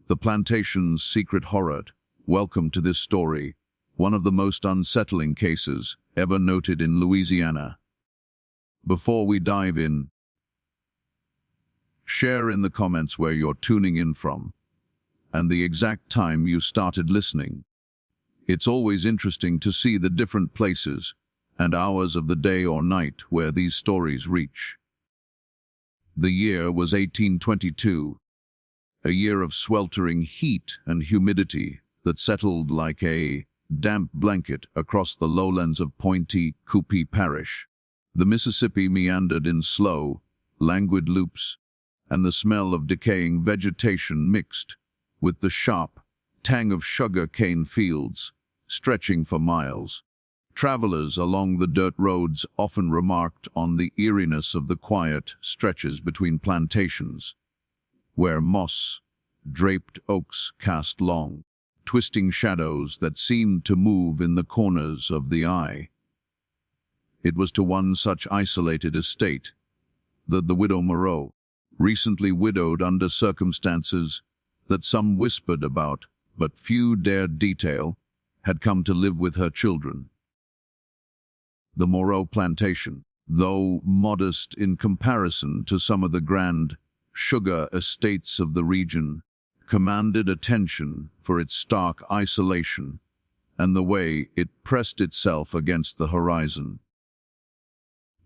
The Plantation's secret horror. Welcome to this story, one of the most unsettling cases ever noted in Louisiana. Before we dive in, share in the comments where you're tuning in from and the exact time you started listening. It's always interesting to see the different places and hours of the day or night where these stories reach. The year was 1822, a year of sweltering heat and humidity that settled like a damp blanket across the lowlands of Pointe Coupee Parish. The Mississippi meandered in slow, languid loops, and the smell of decaying vegetation mixed with the sharp tang of sugar cane fields stretching for miles. Travelers along the dirt roads often remarked on the eeriness of the quiet stretches between plantations, where moss-draped oaks cast long, twisting shadows that seemed to move in the corners of the eye. It was to one such isolated estate that the widow Moreau, recently widowed under circumstances that some whispered about but few dared detail, had come to live with her children. The Moreau plantation, though modest in comparison to some of the grand sugar estates of the region, commanded attention for its stark isolation and the way it pressed itself against the horizon.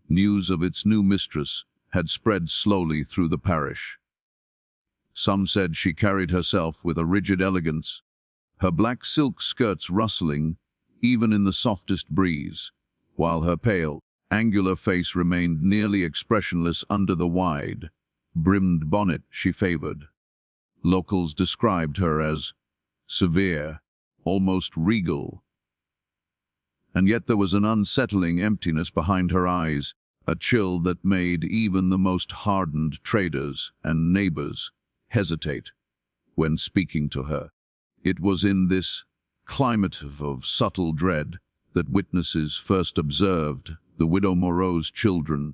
News of its new mistress had spread slowly through the parish. Some said she carried herself with a rigid elegance, her black silk skirts rustling even in the softest breeze, while her pale, angular face remained nearly expressionless under the wide, brimmed bonnet she favored. Locals described her as severe, almost regal. And yet there was an unsettling emptiness behind her eyes, a chill that made even the most hardened traders and neighbors hesitate when speaking to her. It was in this climate of subtle dread that witnesses first observed the widow Moreau's children,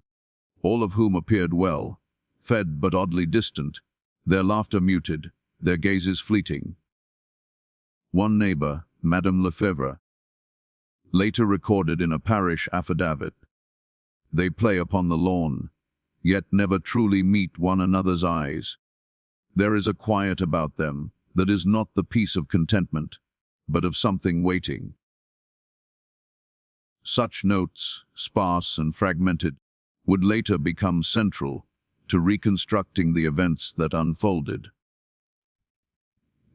all of whom appeared well, fed but oddly distant, their laughter muted, their gazes fleeting. One neighbor, Madame Lefebvre, later recorded in a parish affidavit, "They play upon the lawn, yet never truly meet one another's eyes. There is a quiet about them that is not the peace of contentment, but of something waiting." Such notes, sparse and fragmented, would later become central to reconstructing the events that unfolded.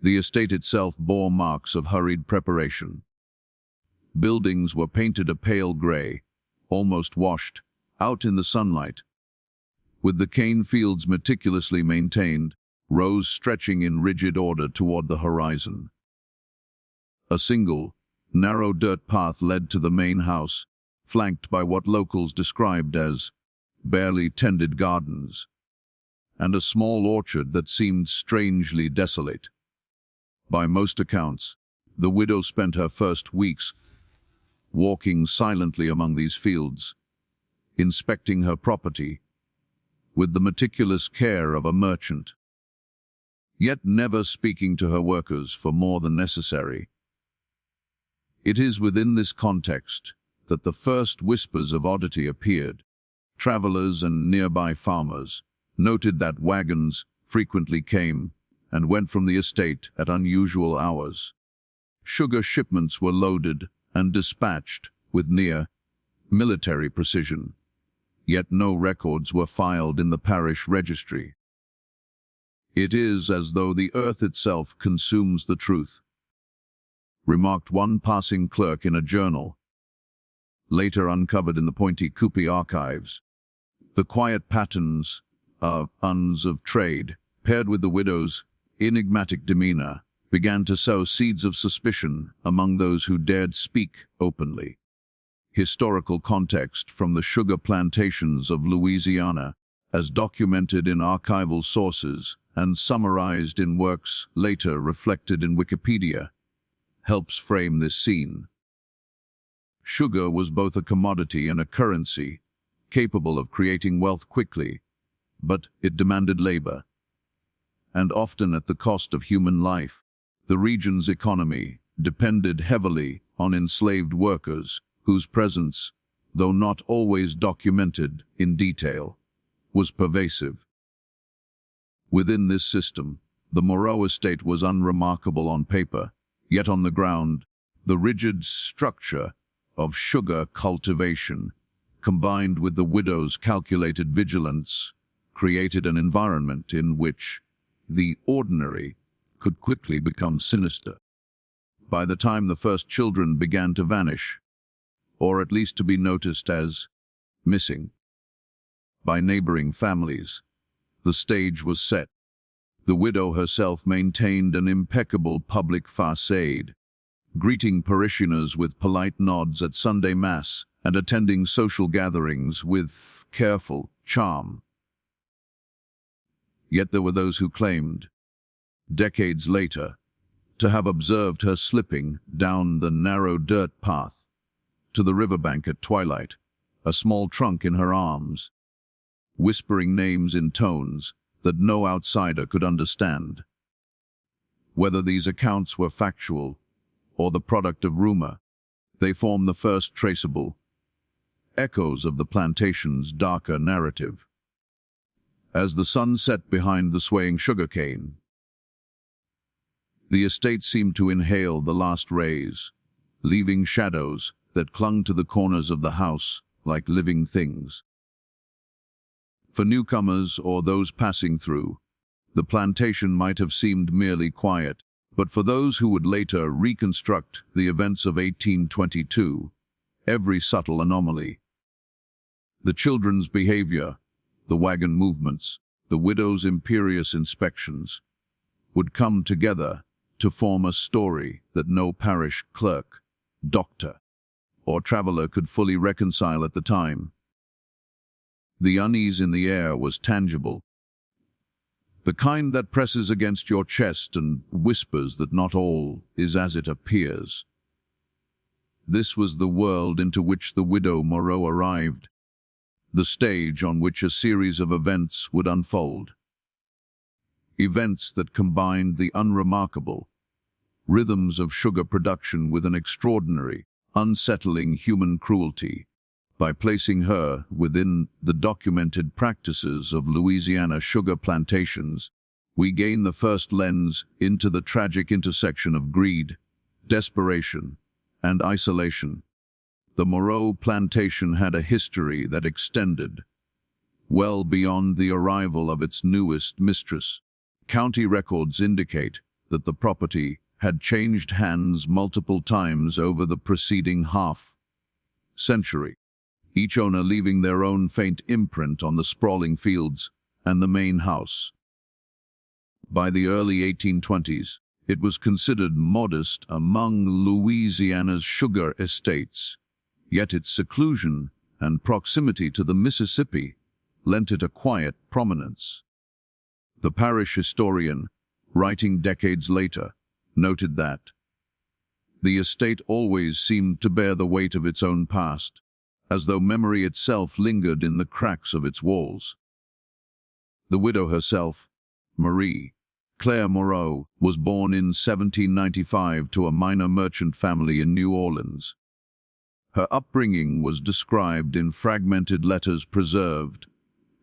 The estate itself bore marks of hurried preparation. Buildings were painted a pale gray, almost washed out in the sunlight, with the cane fields meticulously maintained, rows stretching in rigid order toward the horizon. A single, narrow dirt path led to the main house, flanked by what locals described as barely tended gardens, and a small orchard that seemed strangely desolate. By most accounts, the widow spent her first weeks walking silently among these fields, inspecting her property with the meticulous care of a merchant, yet never speaking to her workers for more than necessary. It is within this context that the first whispers of oddity appeared. Travelers and nearby farmers noted that wagons frequently came and went from the estate at unusual hours. Sugar shipments were loaded and dispatched with near military precision, yet no records were filed in the parish registry. "It is as though the earth itself consumes the truth," remarked one passing clerk in a journal, later uncovered in the Pointe Coupee archives. The quiet patterns of trade, paired with the widow's enigmatic demeanor, began to sow seeds of suspicion among those who dared speak openly. Historical context from the sugar plantations of Louisiana, as documented in archival sources and summarized in works later reflected in Wikipedia, helps frame this scene. Sugar was both a commodity and a currency, capable of creating wealth quickly, but it demanded labor, and often at the cost of human life. The region's economy depended heavily on enslaved workers, whose presence, though not always documented in detail, was pervasive. Within this system, the Moreau estate was unremarkable on paper, yet on the ground, the rigid structure of sugar cultivation, combined with the widow's calculated vigilance, created an environment in which the ordinary could quickly become sinister. By the time the first children began to vanish, or at least to be noticed as missing by neighboring families, the stage was set. The widow herself maintained an impeccable public facade, greeting parishioners with polite nods at Sunday Mass and attending social gatherings with careful charm. Yet there were those who claimed, decades later, to have observed her slipping down the narrow dirt path to the riverbank at twilight, a small trunk in her arms, whispering names in tones that no outsider could understand. Whether these accounts were factual or the product of rumor, they form the first traceable echoes of the plantation's darker narrative. As the sun set behind the swaying sugarcane, the estate seemed to inhale the last rays, leaving shadows that clung to the corners of the house like living things. For newcomers or those passing through, the plantation might have seemed merely quiet, but for those who would later reconstruct the events of 1822, every subtle anomaly, the children's behavior, the wagon movements, the widow's imperious inspections, would come together to form a story that no parish clerk, doctor, or traveler could fully reconcile at the time. The unease in the air was tangible, the kind that presses against your chest and whispers that not all is as it appears. This was the world into which the widow Moreau arrived, the stage on which a series of events would unfold. Events that combined the unremarkable rhythms of sugar production with an extraordinary, unsettling human cruelty. By placing her within the documented practices of Louisiana sugar plantations, we gain the first lens into the tragic intersection of greed, desperation, and isolation. The Moreau plantation had a history that extended well beyond the arrival of its newest mistress. County records indicate that the property had changed hands multiple times over the preceding half-century, each owner leaving their own faint imprint on the sprawling fields and the main house. By the early 1820s, it was considered modest among Louisiana's sugar estates, yet its seclusion and proximity to the Mississippi lent it a quiet prominence. The parish historian, writing decades later, noted that the estate always seemed to bear the weight of its own past, as though memory itself lingered in the cracks of its walls. The widow herself, Marie Claire Moreau, was born in 1795 to a minor merchant family in New Orleans. Her upbringing was described in fragmented letters preserved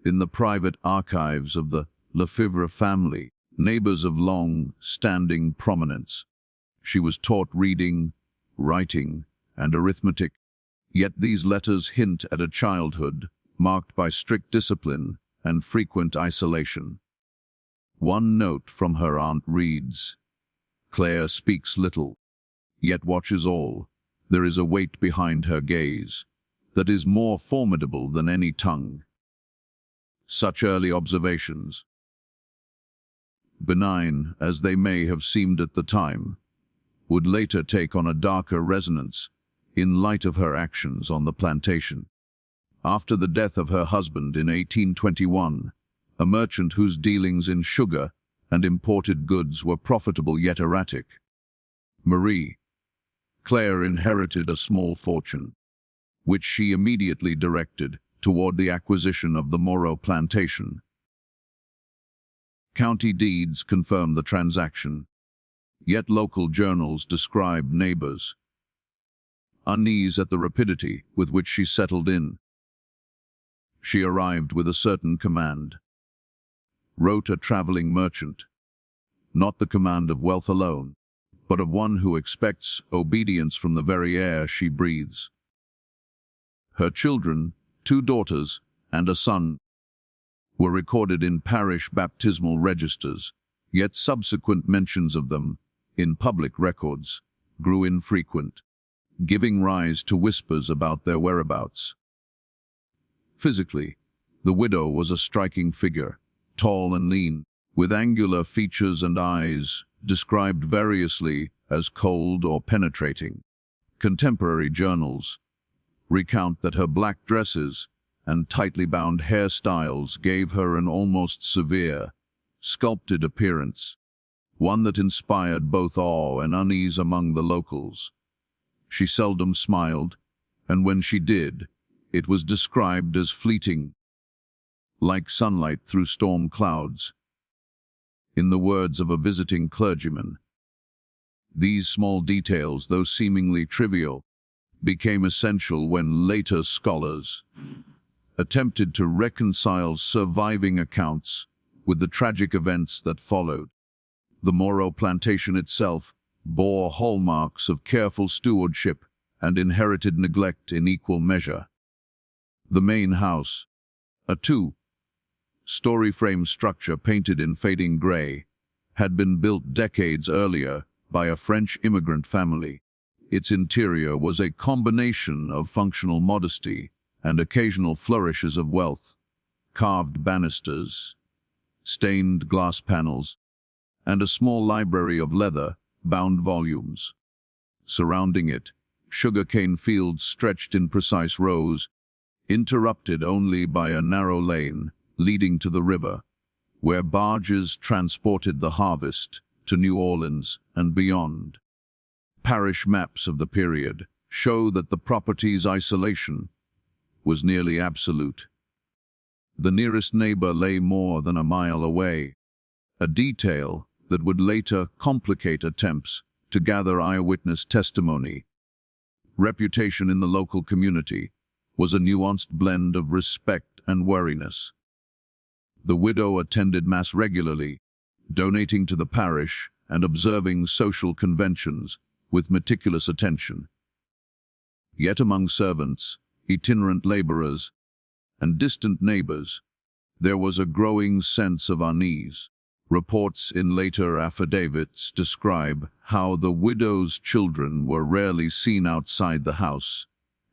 in the private archives of the Lefevre family, neighbors of long-standing prominence. She was taught reading, writing, and arithmetic, yet these letters hint at a childhood marked by strict discipline and frequent isolation. One note from her aunt reads, "Claire speaks little, yet watches all. There is a weight behind her gaze that is more formidable than any tongue." Such early observations, benign as they may have seemed at the time, would later take on a darker resonance in light of her actions on the plantation. After the death of her husband in 1821, a merchant whose dealings in sugar and imported goods were profitable yet erratic, Marie Claire inherited a small fortune, which she immediately directed toward the acquisition of the Moreau plantation. County deeds confirm the transaction, yet local journals describe neighbors' unease at the rapidity with which she settled in. She arrived with a certain command, wrote a traveling merchant, not the command of wealth alone, but of one who expects obedience from the very air she breathes. Her children, 2 daughters and a son, were recorded in parish baptismal registers, yet subsequent mentions of them, in public records, grew infrequent, giving rise to whispers about their whereabouts. Physically, the widow was a striking figure, tall and lean, with angular features and eyes, described variously as cold or penetrating. Contemporary journals recount that her black dresses and tightly bound hairstyles gave her an almost severe, sculpted appearance, one that inspired both awe and unease among the locals. She seldom smiled, and when she did, it was described as fleeting, like sunlight through storm clouds. In the words of a visiting clergyman, these small details, though seemingly trivial, became essential when later scholars attempted to reconcile surviving accounts with the tragic events that followed. The Morrow plantation itself bore hallmarks of careful stewardship and inherited neglect in equal measure. The main house, a 2-story frame structure painted in fading gray, had been built decades earlier by a French immigrant family. Its interior was a combination of functional modesty and occasional flourishes of wealth: carved banisters, stained glass panels, and a small library of leather-bound volumes. Surrounding it, sugarcane fields stretched in precise rows, interrupted only by a narrow lane leading to the river, where barges transported the harvest to New Orleans and beyond. Parish maps of the period show that the property's isolation was nearly absolute. The nearest neighbor lay more than a mile away, a detail that would later complicate attempts to gather eyewitness testimony. Reputation in the local community was a nuanced blend of respect and wariness. The widow attended Mass regularly, donating to the parish and observing social conventions with meticulous attention. Yet among servants, itinerant laborers, and distant neighbors, there was a growing sense of unease. Reports in later affidavits describe how the widow's children were rarely seen outside the house,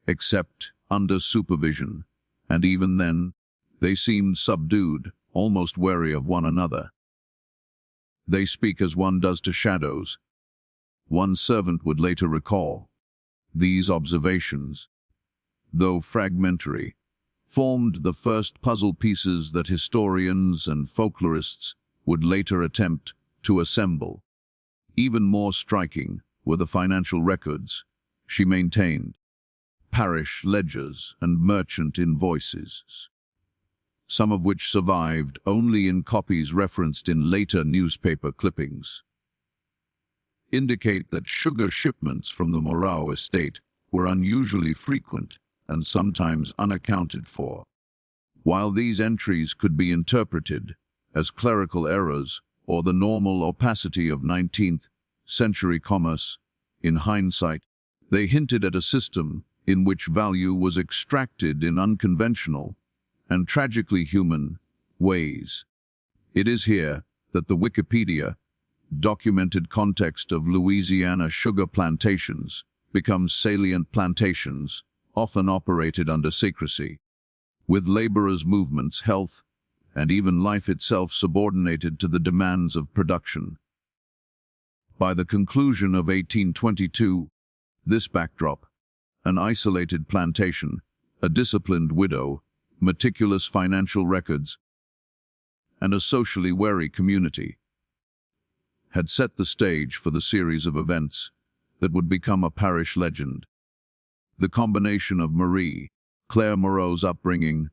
except under supervision, and even then, they seemed subdued, almost wary of one another. "They speak as one does to shadows," one servant would later recall. These observations, though fragmentary, formed the first puzzle pieces that historians and folklorists would later attempt to assemble. Even more striking were the financial records she maintained: parish ledgers and merchant invoices, some of which survived only in copies referenced in later newspaper clippings, indicate that sugar shipments from the Morrow estate were unusually frequent and sometimes unaccounted for. While these entries could be interpreted as clerical errors or the normal opacity of 19th-century commerce, in hindsight, they hinted at a system in which value was extracted in unconventional and tragically human ways. It is here that the Wikipedia documented context of Louisiana sugar plantations becomes salient. Plantations often operated under secrecy, with laborers' movements, health, and even life itself subordinated to the demands of production. By the conclusion of 1822, this backdrop, an isolated plantation, a disciplined widow, meticulous financial records, and a socially wary community, had set the stage for the series of events that would become a parish legend. The combination of Claire Morrow's upbringing,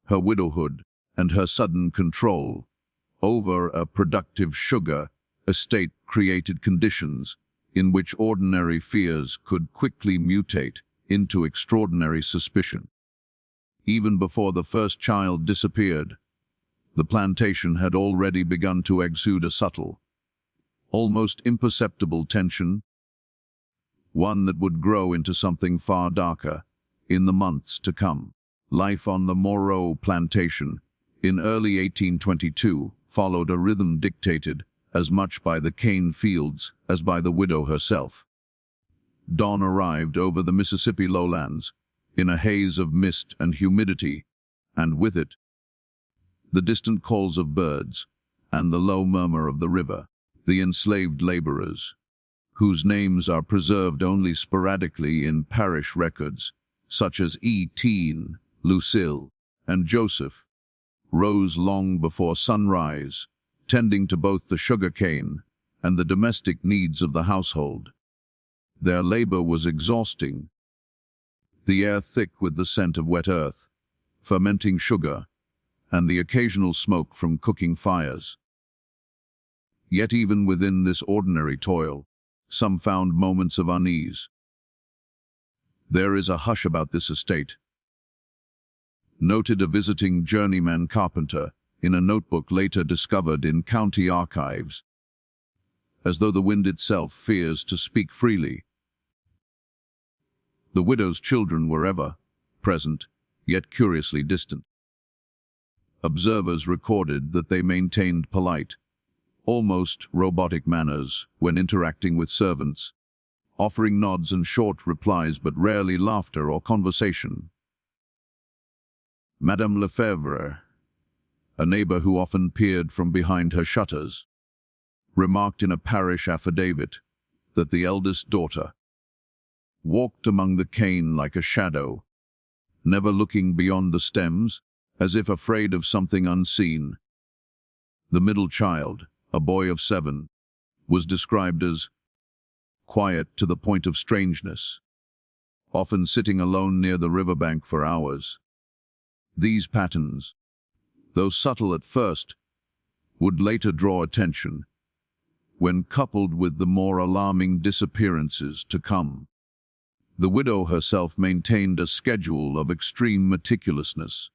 her widowhood, and her sudden control over a productive sugar estate created conditions in which ordinary fears could quickly mutate into extraordinary suspicion. Even before the first child disappeared, the plantation had already begun to exude a subtle, almost imperceptible tension, one that would grow into something far darker in the months to come. Life on the Moreau plantation in early 1822 followed a rhythm dictated as much by the cane fields as by the widow herself. Dawn arrived over the Mississippi lowlands in a haze of mist and humidity, and with it, the distant calls of birds and the low murmur of the river. The enslaved laborers, whose names are preserved only sporadically in parish records, such as Etienne, Lucille, and Joseph, rose long before sunrise, tending to both the sugar cane and the domestic needs of the household. Their labor was exhausting, the air thick with the scent of wet earth, fermenting sugar, and the occasional smoke from cooking fires. Yet even within this ordinary toil, some found moments of unease. There is a hush about this estate, noted a visiting journeyman carpenter in a notebook later discovered in county archives, as though the wind itself fears to speak freely. The widow's children were ever present, yet curiously distant. Observers recorded that they maintained polite, almost robotic manners when interacting with servants, offering nods and short replies but rarely laughter or conversation. Madame Lefebvre, a neighbor who often peered from behind her shutters, remarked in a parish affidavit that the eldest daughter walked among the cane like a shadow, never looking beyond the stems, as if afraid of something unseen. The middle child, a boy of 7, was described as quiet to the point of strangeness, often sitting alone near the riverbank for hours. These patterns, though subtle at first, would later draw attention when coupled with the more alarming disappearances to come. The widow herself maintained a schedule of extreme meticulousness.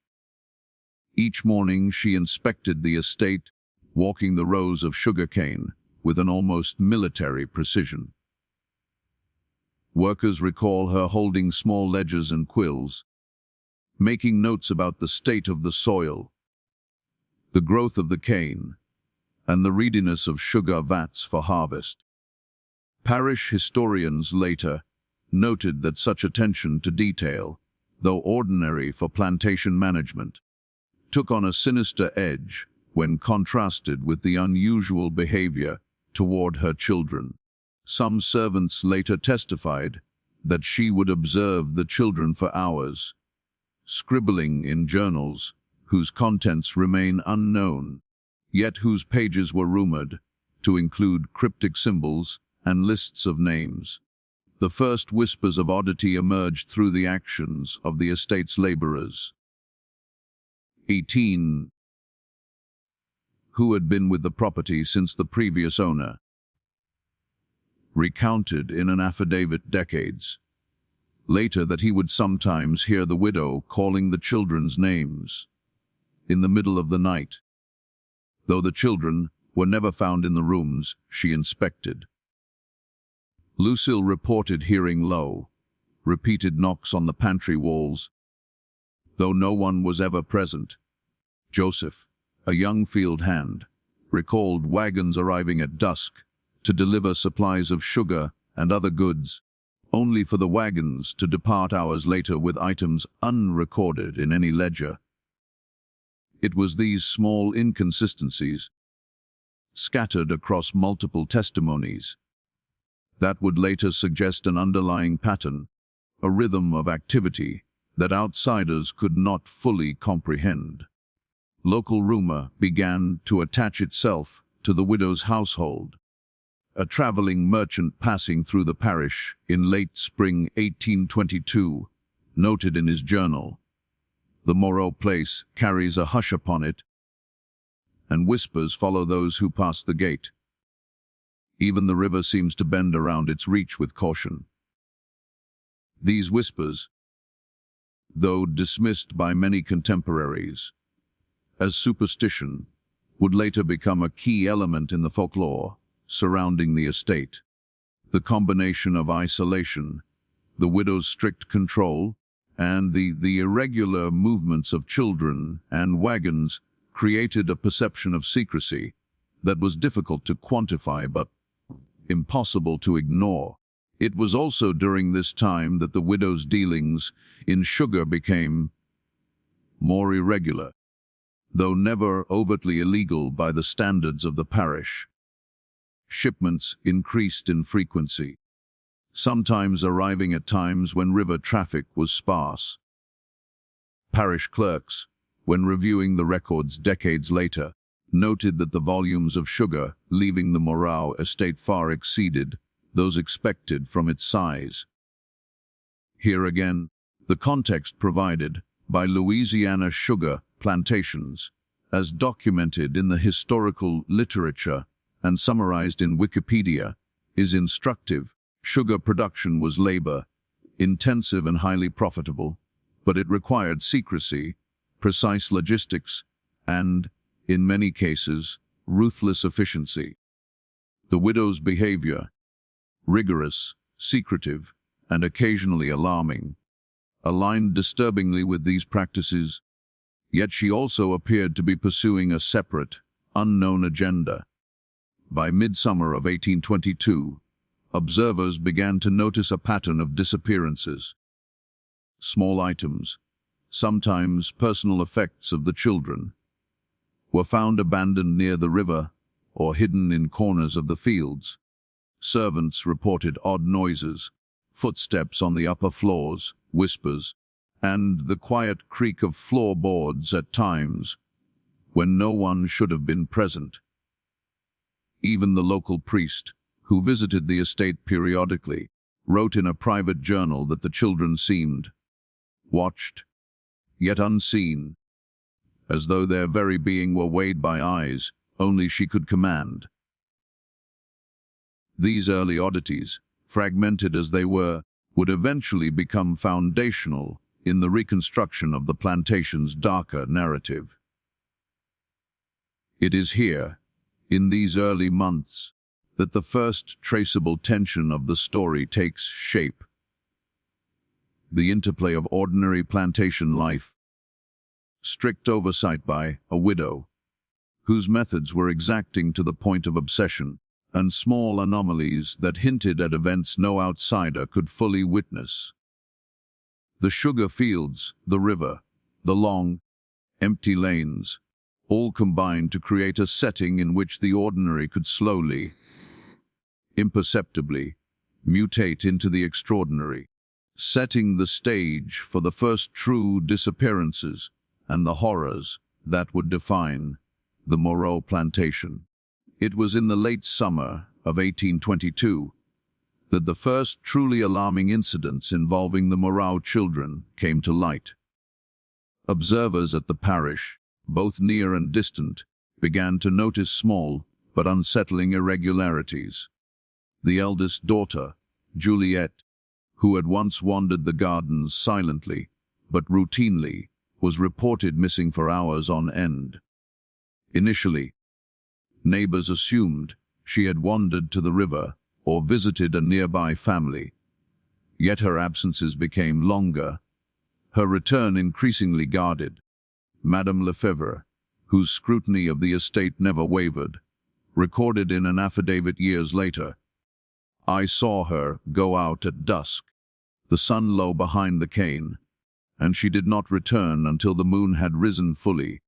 Each morning she inspected the estate, walking the rows of sugarcane with an almost military precision. Workers recall her holding small ledgers and quills, making notes about the state of the soil, the growth of the cane, and the readiness of sugar vats for harvest. Parish historians later noted that such attention to detail, though ordinary for plantation management, took on a sinister edge when contrasted with the unusual behavior toward her children. Some servants later testified that she would observe the children for hours, scribbling in journals whose contents remain unknown, yet whose pages were rumored to include cryptic symbols and lists of names. The first whispers of oddity emerged through the actions of the estate's laborers. 18, who had been with the property since the previous owner, recounted in an affidavit decades later that he would sometimes hear the widow calling the children's names in the middle of the night, though the children were never found in the rooms she inspected. Lucille reported hearing low, repeated knocks on the pantry walls, though no one was ever present. Joseph, a young field hand, recalled wagons arriving at dusk to deliver supplies of sugar and other goods, only for the wagons to depart hours later with items unrecorded in any ledger. It was these small inconsistencies, scattered across multiple testimonies, that would later suggest an underlying pattern, a rhythm of activity that outsiders could not fully comprehend. Local rumor began to attach itself to the widow's household. A traveling merchant passing through the parish in late spring 1822 noted in his journal, "The Moreau place carries a hush upon it, and whispers follow those who pass the gate. Even the river seems to bend around its reach with caution. These whispers, though dismissed by many contemporaries as superstition, would later become a key element in the folklore surrounding the estate. The combination of isolation, the widow's strict control, and the irregular movements of children and wagons created a perception of secrecy that was difficult to quantify but impossible to ignore. It was also during this time that the widow's dealings in sugar became more irregular, though never overtly illegal by the standards of the parish. Shipments increased in frequency, sometimes arriving at times when river traffic was sparse. Parish clerks, when reviewing the records decades later, noted that the volumes of sugar leaving the Moreau estate far exceeded those expected from its size. Here again, the context provided by Louisiana sugar plantations, as documented in the historical literature and summarized in Wikipedia, is instructive. Sugar production was labor-intensive and highly profitable, but it required secrecy, precise logistics, and, in many cases, ruthless efficiency. The widow's behavior, rigorous, secretive, and occasionally alarming, aligned disturbingly with these practices, yet she also appeared to be pursuing a separate, unknown agenda. By midsummer of 1822, observers began to notice a pattern of disappearances. Small items, sometimes personal effects of the children, were found abandoned near the river or hidden in corners of the fields. Servants reported odd noises, footsteps on the upper floors, whispers, and the quiet creak of floorboards at times when no one should have been present. Even the local priest, who visited the estate periodically, wrote in a private journal that the children seemed watched, yet unseen, as though their very being were weighed by eyes only she could command. These early oddities, fragmented as they were, would eventually become foundational in the reconstruction of the plantation's darker narrative. It is here, in these early months, that the first traceable tension of the story takes shape. The interplay of ordinary plantation life, strict oversight by a widow, whose methods were exacting to the point of obsession, and small anomalies that hinted at events no outsider could fully witness. The sugar fields, the river, the long, empty lanes, all combined to create a setting in which the ordinary could slowly, imperceptibly, mutate into the extraordinary, setting the stage for the first true disappearances and the horrors that would define the Moreau plantation. It was in the late summer of 1822 that the first truly alarming incidents involving the Moreau children came to light. Observers at the parish, both near and distant, began to notice small but unsettling irregularities. The eldest daughter, Juliet, who had once wandered the gardens silently but routinely, was reported missing for hours on end. Initially, neighbors assumed she had wandered to the river or visited a nearby family. Yet her absences became longer, her return increasingly guarded. Madame Lefebvre, whose scrutiny of the estate never wavered, recorded in an affidavit years later, "I saw her go out at dusk, the sun low behind the cane, and she did not return until the moon had risen fully.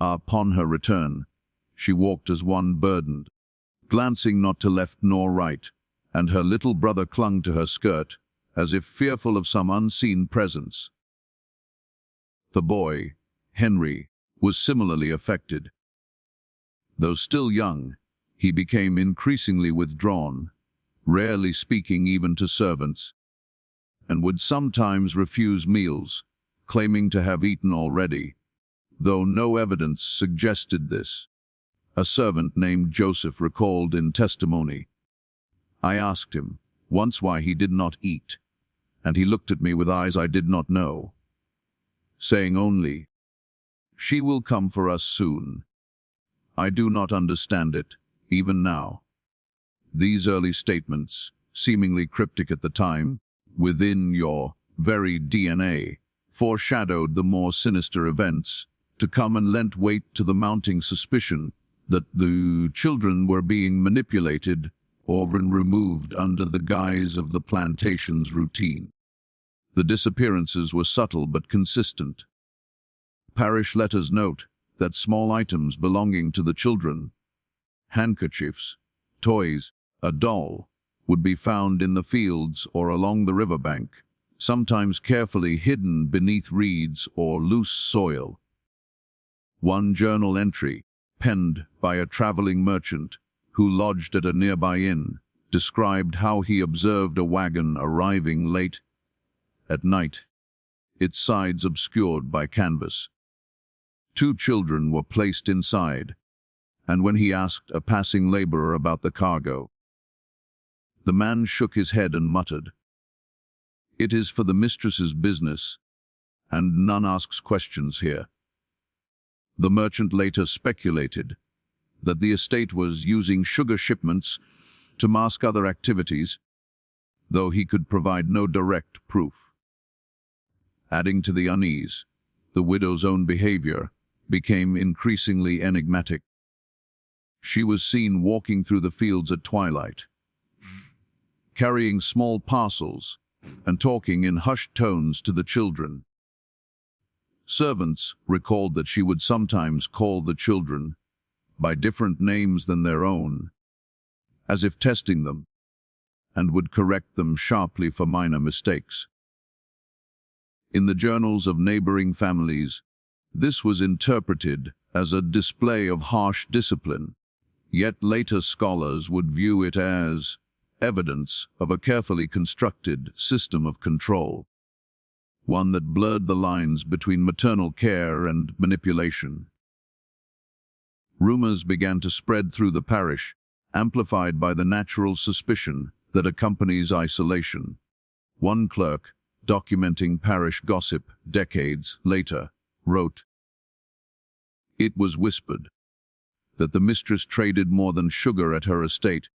Upon her return, she walked as one burdened, glancing not to left nor right, and her little brother clung to her skirt, as if fearful of some unseen presence." The boy, Henry, was similarly affected. Though still young, he became increasingly withdrawn, rarely speaking even to servants, and would sometimes refuse meals, claiming to have eaten already. though no evidence suggested this. A servant named Joseph recalled in testimony, "I asked him once why he did not eat, and he looked at me with eyes I did not know, saying only, 'She will come for us soon.' I do not understand it, even now." These early statements, seemingly cryptic at the time, within your very DNA, foreshadowed the more sinister events to come and lent weight to the mounting suspicion that the children were being manipulated or removed under the guise of the plantation's routine. The disappearances were subtle but consistent. Parish letters note that small items belonging to the children, handkerchiefs, toys, a doll, would be found in the fields or along the riverbank, sometimes carefully hidden beneath reeds or loose soil. One journal entry, penned by a traveling merchant who lodged at a nearby inn, described how he observed a wagon arriving late at night, its sides obscured by canvas. 2 children were placed inside, and when he asked a passing laborer about the cargo, the man shook his head and muttered, "It is for the mistress's business, and none asks questions here." The merchant later speculated that the estate was using sugar shipments to mask other activities, though he could provide no direct proof. Adding to the unease, the widow's own behavior became increasingly enigmatic. She was seen walking through the fields at twilight, carrying small parcels and talking in hushed tones to the children. Servants recalled that she would sometimes call the children by different names than their own, as if testing them, and would correct them sharply for minor mistakes. In the journals of neighboring families, this was interpreted as a display of harsh discipline, yet later scholars would view it as evidence of a carefully constructed system of control, one that blurred the lines between maternal care and manipulation. Rumors began to spread through the parish, amplified by the natural suspicion that accompanies isolation. One clerk, documenting parish gossip decades later, wrote, "It was whispered that the mistress traded more than sugar at her estate,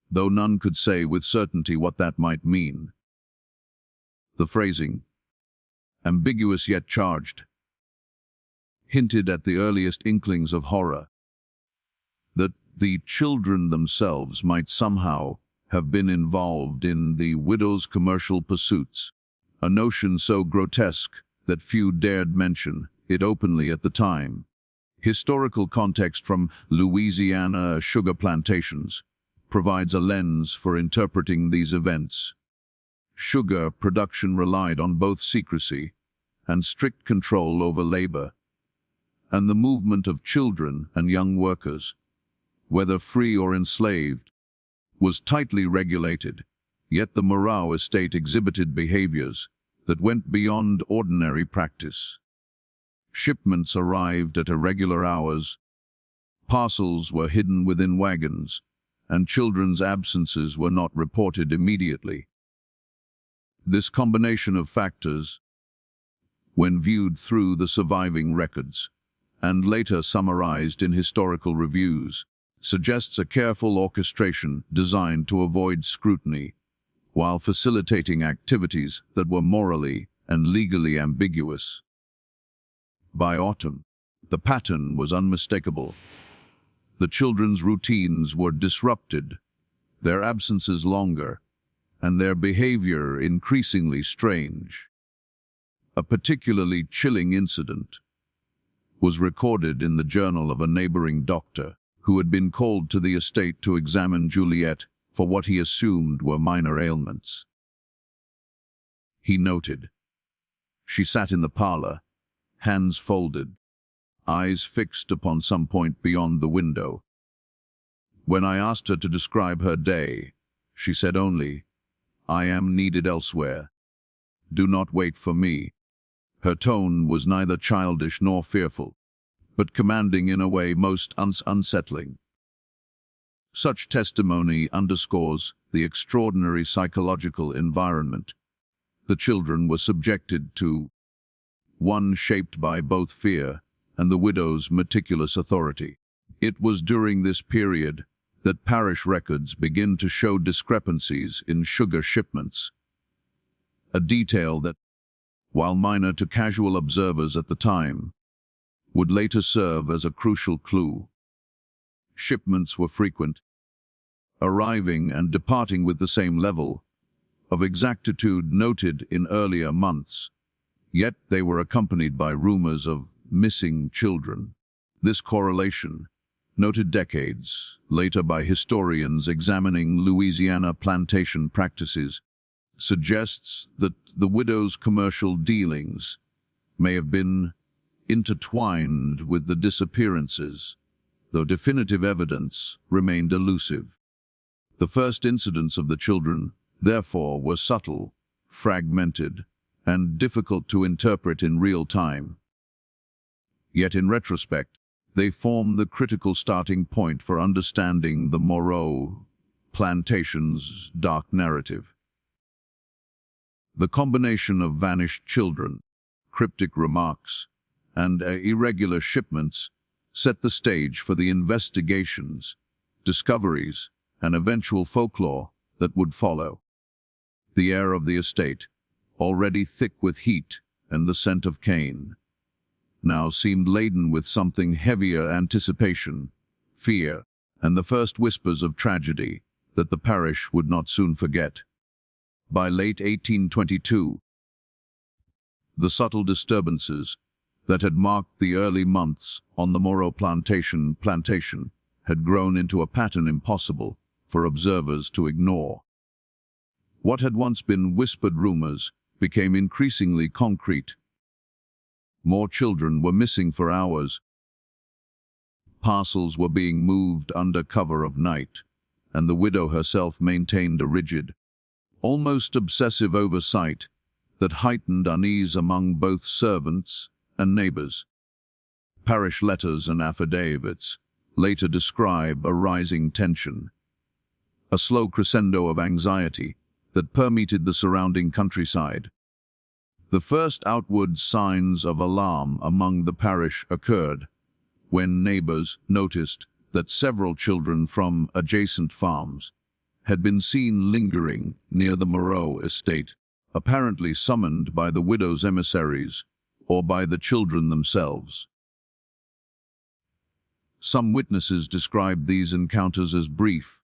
though none could say with certainty what that might mean." The phrasing, ambiguous yet charged, hinted at the earliest inklings of horror, that the children themselves might somehow have been involved in the widow's commercial pursuits, a notion so grotesque that few dared mention it openly at the time. Historical context from Louisiana sugar plantations provides a lens for interpreting these events. Sugar production relied on both secrecy and strict control over labor, and the movement of children and young workers, whether free or enslaved, was tightly regulated, yet the Morau estate exhibited behaviors that went beyond ordinary practice. Shipments arrived at irregular hours, parcels were hidden within wagons, and children's absences were not reported immediately. This combination of factors, when viewed through the surviving records, and later summarized in historical reviews, suggests a careful orchestration designed to avoid scrutiny, while facilitating activities that were morally and legally ambiguous. By autumn, the pattern was unmistakable. The children's routines were disrupted, their absences longer, and their behavior increasingly strange. A particularly chilling incident was recorded in the journal of a neighboring doctor who had been called to the estate to examine Juliet for what he assumed were minor ailments. He noted, "She sat in the parlor, hands folded, eyes fixed upon some point beyond the window. When I asked her to describe her day, she said only, 'I am needed elsewhere. Do not wait for me.' Her tone was neither childish nor fearful, but commanding in a way most unsettling. Such testimony underscores the extraordinary psychological environment the children were subjected to, one shaped by both fear and the widow's meticulous authority. It was during this period that parish records begin to show discrepancies in sugar shipments, a detail that, while minor to casual observers at the time, would later serve as a crucial clue. Shipments were frequent, arriving and departing with the same level of exactitude noted in earlier months, yet they were accompanied by rumors of missing children. This correlation, noted decades later by historians examining Louisiana plantation practices, suggests that the widow's commercial dealings may have been intertwined with the disappearances, though definitive evidence remained elusive. The first incidents of the children, therefore, were subtle, fragmented, and difficult to interpret in real time. Yet in retrospect, they form the critical starting point for understanding the Moreau Plantation's dark narrative. The combination of vanished children, cryptic remarks, and irregular shipments set the stage for the investigations, discoveries, and eventual folklore that would follow. The air of the estate, already thick with heat and the scent of cane, now seemed laden with something heavier: anticipation, fear, and the first whispers of tragedy that the parish would not soon forget. By late 1822, the subtle disturbances that had marked the early months on the Moreau Plantation had grown into a pattern impossible for observers to ignore. What had once been whispered rumors became increasingly concrete. More children were missing for hours. Parcels were being moved under cover of night, and the widow herself maintained a rigid, almost obsessive oversight that heightened unease among both servants and neighbors. Parish letters and affidavits later describe a rising tension, a slow crescendo of anxiety that permeated the surrounding countryside. The first outward signs of alarm among the parish occurred when neighbors noticed that several children from adjacent farms had been seen lingering near the Moreau estate, apparently summoned by the widow's emissaries or by the children themselves. Some witnesses described these encounters as brief,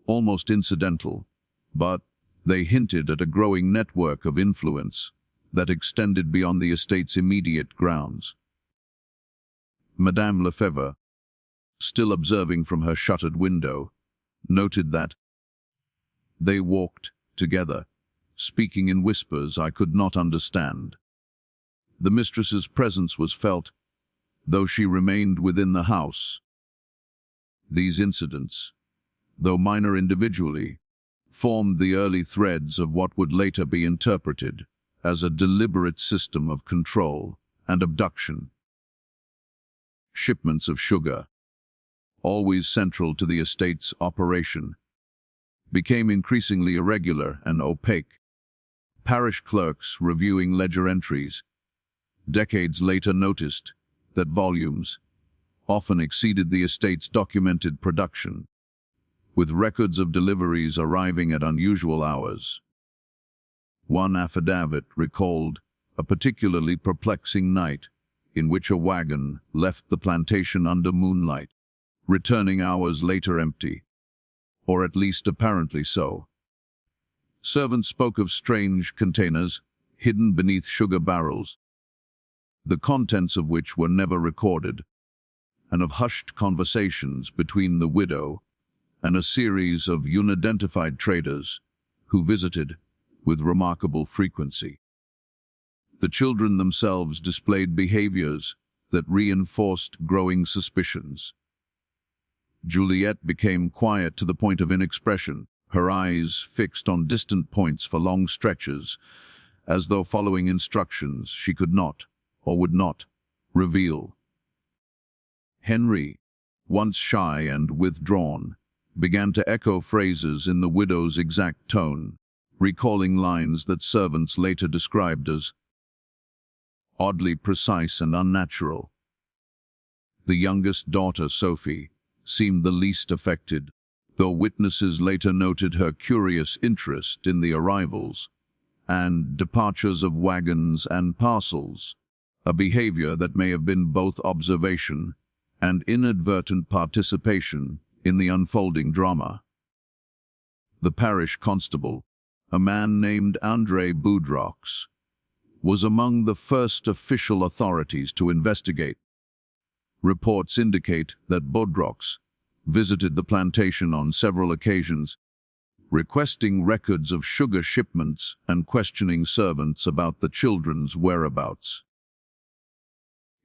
almost incidental, but they hinted at a growing network of influence that extended beyond the estate's immediate grounds. Madame Lefebvre, still observing from her shuttered window, noted that they walked together, speaking in whispers I could not understand. The mistress's presence was felt, though she remained within the house. These incidents, though minor individually, formed the early threads of what would later be interpreted as a deliberate system of control and abduction. Shipments of sugar, always central to the estate's operation, became increasingly irregular and opaque. Parish clerks reviewing ledger entries decades later noticed that volumes often exceeded the estate's documented production, with records of deliveries arriving at unusual hours. One affidavit recalled a particularly perplexing night in which a wagon left the plantation under moonlight, returning hours later empty, or at least apparently so. Servants spoke of strange containers hidden beneath sugar barrels, the contents of which were never recorded, and of hushed conversations between the widow and a series of unidentified traders who visited with remarkable frequency. The children themselves displayed behaviors that reinforced growing suspicions. Juliet became quiet to the point of inexpression, her eyes fixed on distant points for long stretches, as though following instructions she could not, or would not, reveal. Henry, once shy and withdrawn, began to echo phrases in the widow's exact tone, recalling lines that servants later described as oddly precise and unnatural. The youngest daughter, Sophie, seemed the least affected, though witnesses later noted her curious interest in the arrivals and departures of wagons and parcels, a behavior that may have been both observation and inadvertent participation in the unfolding drama. The parish constable, a man named André Boudrox, was among the first official authorities to investigate. Reports indicate that Boudrox visited the plantation on several occasions, requesting records of sugar shipments and questioning servants about the children's whereabouts.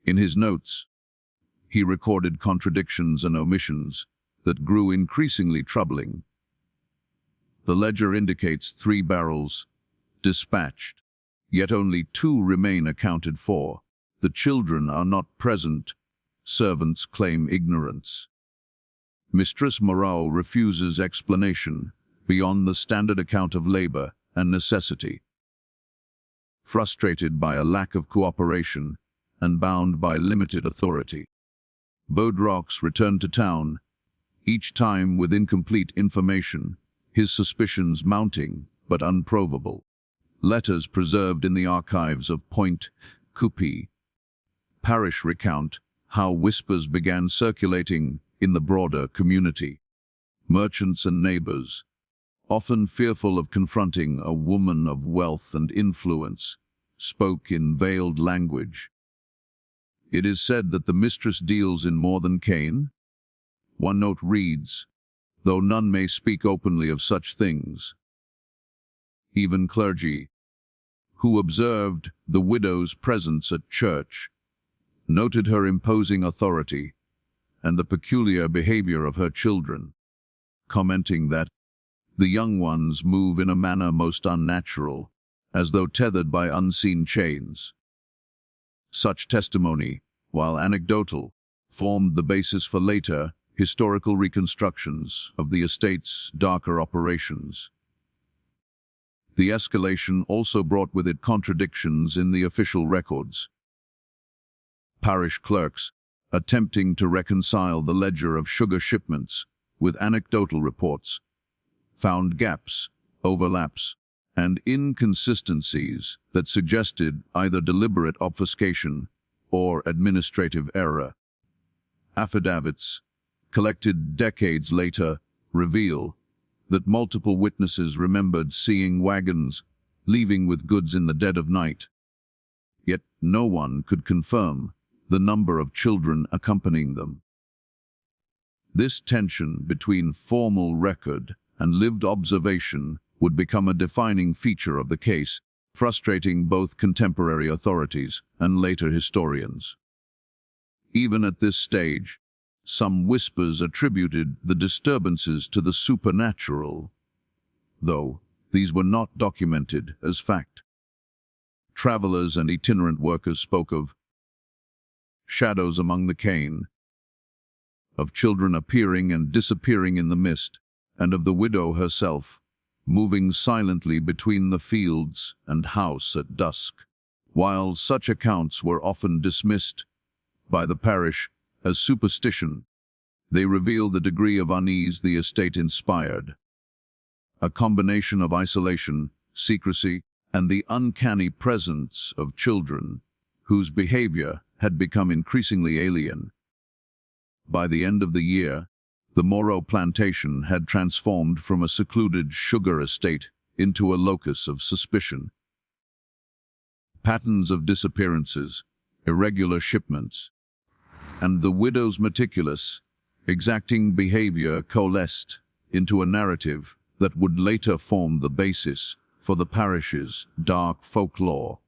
In his notes, he recorded contradictions and omissions that grew increasingly troubling. The ledger indicates 3 barrels dispatched, yet only 2 remain accounted for. The children are not present. Servants claim ignorance. Mistress Moreau refuses explanation beyond the standard account of labor and necessity. Frustrated by a lack of cooperation and bound by limited authority, Boudrox returned to town, each time with incomplete information, his suspicions mounting but unprovable. Letters preserved in the archives of Point Coupee parish recount how whispers began circulating in the broader community. Merchants and neighbors, often fearful of confronting a woman of wealth and influence, spoke in veiled language. It is said that the mistress deals in more than cane. One note reads, though none may speak openly of such things. Even clergy, who observed the widow's presence at church, noted her imposing authority and the peculiar behavior of her children, commenting that the young ones move in a manner most unnatural, as though tethered by unseen chains. Such testimony, while anecdotal, formed the basis for later historical reconstructions of the estate's darker operations. The escalation also brought with it contradictions in the official records. Parish clerks, attempting to reconcile the ledger of sugar shipments with anecdotal reports, found gaps, overlaps, and inconsistencies that suggested either deliberate obfuscation or administrative error. Affidavits, collected decades later, reveal that multiple witnesses remembered seeing wagons leaving with goods in the dead of night. Yet no one could confirm the number of children accompanying them. This tension between formal record and lived observation would become a defining feature of the case, frustrating both contemporary authorities and later historians. Even at this stage, some whispers attributed the disturbances to the supernatural, though these were not documented as fact. Travelers and itinerant workers spoke of shadows among the cane, of children appearing and disappearing in the mist, and of the widow herself, moving silently between the fields and house at dusk. While such accounts were often dismissed by the parish as superstition, they reveal the degree of unease the estate inspired. A combination of isolation, secrecy, and the uncanny presence of children, whose behavior had become increasingly alien. By the end of the year, the Moreau plantation had transformed from a secluded sugar estate into a locus of suspicion. Patterns of disappearances, irregular shipments, and the widow's meticulous, exacting behavior coalesced into a narrative that would later form the basis for the parish's dark folklore.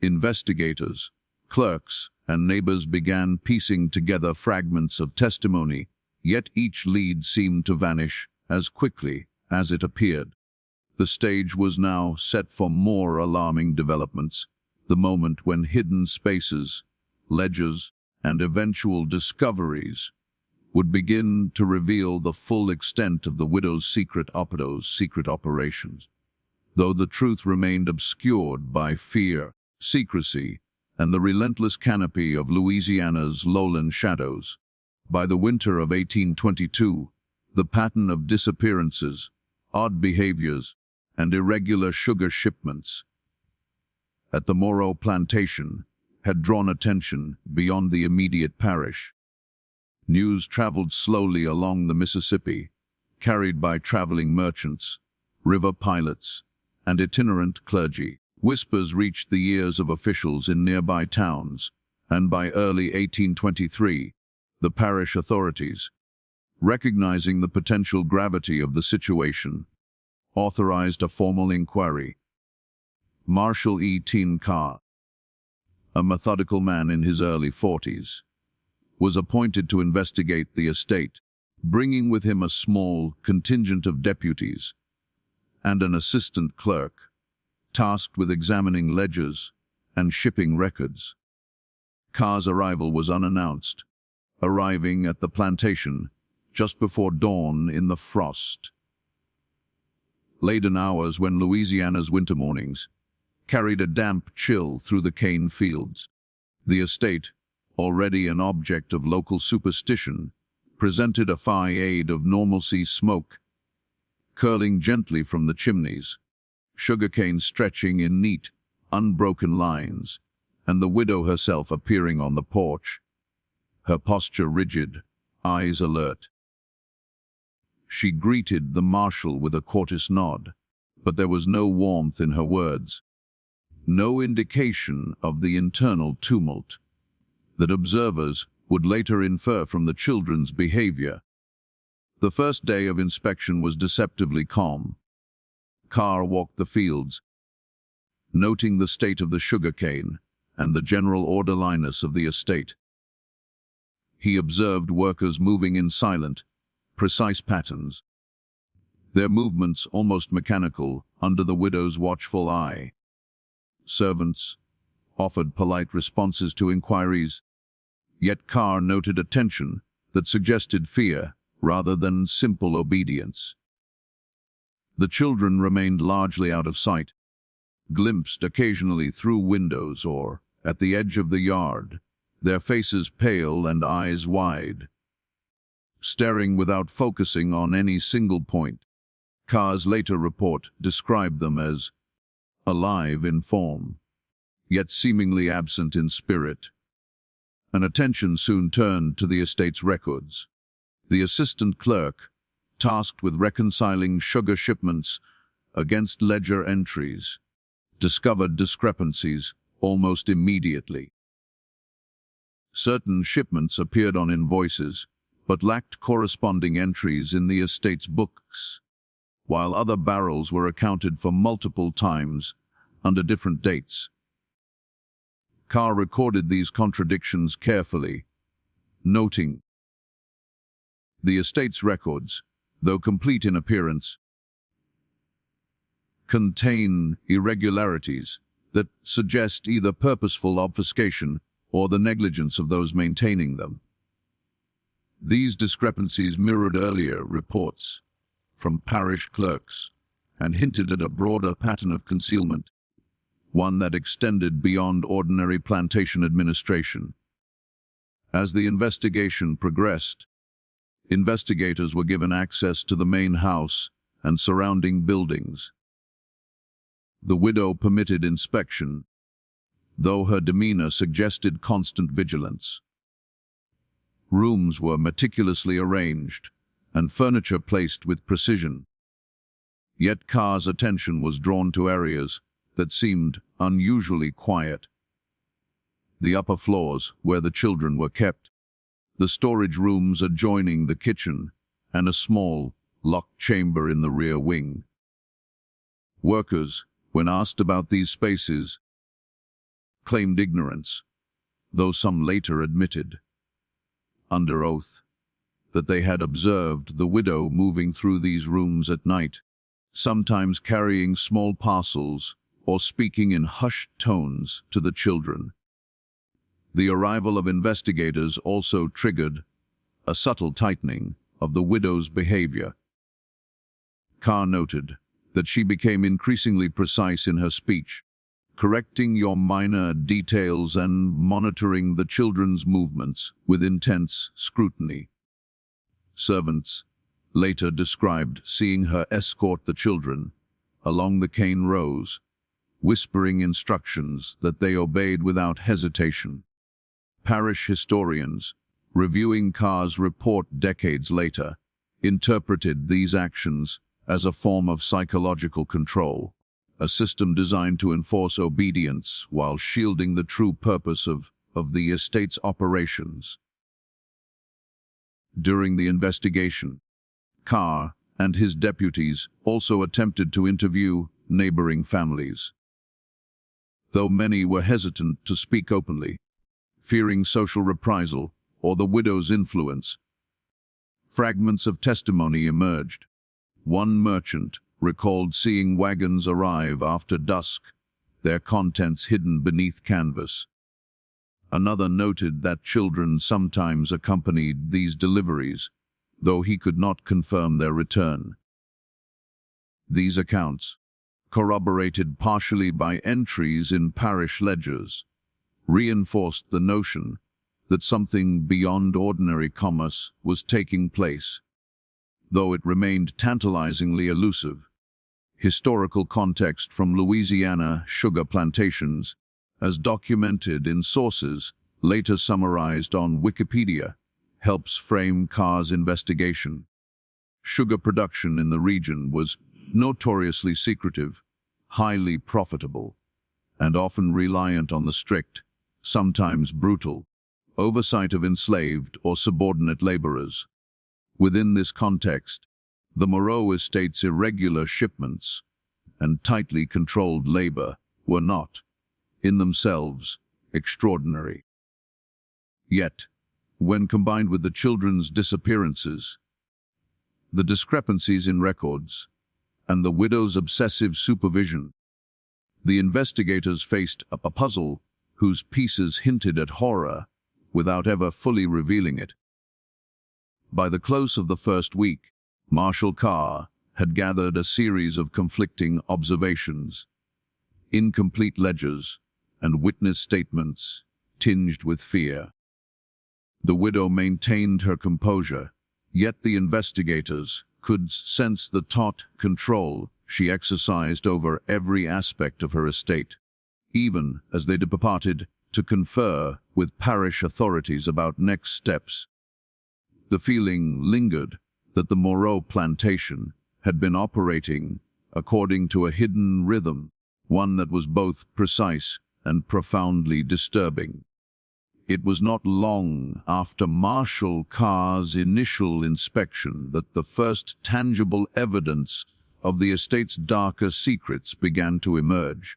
Investigators, clerks, and neighbors began piecing together fragments of testimony, yet each lead seemed to vanish as quickly as it appeared. The stage was now set for more alarming developments, the moment when hidden spaces, ledgers, and eventual discoveries would begin to reveal the full extent of the widow's secret operations. Though the truth remained obscured by fear, secrecy, and the relentless canopy of Louisiana's lowland shadows. By the winter of 1822, the pattern of disappearances, odd behaviors, and irregular sugar shipments at the Moreau Plantation had drawn attention beyond the immediate parish. News traveled slowly along the Mississippi, carried by traveling merchants, river pilots, and itinerant clergy. Whispers reached the ears of officials in nearby towns, and by early 1823, the parish authorities, recognizing the potential gravity of the situation, authorized a formal inquiry. Marshal E. Tin Carr, a methodical man in his early 40s, was appointed to investigate the estate, bringing with him a small contingent of deputies and an assistant clerk, tasked with examining ledgers and shipping records. Carr's arrival was unannounced, arriving at the plantation just before dawn in the frost. Laden hours when Louisiana's winter mornings carried a damp chill through the cane fields. The estate, already an object of local superstition, presented a facade of normalcy, smoke curling gently from the chimneys, sugarcane stretching in neat, unbroken lines, and the widow herself appearing on the porch, her posture rigid, eyes alert. She greeted the marshal with a courteous nod, but there was no warmth in her words, no indication of the internal tumult that observers would later infer from the children's behavior. The first day of inspection was deceptively calm. Carr walked the fields, noting the state of the sugarcane and the general orderliness of the estate. He observed workers moving in silent, precise patterns, their movements almost mechanical under the widow's watchful eye. Servants offered polite responses to inquiries, yet Carr noted a tension that suggested fear rather than simple obedience. The children remained largely out of sight, glimpsed occasionally through windows or at the edge of the yard, their faces pale and eyes wide, staring without focusing on any single point. Carr's later report described them as alive in form, yet seemingly absent in spirit. An attention soon turned to the estate's records. The assistant clerk, tasked with reconciling sugar shipments against ledger entries, discovered discrepancies almost immediately. Certain shipments appeared on invoices, but lacked corresponding entries in the estate's books, while other barrels were accounted for multiple times under different dates. Carr recorded these contradictions carefully, noting the estate's records, though complete in appearance, contain irregularities that suggest either purposeful obfuscation or the negligence of those maintaining them. These discrepancies mirrored earlier reports from parish clerks and hinted at a broader pattern of concealment, one that extended beyond ordinary plantation administration. As the investigation progressed, investigators were given access to the main house and surrounding buildings. The widow permitted inspection, though her demeanor suggested constant vigilance. Rooms were meticulously arranged and furniture placed with precision. Yet Carr's attention was drawn to areas that seemed unusually quiet. The upper floors, where the children were kept, the storage rooms adjoining the kitchen, and a small, locked chamber in the rear wing. Workers, when asked about these spaces, claimed ignorance, though some later admitted, under oath, that they had observed the widow moving through these rooms at night, sometimes carrying small parcels or speaking in hushed tones to the children. The arrival of investigators also triggered a subtle tightening of the widow's behavior. Carr noted that she became increasingly precise in her speech, correcting your minor details and monitoring the children's movements with intense scrutiny. Servants later described seeing her escort the children along the cane rows, whispering instructions that they obeyed without hesitation. Parish historians, reviewing Carr's report decades later, interpreted these actions as a form of psychological control, a system designed to enforce obedience while shielding the true purpose of the estate's operations. During the investigation, Carr and his deputies also attempted to interview neighboring families. Though many were hesitant to speak openly, fearing social reprisal or the widow's influence, fragments of testimony emerged. One merchant recalled seeing wagons arrive after dusk, their contents hidden beneath canvas. Another noted that children sometimes accompanied these deliveries, though he could not confirm their return. These accounts, corroborated partially by entries in parish ledgers, reinforced the notion that something beyond ordinary commerce was taking place. Though it remained tantalizingly elusive, historical context from Louisiana sugar plantations, as documented in sources later summarized on Wikipedia, helps frame Carr's investigation. Sugar production in the region was notoriously secretive, highly profitable, and often reliant on the strict, sometimes brutal, oversight of enslaved or subordinate laborers. Within this context, the Moreau estate's irregular shipments and tightly controlled labor were not, in themselves, extraordinary. Yet, when combined with the children's disappearances, the discrepancies in records, and the widow's obsessive supervision, the investigators faced a puzzle whose pieces hinted at horror without ever fully revealing it. By the close of the first week, Marshal Carr had gathered a series of conflicting observations, incomplete ledgers, and witness statements tinged with fear. The widow maintained her composure, yet the investigators could sense the taut control she exercised over every aspect of her estate, even as they departed to confer with parish authorities about next steps. The feeling lingered that the Moreau plantation had been operating according to a hidden rhythm, one that was both precise and profoundly disturbing. It was not long after Marshal Carr's initial inspection that the first tangible evidence of the estate's darker secrets began to emerge.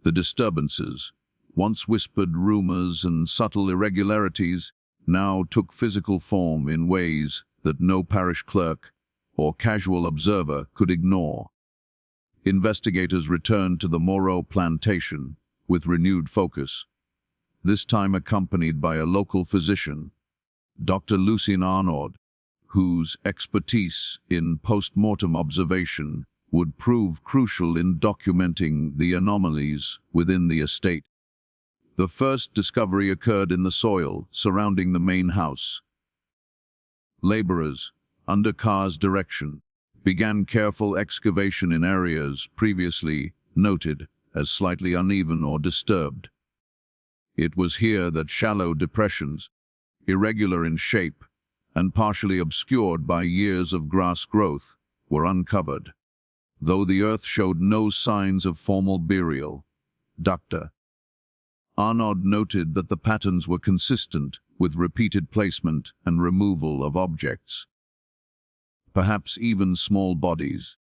The disturbances, once whispered rumors and subtle irregularities, now took physical form in ways that no parish clerk or casual observer could ignore. Investigators returned to the Moreau plantation with renewed focus, this time accompanied by a local physician, Dr. Lucien Arnaud, whose expertise in post-mortem observation would prove crucial in documenting the anomalies within the estate. The first discovery occurred in the soil surrounding the main house. Laborers, under Carr's direction, began careful excavation in areas previously noted as slightly uneven or disturbed. It was here that shallow depressions, irregular in shape and partially obscured by years of grass growth, were uncovered. Though the earth showed no signs of formal burial, Dr. Arnaud noted that the patterns were consistent with repeated placement and removal of objects, perhaps even small bodies.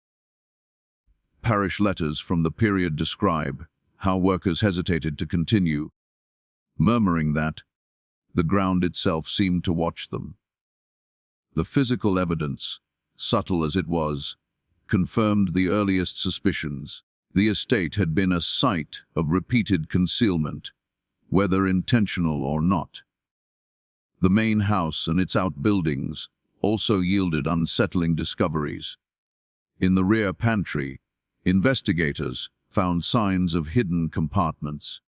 Parish letters from the period describe how workers hesitated to continue, murmuring that the ground itself seemed to watch them. The physical evidence, subtle as it was, confirmed the earliest suspicions. The estate had been a site of repeated concealment, whether intentional or not. The main house and its outbuildings also yielded unsettling discoveries. In the rear pantry, investigators found signs of hidden compartments,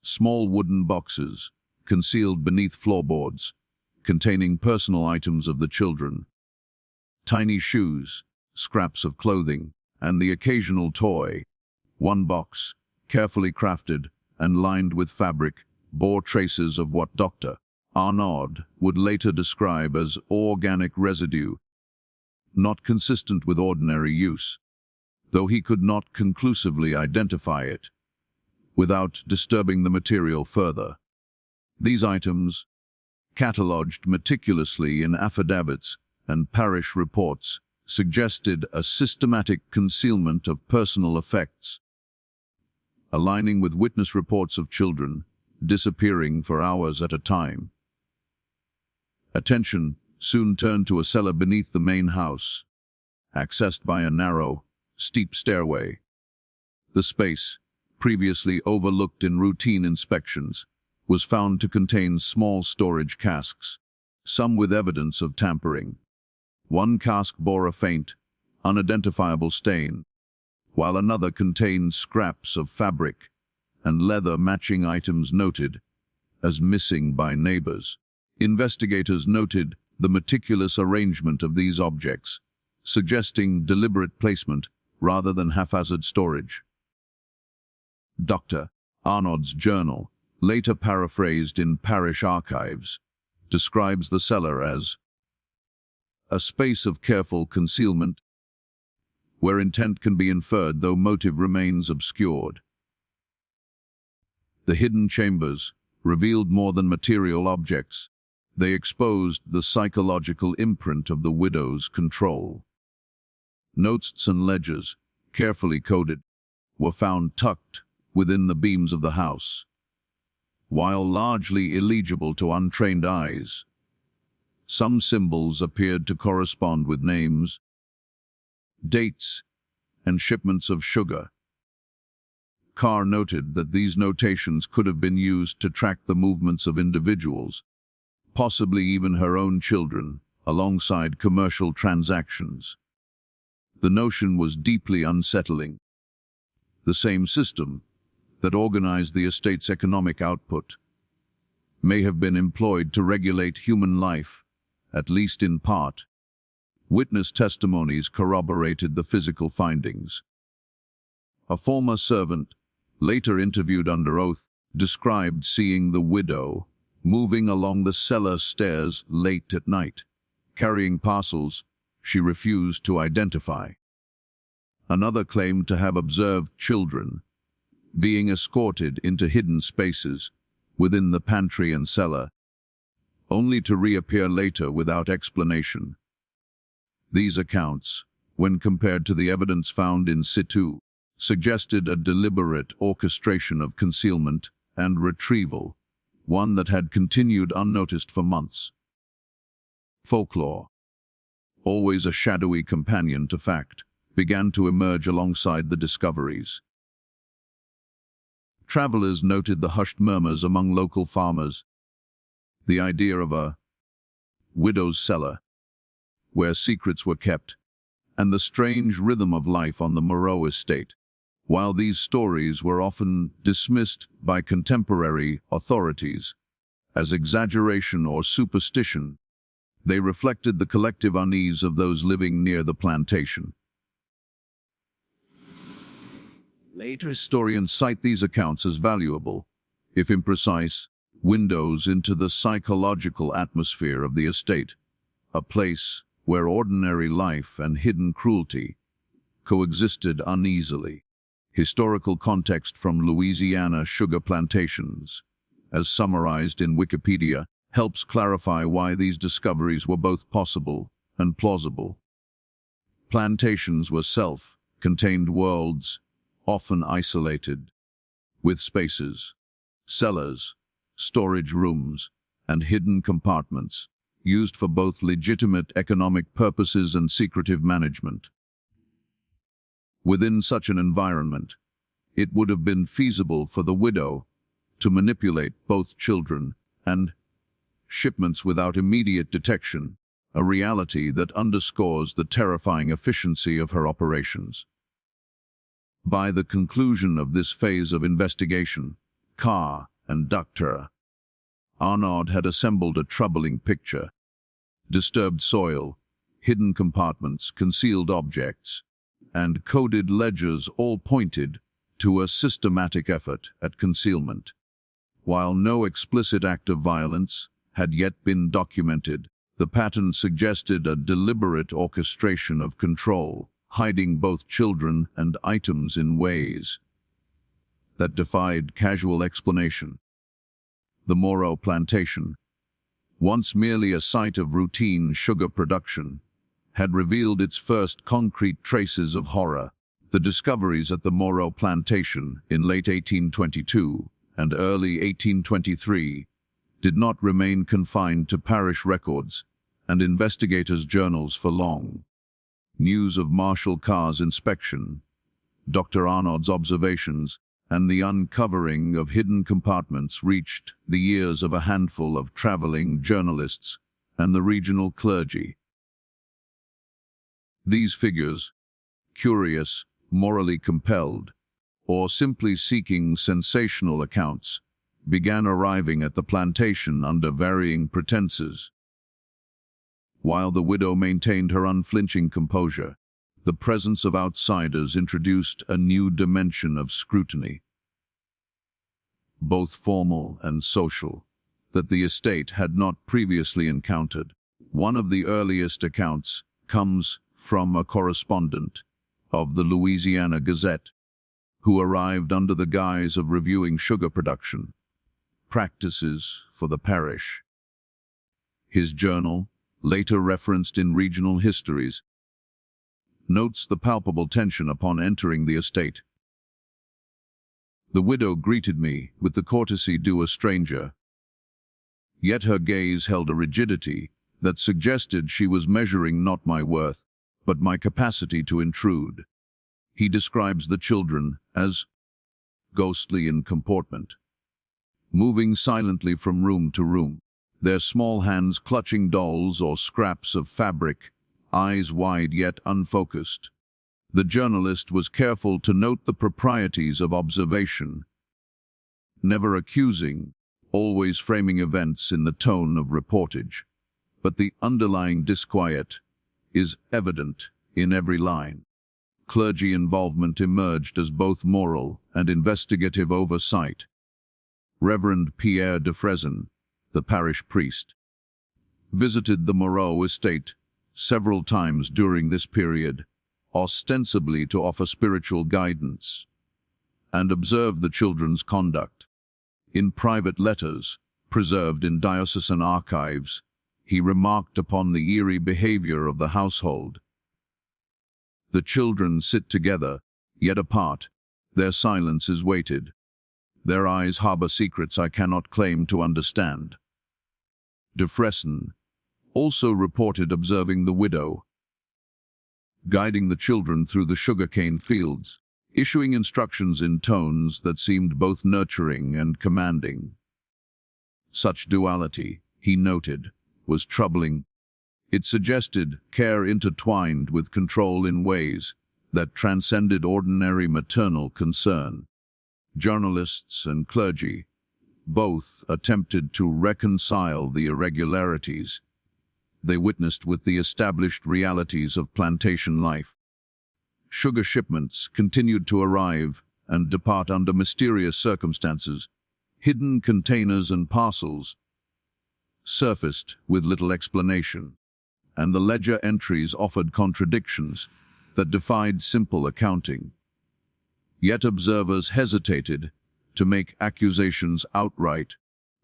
small wooden boxes concealed beneath floorboards, containing personal items of the children. Tiny shoes, scraps of clothing, and the occasional toy. One box, carefully crafted and lined with fabric, bore traces of what Dr. Arnaud would later describe as organic residue, not consistent with ordinary use, though he could not conclusively identify it, without disturbing the material further. These items, catalogued meticulously in affidavits and parish reports, suggested a systematic concealment of personal effects, aligning with witness reports of children disappearing for hours at a time. Attention soon turned to a cellar beneath the main house, accessed by a narrow, steep stairway. The space, previously overlooked in routine inspections, was found to contain small storage casks, some with evidence of tampering. One cask bore a faint, unidentifiable stain, while another contained scraps of fabric and leather matching items noted as missing by neighbors. Investigators noted the meticulous arrangement of these objects, suggesting deliberate placement rather than haphazard storage. Dr. Arnaud's journal, later paraphrased in parish archives, describes the cellar as a space of careful concealment, where intent can be inferred though motive remains obscured. The hidden chambers revealed more than material objects. They exposed the psychological imprint of the widow's control. Notes and ledgers, carefully coded, were found tucked within the beams of the house. While largely illegible to untrained eyes, some symbols appeared to correspond with names, dates, and shipments of sugar. Carr noted that these notations could have been used to track the movements of individuals, possibly even her own children, alongside commercial transactions. The notion was deeply unsettling. The same system that organized the estate's economic output may have been employed to regulate human life, at least in part. Witness testimonies corroborated the physical findings. A former servant, later interviewed under oath, described seeing the widow moving along the cellar stairs late at night, carrying parcels she refused to identify. Another claimed to have observed children being escorted into hidden spaces within the pantry and cellar, only to reappear later without explanation. These accounts, when compared to the evidence found in situ, suggested a deliberate orchestration of concealment and retrieval, one that had continued unnoticed for months. Folklore, always a shadowy companion to fact, began to emerge alongside the discoveries. Travelers noted the hushed murmurs among local farmers, the idea of a widow's cellar, where secrets were kept, and the strange rhythm of life on the Moreau estate. While these stories were often dismissed by contemporary authorities as exaggeration or superstition, they reflected the collective unease of those living near the plantation. Later historians cite these accounts as valuable, if imprecise, windows into the psychological atmosphere of the estate, a place where ordinary life and hidden cruelty coexisted uneasily. Historical context from Louisiana sugar plantations, as summarized in Wikipedia, helps clarify why these discoveries were both possible and plausible. Plantations were self-contained worlds, often isolated, with spaces, cellars, storage rooms, and hidden compartments, used for both legitimate economic purposes and secretive management. Within such an environment, it would have been feasible for the widow to manipulate both children and shipments without immediate detection, a reality that underscores the terrifying efficiency of her operations. By the conclusion of this phase of investigation, Carr and Dr. Arnaud had assembled a troubling picture. Disturbed soil, hidden compartments, concealed objects, and coded ledgers all pointed to a systematic effort at concealment. While no explicit act of violence had yet been documented, the pattern suggested a deliberate orchestration of control, hiding both children and items in ways that defied casual explanation. The Moreau Plantation, once merely a site of routine sugar production, had revealed its first concrete traces of horror. The discoveries at the Moreau Plantation in late 1822 and early 1823 did not remain confined to parish records and investigators' journals for long. News of Marshal Carr's inspection, Dr. Arnaud's observations, and the uncovering of hidden compartments reached the ears of a handful of traveling journalists and the regional clergy. These figures, curious, morally compelled, or simply seeking sensational accounts, began arriving at the plantation under varying pretenses. While the widow maintained her unflinching composure, the presence of outsiders introduced a new dimension of scrutiny, both formal and social, that the estate had not previously encountered. One of the earliest accounts comes from a correspondent of the Louisiana Gazette, who arrived under the guise of reviewing sugar production practices for the parish. His journal, later referenced in regional histories, notes the palpable tension upon entering the estate. The widow greeted me with the courtesy due a stranger, yet her gaze held a rigidity that suggested she was measuring not my worth, but my capacity to intrude. He describes the children as ghostly in comportment, moving silently from room to room, their small hands clutching dolls or scraps of fabric, eyes wide yet unfocused. The journalist was careful to note the proprieties of observation, never accusing, always framing events in the tone of reportage. But the underlying disquiet is evident in every line. Clergy involvement emerged as both moral and investigative oversight. Reverend Pierre de Frezin, the parish priest, visited the Moreau estate several times during this period, ostensibly to offer spiritual guidance, and observed the children's conduct. In private letters, preserved in diocesan archives, he remarked upon the eerie behavior of the household. The children sit together, yet apart. Their silence is weighted. Their eyes harbor secrets I cannot claim to understand. De Frezin also reported observing the widow guiding the children through the sugarcane fields, issuing instructions in tones that seemed both nurturing and commanding. Such duality, he noted, was troubling. It suggested care intertwined with control in ways that transcended ordinary maternal concern. Journalists and clergy both attempted to reconcile the irregularities they witnessed with the established realities of plantation life. Sugar shipments continued to arrive and depart under mysterious circumstances. Hidden containers and parcels surfaced with little explanation, and the ledger entries offered contradictions that defied simple accounting. Yet observers hesitated to make accusations outright.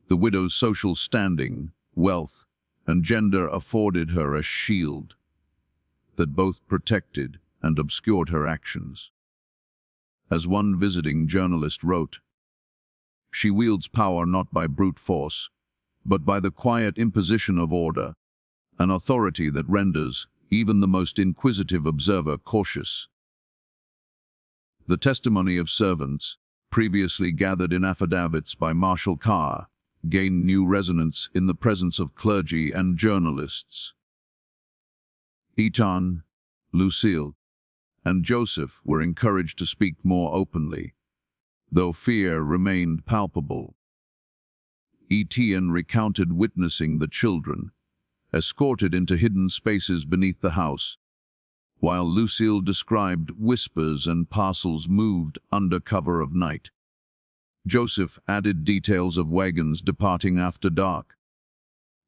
The widow's social standing, wealth, and gender afforded her a shield that both protected and obscured her actions. As one visiting journalist wrote, "She wields power not by brute force, but by the quiet imposition of order, an authority that renders even the most inquisitive observer cautious." The testimony of servants, previously gathered in affidavits by Marshal Carr, gained new resonance in the presence of clergy and journalists. Etan, Lucille, and Joseph were encouraged to speak more openly, though fear remained palpable. Etienne recounted witnessing the children, escorted into hidden spaces beneath the house, while Lucille described whispers and parcels moved under cover of night. Joseph added details of wagons departing after dark,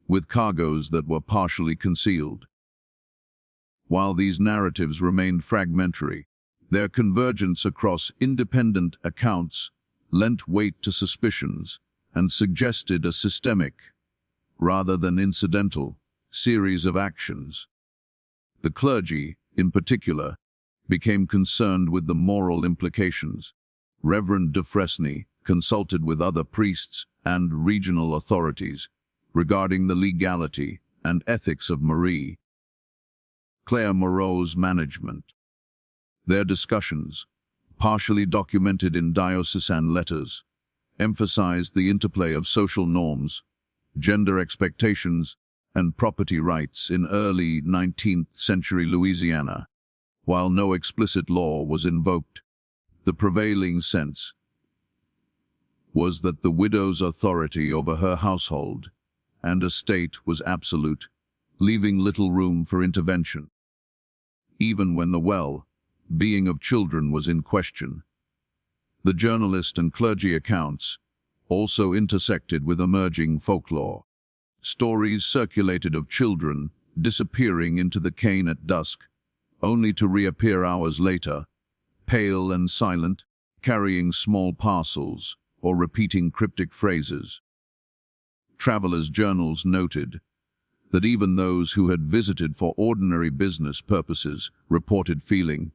with cargoes that were partially concealed. While these narratives remained fragmentary, their convergence across independent accounts lent weight to suspicions and suggested a systemic, rather than incidental, series of actions. The clergy, in particular, became concerned with the moral implications. Reverend de Fresnay consulted with other priests and regional authorities regarding the legality and ethics of Marie Claire Moreau's management. Their discussions, partially documented in diocesan letters, emphasized the interplay of social norms, gender expectations, and property rights in early 19th century Louisiana. While no explicit law was invoked, the prevailing sense was that the widow's authority over her household and estate was absolute, leaving little room for intervention. Even when the well-being of children was in question. The journalist and clergy accounts also intersected with emerging folklore. Stories circulated of children disappearing into the cane at dusk, only to reappear hours later, pale and silent, carrying small parcels or repeating cryptic phrases. Travelers' journals noted that even those who had visited for ordinary business purposes reported feeling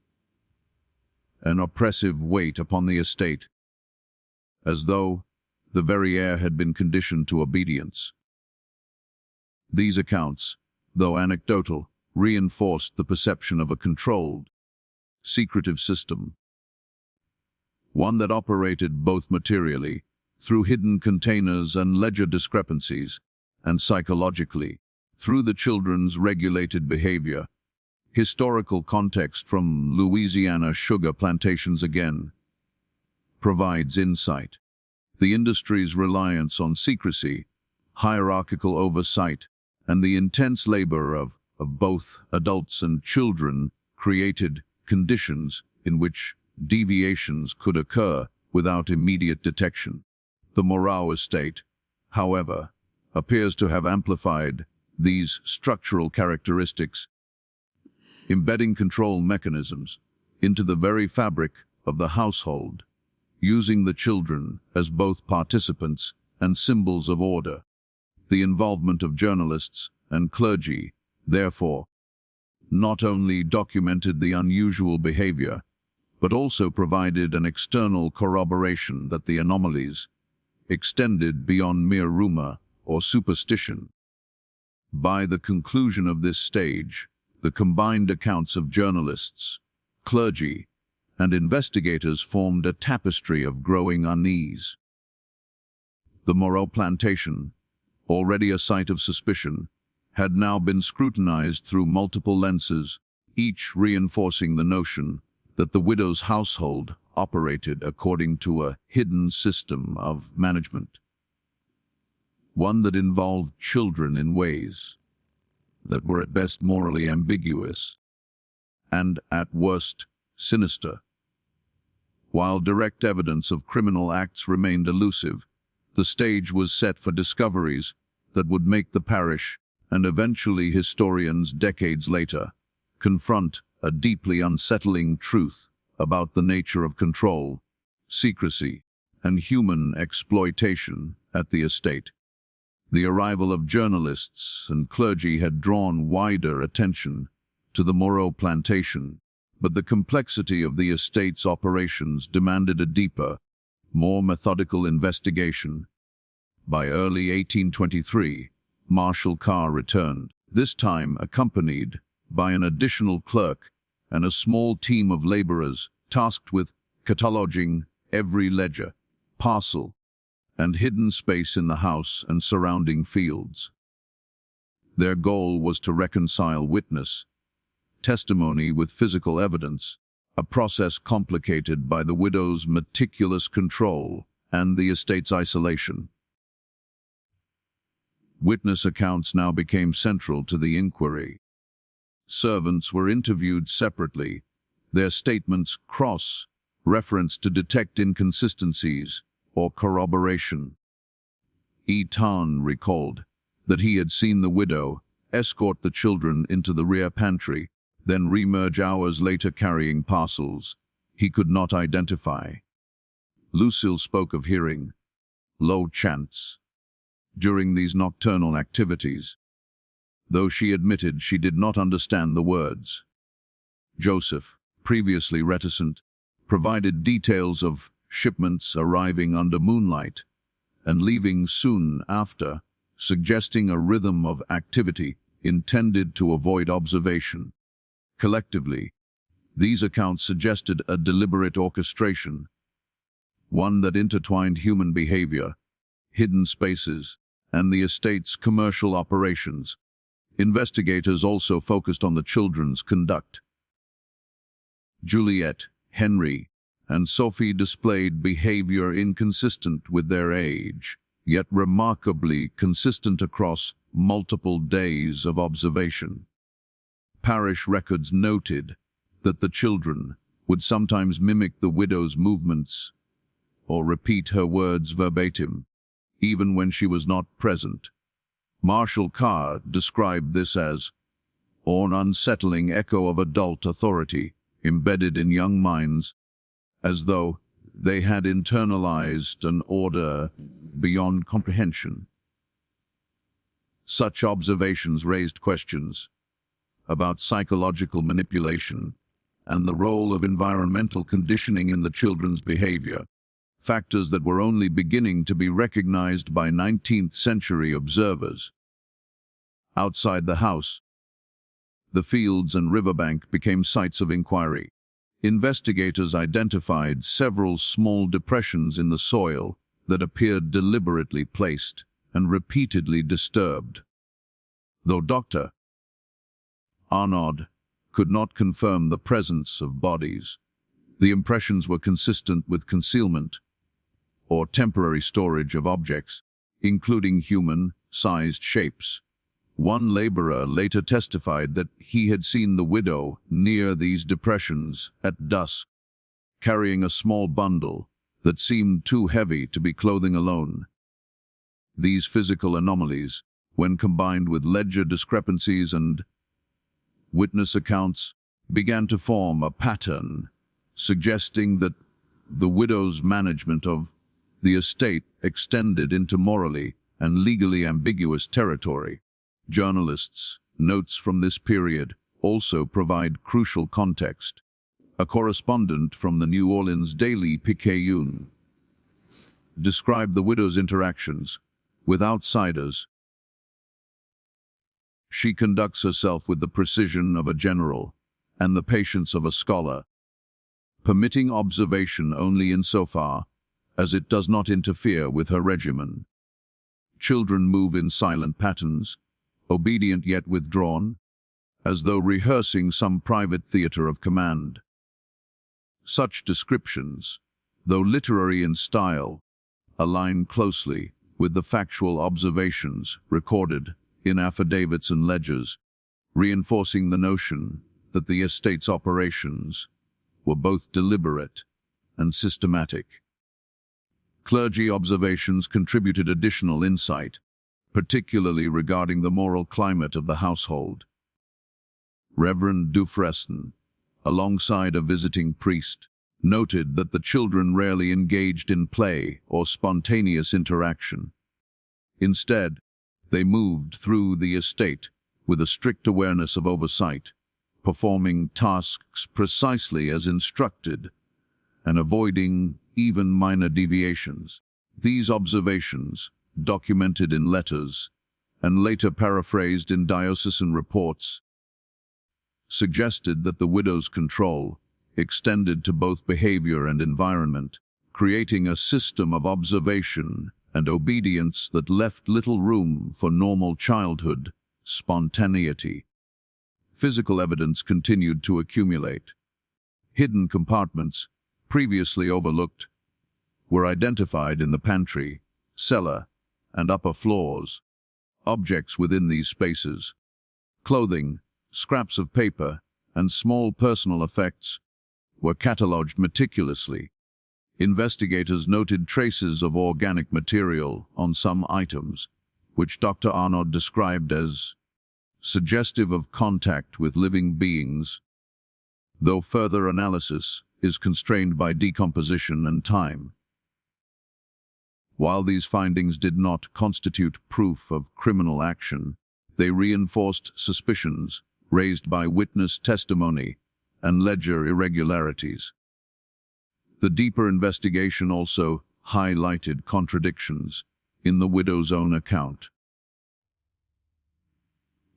an oppressive weight upon the estate, as though the very air had been conditioned to obedience. These accounts, though anecdotal, reinforced the perception of a controlled, secretive system, one that operated both materially, through hidden containers and ledger discrepancies, and psychologically, through the children's regulated behavior. Historical context from Louisiana sugar plantations again provides insight. The industry's reliance on secrecy, hierarchical oversight, and the intense labor of both adults and children created conditions in which deviations could occur without immediate detection. The Moreau estate, however, appears to have amplified these structural characteristics, embedding control mechanisms into the very fabric of the household, using the children as both participants and symbols of order. The involvement of journalists and clergy, therefore, not only documented the unusual behavior, but also provided an external corroboration that the anomalies extended beyond mere rumor or superstition. By the conclusion of this stage, the combined accounts of journalists, clergy, and investigators formed a tapestry of growing unease. The Moreau plantation, already a site of suspicion, had now been scrutinized through multiple lenses, each reinforcing the notion that the widow's household operated according to a hidden system of management, one that involved children in ways that were at best morally ambiguous and at worst sinister. While direct evidence of criminal acts remained elusive, the stage was set for discoveries that would make the parish, and eventually historians decades later, confront a deeply unsettling truth about the nature of control, secrecy, and human exploitation at the estate. The arrival of journalists and clergy had drawn wider attention to the Moreau plantation, but the complexity of the estate's operations demanded a deeper, more methodical investigation. By early 1823, Marshal Carr returned, this time accompanied by an additional clerk and a small team of laborers tasked with cataloging every ledger, parcel, and hidden space in the house and surrounding fields. Their goal was to reconcile witness, testimony with physical evidence, a process complicated by the widow's meticulous control and the estate's isolation. Witness accounts now became central to the inquiry. Servants were interviewed separately, their statements cross-referenced to detect inconsistencies or corroboration. Tan recalled that he had seen the widow escort the children into the rear pantry, then reemerge hours later carrying parcels he could not identify. Lucille spoke of hearing low chants during these nocturnal activities, though she admitted she did not understand the words. Joseph, previously reticent, provided details of shipments arriving under moonlight and leaving soon after, suggesting a rhythm of activity intended to avoid observation. Collectively, these accounts suggested a deliberate orchestration, one that intertwined human behavior, hidden spaces, and the estate's commercial operations. Investigators also focused on the children's conduct. Juliet, Henry, and Sophie displayed behavior inconsistent with their age, yet remarkably consistent across multiple days of observation. Parish records noted that the children would sometimes mimic the widow's movements or repeat her words verbatim, even when she was not present. Marshall Carr described this as an unsettling echo of adult authority embedded in young minds, as though they had internalized an order beyond comprehension. Such observations raised questions about psychological manipulation and the role of environmental conditioning in the children's behavior, factors that were only beginning to be recognized by 19th-century observers. Outside the house, the fields and riverbank became sites of inquiry. Investigators identified several small depressions in the soil that appeared deliberately placed and repeatedly disturbed. Though Dr. Arnaud could not confirm the presence of bodies, the impressions were consistent with concealment or temporary storage of objects, including human-sized shapes. One laborer later testified that he had seen the widow near these depressions at dusk, carrying a small bundle that seemed too heavy to be clothing alone. These physical anomalies, when combined with ledger discrepancies and witness accounts, began to form a pattern, suggesting that the widow's management of the estate extended into morally and legally ambiguous territory. Journalists' notes from this period also provide crucial context. A correspondent from the New Orleans Daily Picayune described the widow's interactions with outsiders. She conducts herself with the precision of a general and the patience of a scholar, permitting observation only insofar as it does not interfere with her regimen. Children move in silent patterns, obedient yet withdrawn, as though rehearsing some private theater of command. Such descriptions, though literary in style, align closely with the factual observations recorded in affidavits and ledgers, reinforcing the notion that the estate's operations were both deliberate and systematic. Clergy observations contributed additional insight, particularly regarding the moral climate of the household. Reverend Dufresne, alongside a visiting priest, noted that the children rarely engaged in play or spontaneous interaction. Instead, they moved through the estate with a strict awareness of oversight, performing tasks precisely as instructed and avoiding even minor deviations. These observations, documented in letters and later paraphrased in diocesan reports, suggested that the widow's control extended to both behavior and environment, creating a system of observation and obedience that left little room for normal childhood spontaneity. Physical evidence continued to accumulate. Hidden compartments, previously overlooked, were identified in the pantry, cellar, and upper floors. Objects within these spaces, clothing, scraps of paper, and small personal effects, were catalogued meticulously. Investigators noted traces of organic material on some items, which Dr. Arnaud described as suggestive of contact with living beings, though further analysis is constrained by decomposition and time. While these findings did not constitute proof of criminal action, they reinforced suspicions raised by witness testimony and ledger irregularities. The deeper investigation also highlighted contradictions in the widow's own account.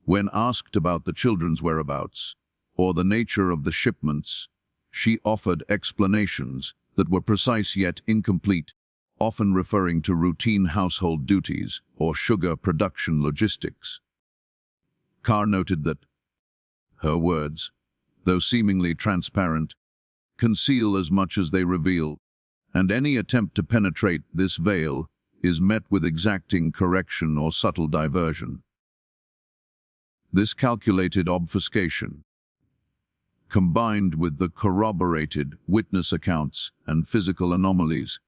When asked about the children's whereabouts or the nature of the shipments, she offered explanations that were precise yet incomplete, often referring to routine household duties or sugar production logistics. Carr noted that her words, though seemingly transparent, conceal as much as they reveal, and any attempt to penetrate this veil is met with exacting correction or subtle diversion. This calculated obfuscation, combined with the corroborated witness accounts and physical anomalies,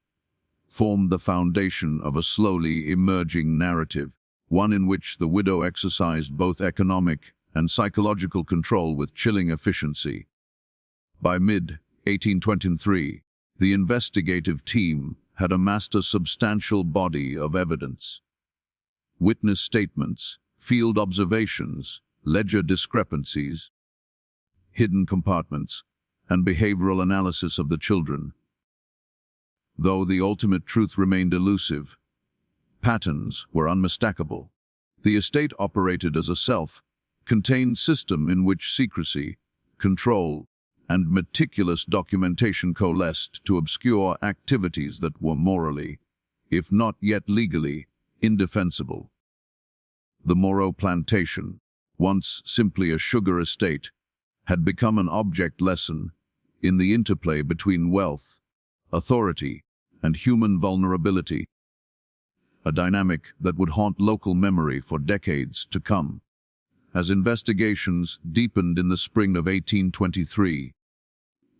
formed the foundation of a slowly emerging narrative, one in which the widow exercised both economic and psychological control with chilling efficiency. By mid-1823, the investigative team had amassed a substantial body of evidence. Witness statements, field observations, ledger discrepancies, hidden compartments, and behavioral analysis of the children. Though the ultimate truth remained elusive, patterns were unmistakable. The estate operated as a self-contained system in which secrecy, control, and meticulous documentation coalesced to obscure activities that were morally, if not yet legally, indefensible. The Moreau Plantation, once simply a sugar estate, had become an object lesson in the interplay between wealth, authority, and human vulnerability, a dynamic that would haunt local memory for decades to come. As investigations deepened in the spring of 1823,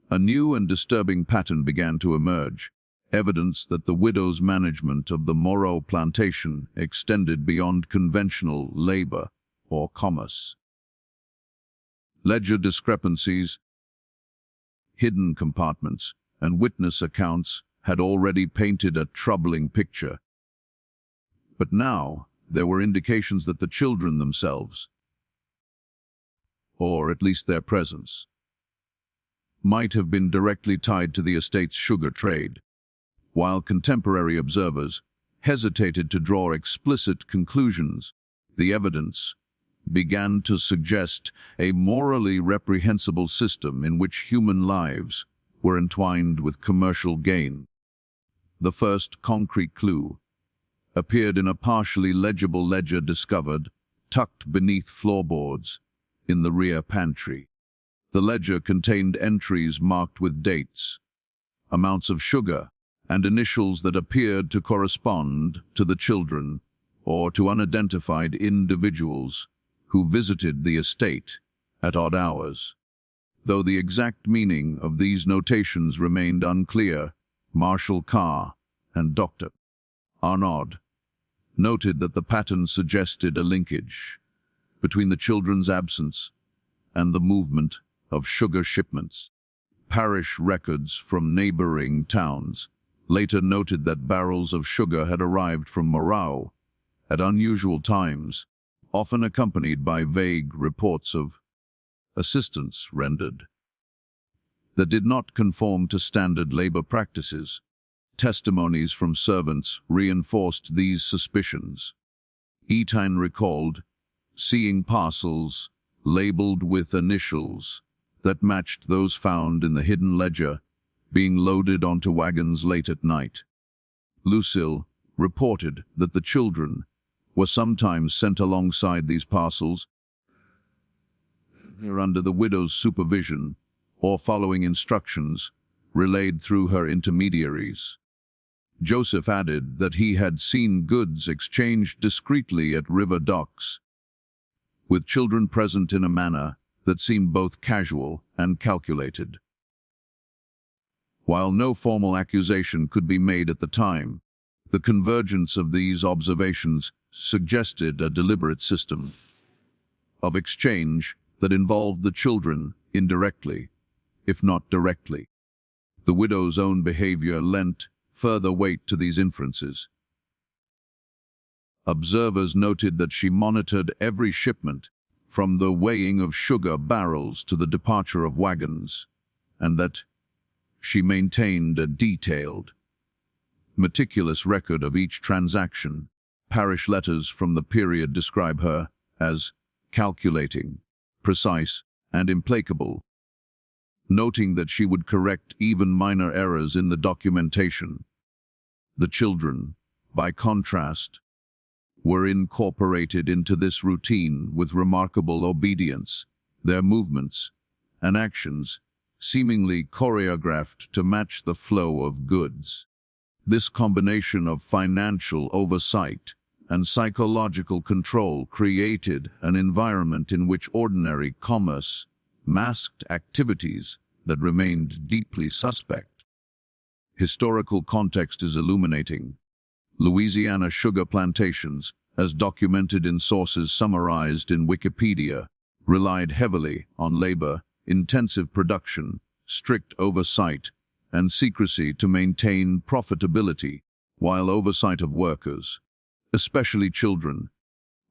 a new and disturbing pattern began to emerge, evidence that the widow's management of the Moreau Plantation extended beyond conventional labor or commerce. Ledger discrepancies, hidden compartments, and witness accounts had already painted a troubling picture. But now there were indications that the children themselves, or at least their presence, might have been directly tied to the estate's sugar trade. While contemporary observers hesitated to draw explicit conclusions, the evidence began to suggest a morally reprehensible system in which human lives were entwined with commercial gain. The first concrete clue appeared in a partially legible ledger discovered, tucked beneath floorboards, in the rear pantry. The ledger contained entries marked with dates, amounts of sugar, and initials that appeared to correspond to the children or to unidentified individuals who visited the estate at odd hours. Though the exact meaning of these notations remained unclear, Marshal Carr and Dr. Arnaud noted that the pattern suggested a linkage between the children's absence and the movement of sugar shipments. Parish records from neighboring towns later noted that barrels of sugar had arrived from Moreau at unusual times, often accompanied by vague reports of assistance rendered that did not conform to standard labor practices. Testimonies from servants reinforced these suspicions. Etain recalled seeing parcels labeled with initials that matched those found in the hidden ledger, being loaded onto wagons late at night. Lucille reported that the children were sometimes sent alongside these parcels under the widow's supervision or following instructions relayed through her intermediaries. Joseph added that he had seen goods exchanged discreetly at river docks, with children present in a manner that seemed both casual and calculated. While no formal accusation could be made at the time, the convergence of these observations suggested a deliberate system of exchange that involved the children indirectly, if not directly. The widow's own behavior lent further weight to these inferences. Observers noted that she monitored every shipment, from the weighing of sugar barrels to the departure of wagons, and that she maintained a detailed, meticulous record of each transaction. Parish letters from the period describe her as calculating, precise, and implacable, noting that she would correct even minor errors in the documentation. The children, by contrast, were incorporated into this routine with remarkable obedience, their movements and actions seemingly choreographed to match the flow of goods. This combination of financial oversight and psychological control created an environment in which ordinary commerce masked activities that remained deeply suspect. Historical context is illuminating. Louisiana sugar plantations, as documented in sources summarized in Wikipedia, relied heavily on labor-intensive production, strict oversight, and secrecy to maintain profitability, while oversight of workers, especially children,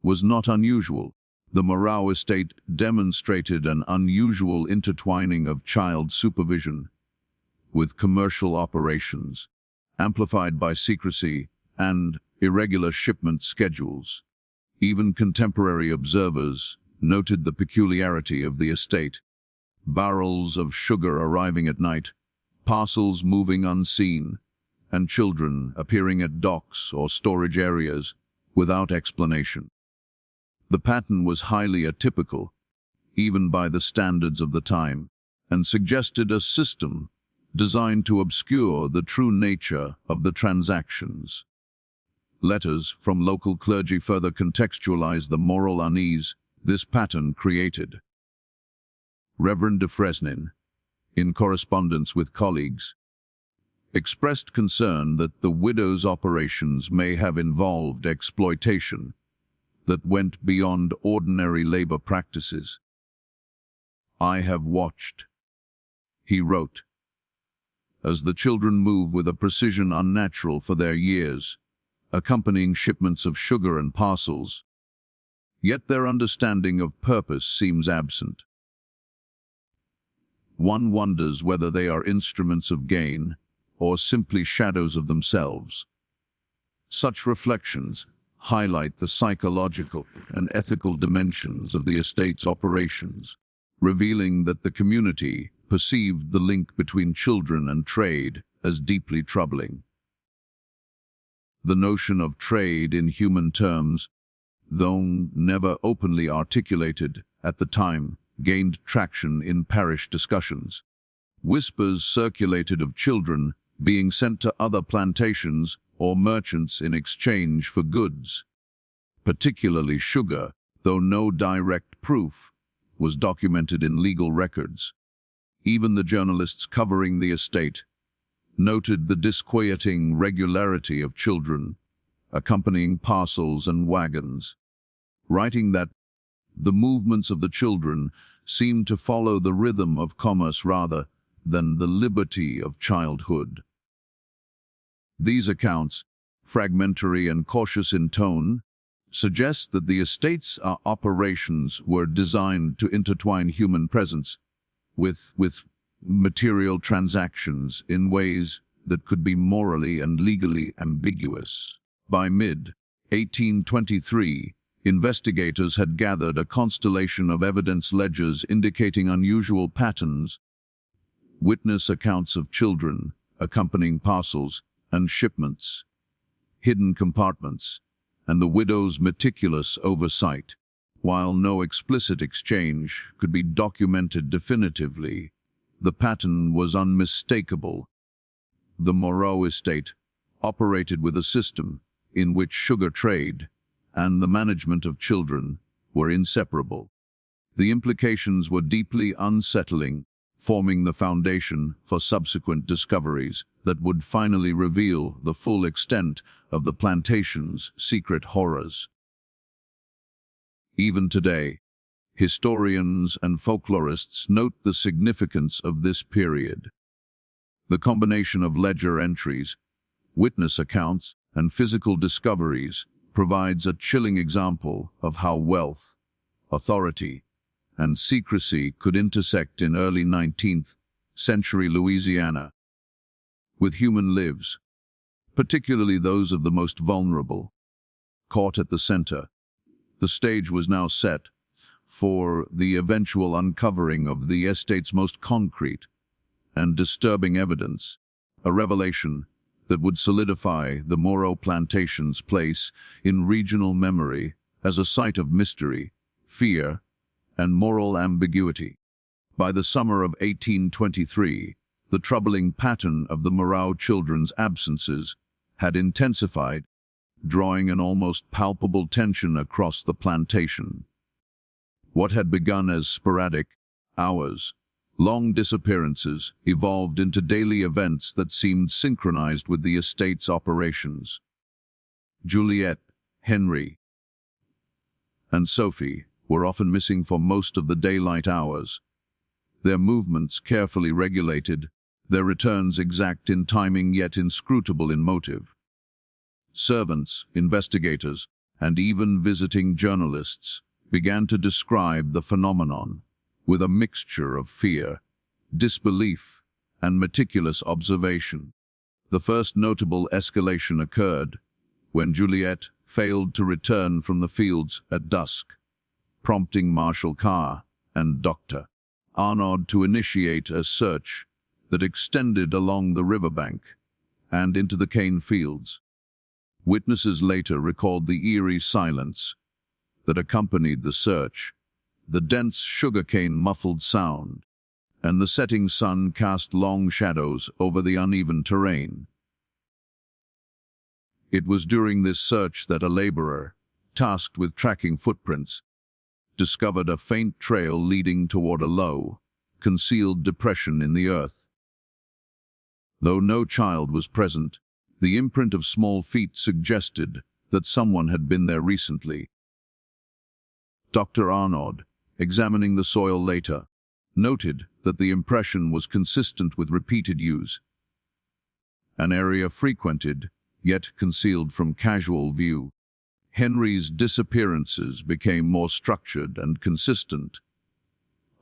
was not unusual. The Morrow estate demonstrated an unusual intertwining of child supervision with commercial operations, amplified by secrecy and irregular shipment schedules. Even contemporary observers noted the peculiarity of the estate: barrels of sugar arriving at night, parcels moving unseen, and children appearing at docks or storage areas without explanation. The pattern was highly atypical, even by the standards of the time, and suggested a system designed to obscure the true nature of the transactions. Letters from local clergy further contextualized the moral unease this pattern created. Reverend de Fresnin, in correspondence with colleagues, expressed concern that the widow's operations may have involved exploitation that went beyond ordinary labor practices. "I have watched," he wrote, "as the children move with a precision unnatural for their years, accompanying shipments of sugar and parcels, yet their understanding of purpose seems absent. One wonders whether they are instruments of gain or simply shadows of themselves." Such reflections highlight the psychological and ethical dimensions of the estate's operations, revealing that the community perceived the link between children and trade as deeply troubling. The notion of trade in human terms, though never openly articulated at the time, gained traction in parish discussions. Whispers circulated of children being sent to other plantations or merchants in exchange for goods, particularly sugar, though no direct proof was documented in legal records. Even the journalists covering the estate noted the disquieting regularity of children accompanying parcels and wagons, writing that the movements of the children seemed to follow the rhythm of commerce rather than the liberty of childhood. These accounts, fragmentary and cautious in tone, suggest that the estate's operations were designed to intertwine human presence with material transactions in ways that could be morally and legally ambiguous. By mid-1823, Investigators had gathered a constellation of evidence ledgers indicating unusual patterns, witness accounts of children, accompanying parcels and shipments, hidden compartments, and the widow's meticulous oversight. While no explicit exchange could be documented definitively, the pattern was unmistakable. The Moreau estate operated with a system in which sugar trade and the management of children were inseparable. The implications were deeply unsettling, forming the foundation for subsequent discoveries that would finally reveal the full extent of the plantation's secret horrors. Even today, historians and folklorists note the significance of this period. The combination of ledger entries, witness accounts, and physical discoveries provides a chilling example of how wealth, authority, and secrecy could intersect in early 19th century Louisiana. With human lives, particularly those of the most vulnerable, caught at the center, the stage was now set for the eventual uncovering of the estate's most concrete and disturbing evidence, a revelation that would solidify the Moreau Plantation's place in regional memory as a site of mystery, fear, and moral ambiguity. By the summer of 1823, the troubling pattern of the Moreau children's absences had intensified, drawing an almost palpable tension across the plantation. What had begun as sporadic, hours-long disappearances evolved into daily events that seemed synchronized with the estate's operations. Juliet, Henry, and Sophie were often missing for most of the daylight hours, their movements carefully regulated, their returns exact in timing yet inscrutable in motive. Servants, investigators, and even visiting journalists began to describe the phenomenon with a mixture of fear, disbelief, and meticulous observation. The first notable escalation occurred when Juliet failed to return from the fields at dusk, prompting Marshal Carr and Dr. Arnaud to initiate a search that extended along the riverbank and into the cane fields. Witnesses later recalled the eerie silence that accompanied the search, the dense sugarcane muffled sound, and the setting sun cast long shadows over the uneven terrain. It was during this search that a laborer, tasked with tracking footprints, discovered a faint trail leading toward a low, concealed depression in the earth. Though no child was present, the imprint of small feet suggested that someone had been there recently. Dr. Arnaud, examining the soil later, noted that the impression was consistent with repeated use, an area frequented, yet concealed from casual view. Henry's disappearances became more structured and consistent,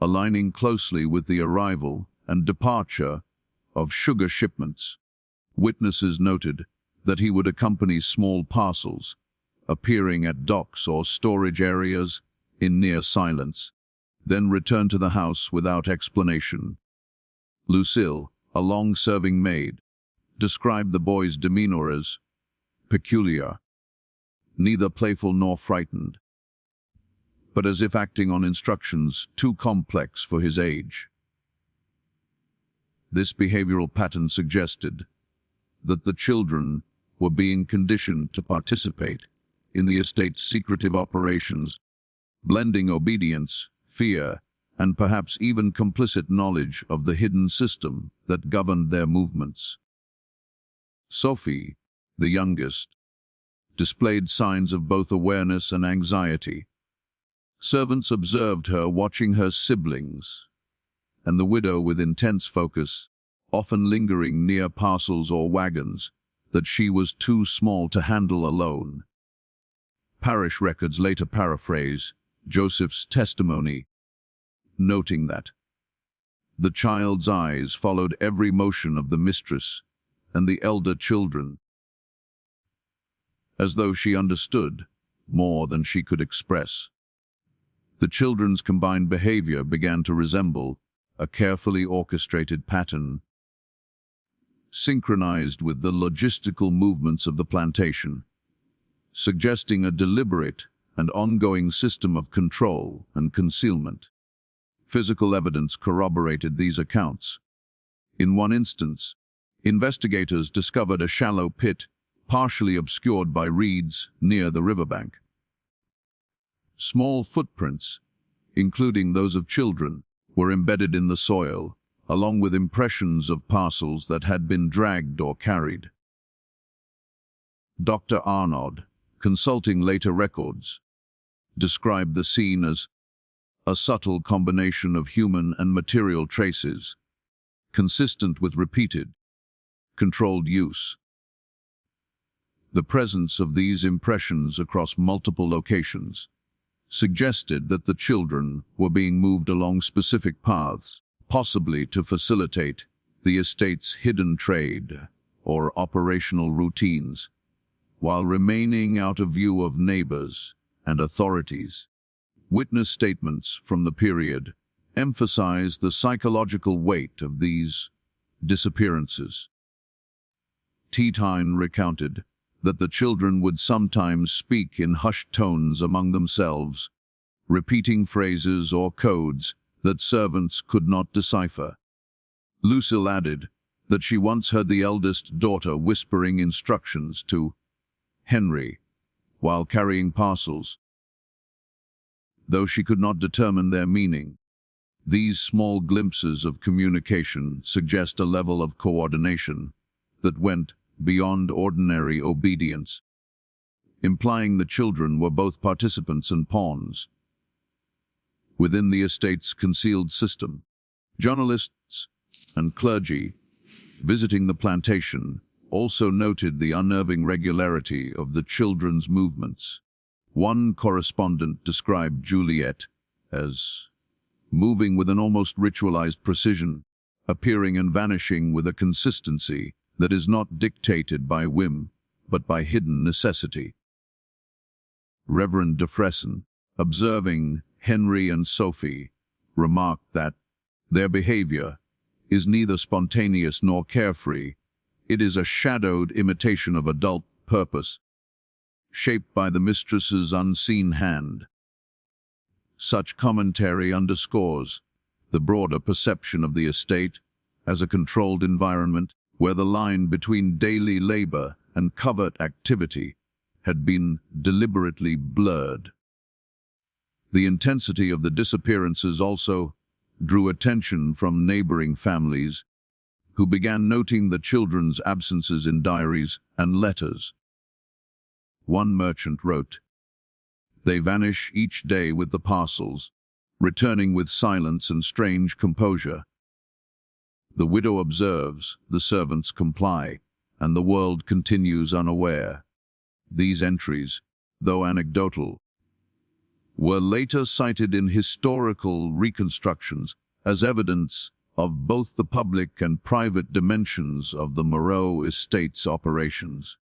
aligning closely with the arrival and departure of sugar shipments. Witnesses noted that he would accompany small parcels, appearing at docks or storage areas in near silence, then return to the house without explanation. Lucille, a long-serving maid, described the boy's demeanor as peculiar, neither playful nor frightened, but as if acting on instructions too complex for his age. This behavioral pattern suggested that the children were being conditioned to participate in the estate's secretive operations, blending obedience, fear, and perhaps even complicit knowledge of the hidden system that governed their movements. Sophie, the youngest, displayed signs of both awareness and anxiety. Servants observed her watching her siblings, and the widow with intense focus, often lingering near parcels or wagons that she was too small to handle alone. Parish records later paraphrase Joseph's testimony, noting that the child's eyes followed every motion of the mistress and the elder children, as though she understood more than she could express. The children's combined behavior began to resemble a carefully orchestrated pattern, synchronized with the logistical movements of the plantation, suggesting a deliberate and ongoing system of control and concealment. Physical evidence corroborated these accounts. In one instance, investigators discovered a shallow pit partially obscured by reeds near the riverbank. Small footprints, including those of children, were embedded in the soil, along with impressions of parcels that had been dragged or carried. Dr. Arnaud, consulting later records, described the scene as a subtle combination of human and material traces, consistent with repeated, controlled use. The presence of these impressions across multiple locations suggested that the children were being moved along specific paths, possibly to facilitate the estate's hidden trade or operational routines, while remaining out of view of neighbors and authorities. Witness statements from the period emphasize the psychological weight of these disappearances. Titine recounted that the children would sometimes speak in hushed tones among themselves, repeating phrases or codes that servants could not decipher. Lucille added that she once heard the eldest daughter whispering instructions to Henry while carrying parcels, though she could not determine their meaning. These small glimpses of communication suggest a level of coordination that went beyond ordinary obedience, implying the children were both participants and pawns within the estate's concealed system. Journalists and clergy visiting the plantation also noted the unnerving regularity of the children's movements. One correspondent described Juliet as moving with an almost ritualized precision, appearing and vanishing with a consistency that is not dictated by whim, but by hidden necessity. Reverend Defresson, observing Henry and Sophie, remarked that their behavior is neither spontaneous nor carefree. It is a shadowed imitation of adult purpose, shaped by the mistress's unseen hand. Such commentary underscores the broader perception of the estate as a controlled environment where the line between daily labor and covert activity had been deliberately blurred. The intensity of the disappearances also drew attention from neighboring families, who began noting the children's absences in diaries and letters. One merchant wrote, "They vanish each day with the parcels, returning with silence and strange composure. The widow observes, the servants comply, and the world continues unaware." These entries, though anecdotal, were later cited in historical reconstructions as evidence of both the public and private dimensions of the Moreau estate's operations.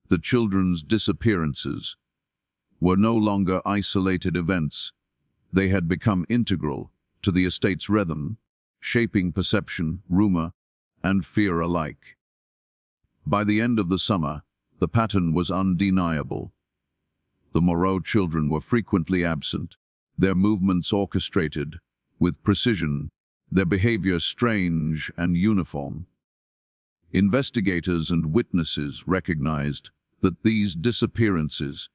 The children's disappearances were no longer isolated events. They had become integral to the estate's rhythm, shaping perception, rumor, and fear alike. By the end of the summer, the pattern was undeniable. The Moreau children were frequently absent, their movements orchestrated with precision, their behavior strange and uniform. Investigators and witnesses recognized that these disappearances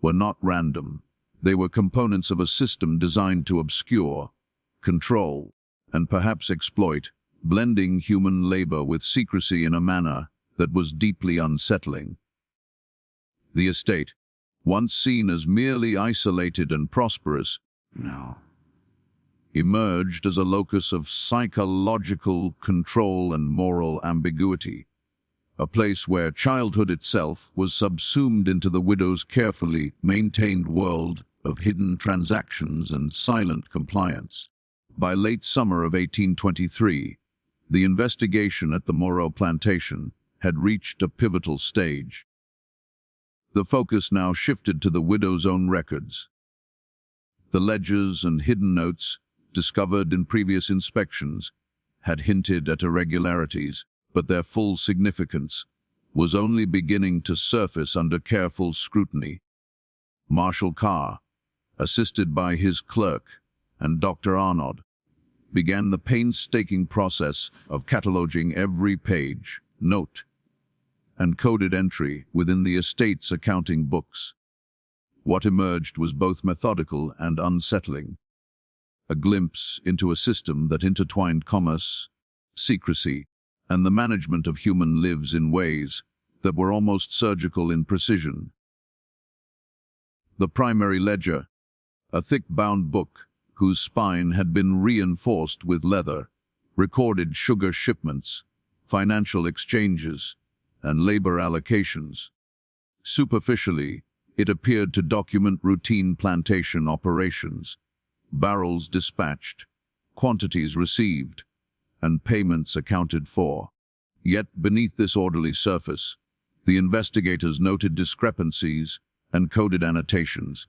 were not random. They were components of a system designed to obscure, control, and perhaps exploit, blending human labor with secrecy in a manner that was deeply unsettling. The estate, once seen as merely isolated and prosperous, now emerged as a locus of psychological control and moral ambiguity, a place where childhood itself was subsumed into the widow's carefully maintained world of hidden transactions and silent compliance. By late summer of 1823, the investigation at the Moreau plantation had reached a pivotal stage. The focus now shifted to the widow's own records. The ledgers and hidden notes, discovered in previous inspections, had hinted at irregularities, but their full significance was only beginning to surface under careful scrutiny. Marshal Carr, assisted by his clerk and Dr. Arnaud, began the painstaking process of cataloging every page, note, and coded entry within the estate's accounting books. What emerged was both methodical and unsettling, a glimpse into a system that intertwined commerce, secrecy, and the management of human lives in ways that were almost surgical in precision. The primary ledger, a thick-bound book whose spine had been reinforced with leather, recorded sugar shipments, financial exchanges, and labor allocations. Superficially, it appeared to document routine plantation operations, barrels dispatched, quantities received, and payments accounted for. Yet beneath this orderly surface, the investigators noted discrepancies and coded annotations.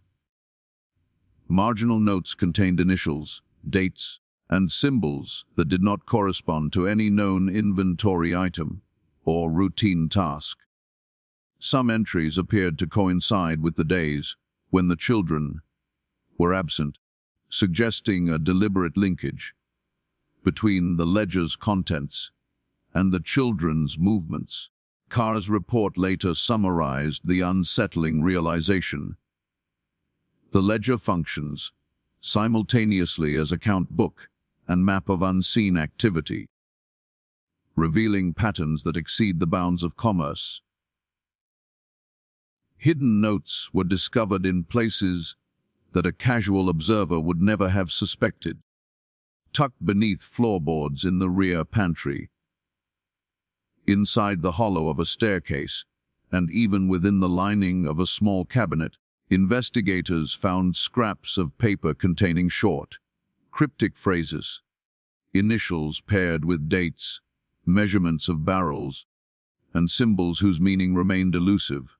Marginal notes contained initials, dates, and symbols that did not correspond to any known inventory item or routine task. Some entries appeared to coincide with the days when the children were absent, suggesting a deliberate linkage between the ledger's contents and the children's movements. Carr's report later summarized the unsettling realization. The ledger functions simultaneously as account book and map of unseen activity, revealing patterns that exceed the bounds of commerce. Hidden notes were discovered in places that a casual observer would never have suspected, tucked beneath floorboards in the rear pantry, inside the hollow of a staircase, and even within the lining of a small cabinet. Investigators found scraps of paper containing short, cryptic phrases, initials paired with dates, measurements of barrels, and symbols whose meaning remained elusive.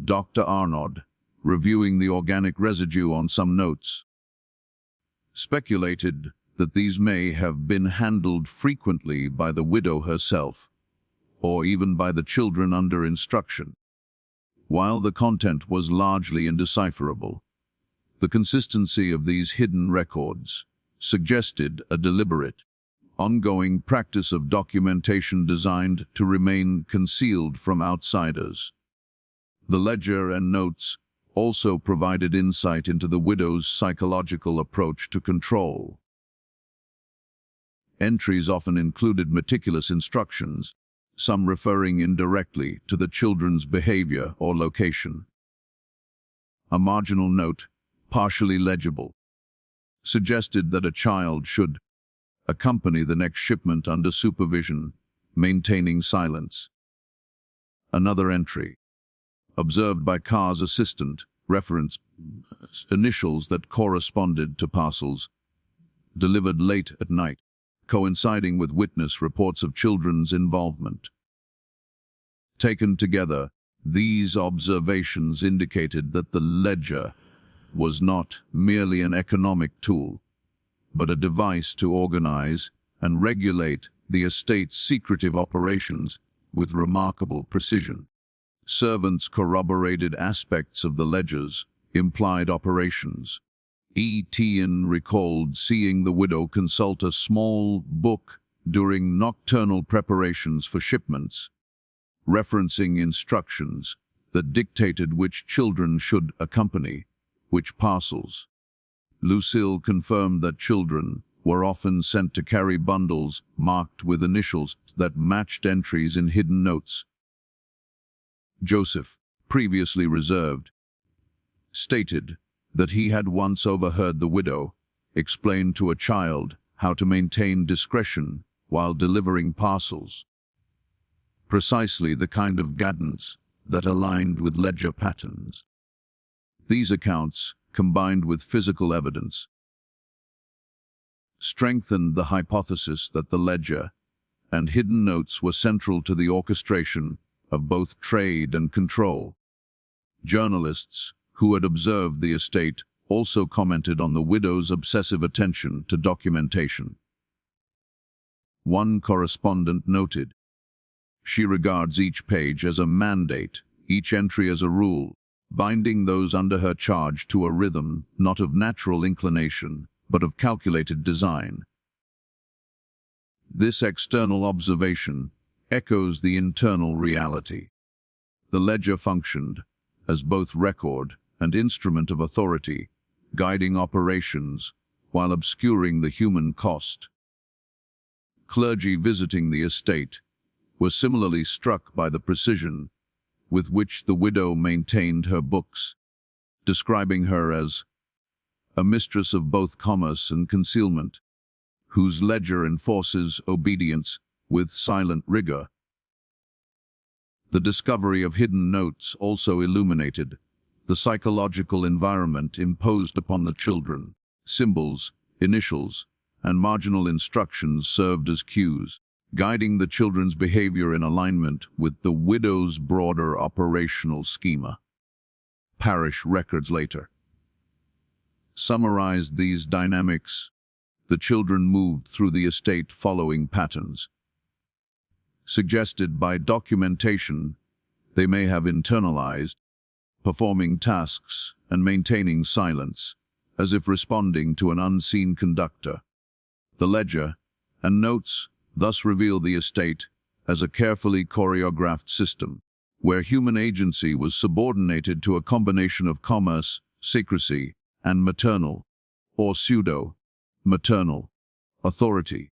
Dr. Arnaud, reviewing the organic residue on some notes, speculated that these may have been handled frequently by the widow herself, or even by the children under instruction. While the content was largely indecipherable, the consistency of these hidden records suggested a deliberate, ongoing practice of documentation designed to remain concealed from outsiders. The ledger and notes also provided insight into the widow's psychological approach to control. Entries often included meticulous instructions, some referring indirectly to the children's behavior or location. A marginal note, partially legible, suggested that a child should accompany the next shipment under supervision, maintaining silence. Another entry, observed by Carr's assistant, referenced initials that corresponded to parcels delivered late at night, coinciding with witness reports of children's involvement. Taken together, these observations indicated that the ledger was not merely an economic tool, but a device to organize and regulate the estate's secretive operations with remarkable precision. Servants corroborated aspects of the ledger's implied operations. Etienne recalled seeing the widow consult a small book during nocturnal preparations for shipments, referencing instructions that dictated which children should accompany which parcels. Lucille confirmed that children were often sent to carry bundles marked with initials that matched entries in hidden notes. Joseph, previously reserved, stated that he had once overheard the widow explain to a child how to maintain discretion while delivering parcels. Precisely the kind of guidance that aligned with ledger patterns. These accounts, combined with physical evidence, strengthened the hypothesis that the ledger and hidden notes were central to the orchestration of both trade and control. Journalists who had observed the estate also commented on the widow's obsessive attention to documentation. One correspondent noted, "She regards each page as a mandate, each entry as a rule, binding those under her charge to a rhythm not of natural inclination, but of calculated design." This external observation echoes the internal reality. The ledger functioned as both record and instrument of authority, guiding operations while obscuring the human cost. Clergy visiting the estate were similarly struck by the precision with which the widow maintained her books, describing her as a mistress of both commerce and concealment, whose ledger enforces obedience with silent rigor. The discovery of hidden notes also illuminated the psychological environment imposed upon the children. Symbols, initials, and marginal instructions served as cues, guiding the children's behavior in alignment with the widow's broader operational schema. Parish records later summarized these dynamics. The children moved through the estate following patterns suggested by documentation they may have internalized, performing tasks and maintaining silence, as if responding to an unseen conductor. The ledger and notes thus reveal the estate as a carefully choreographed system, where human agency was subordinated to a combination of commerce, secrecy, and maternal, or pseudo-maternal, authority.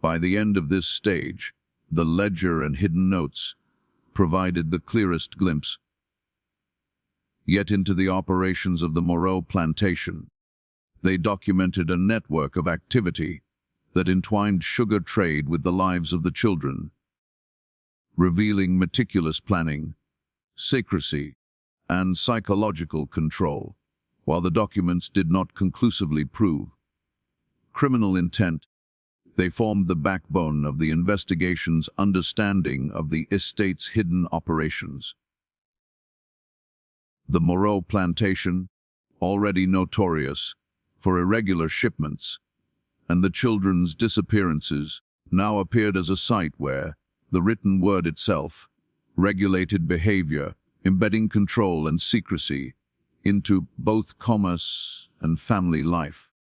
By the end of this stage, the ledger and hidden notes provided the clearest glimpse yet into the operations of the Moreau Plantation. They documented a network of activity that entwined sugar trade with the lives of the children, revealing meticulous planning, secrecy, and psychological control. While the documents did not conclusively prove criminal intent, they formed the backbone of the investigation's understanding of the estate's hidden operations. The Moreau Plantation, already notorious for irregular shipments, and the children's disappearances, now appeared as a site where the written word itself regulated behavior, embedding control and secrecy into both commerce and family life.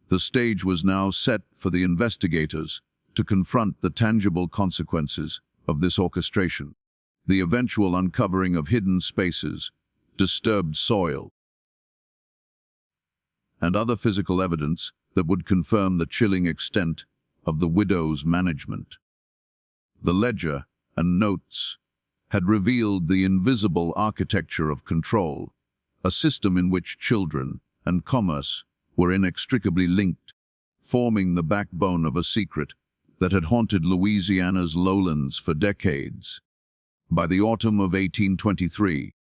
The stage was now set for the investigators to confront the tangible consequences of this orchestration. The eventual uncovering of hidden spaces, disturbed soil, and other physical evidence that would confirm the chilling extent of the widow's management. The ledger and notes had revealed the invisible architecture of control, a system in which children and commerce were inextricably linked, forming the backbone of a secret that had haunted Louisiana's lowlands for decades. By the autumn of 1823,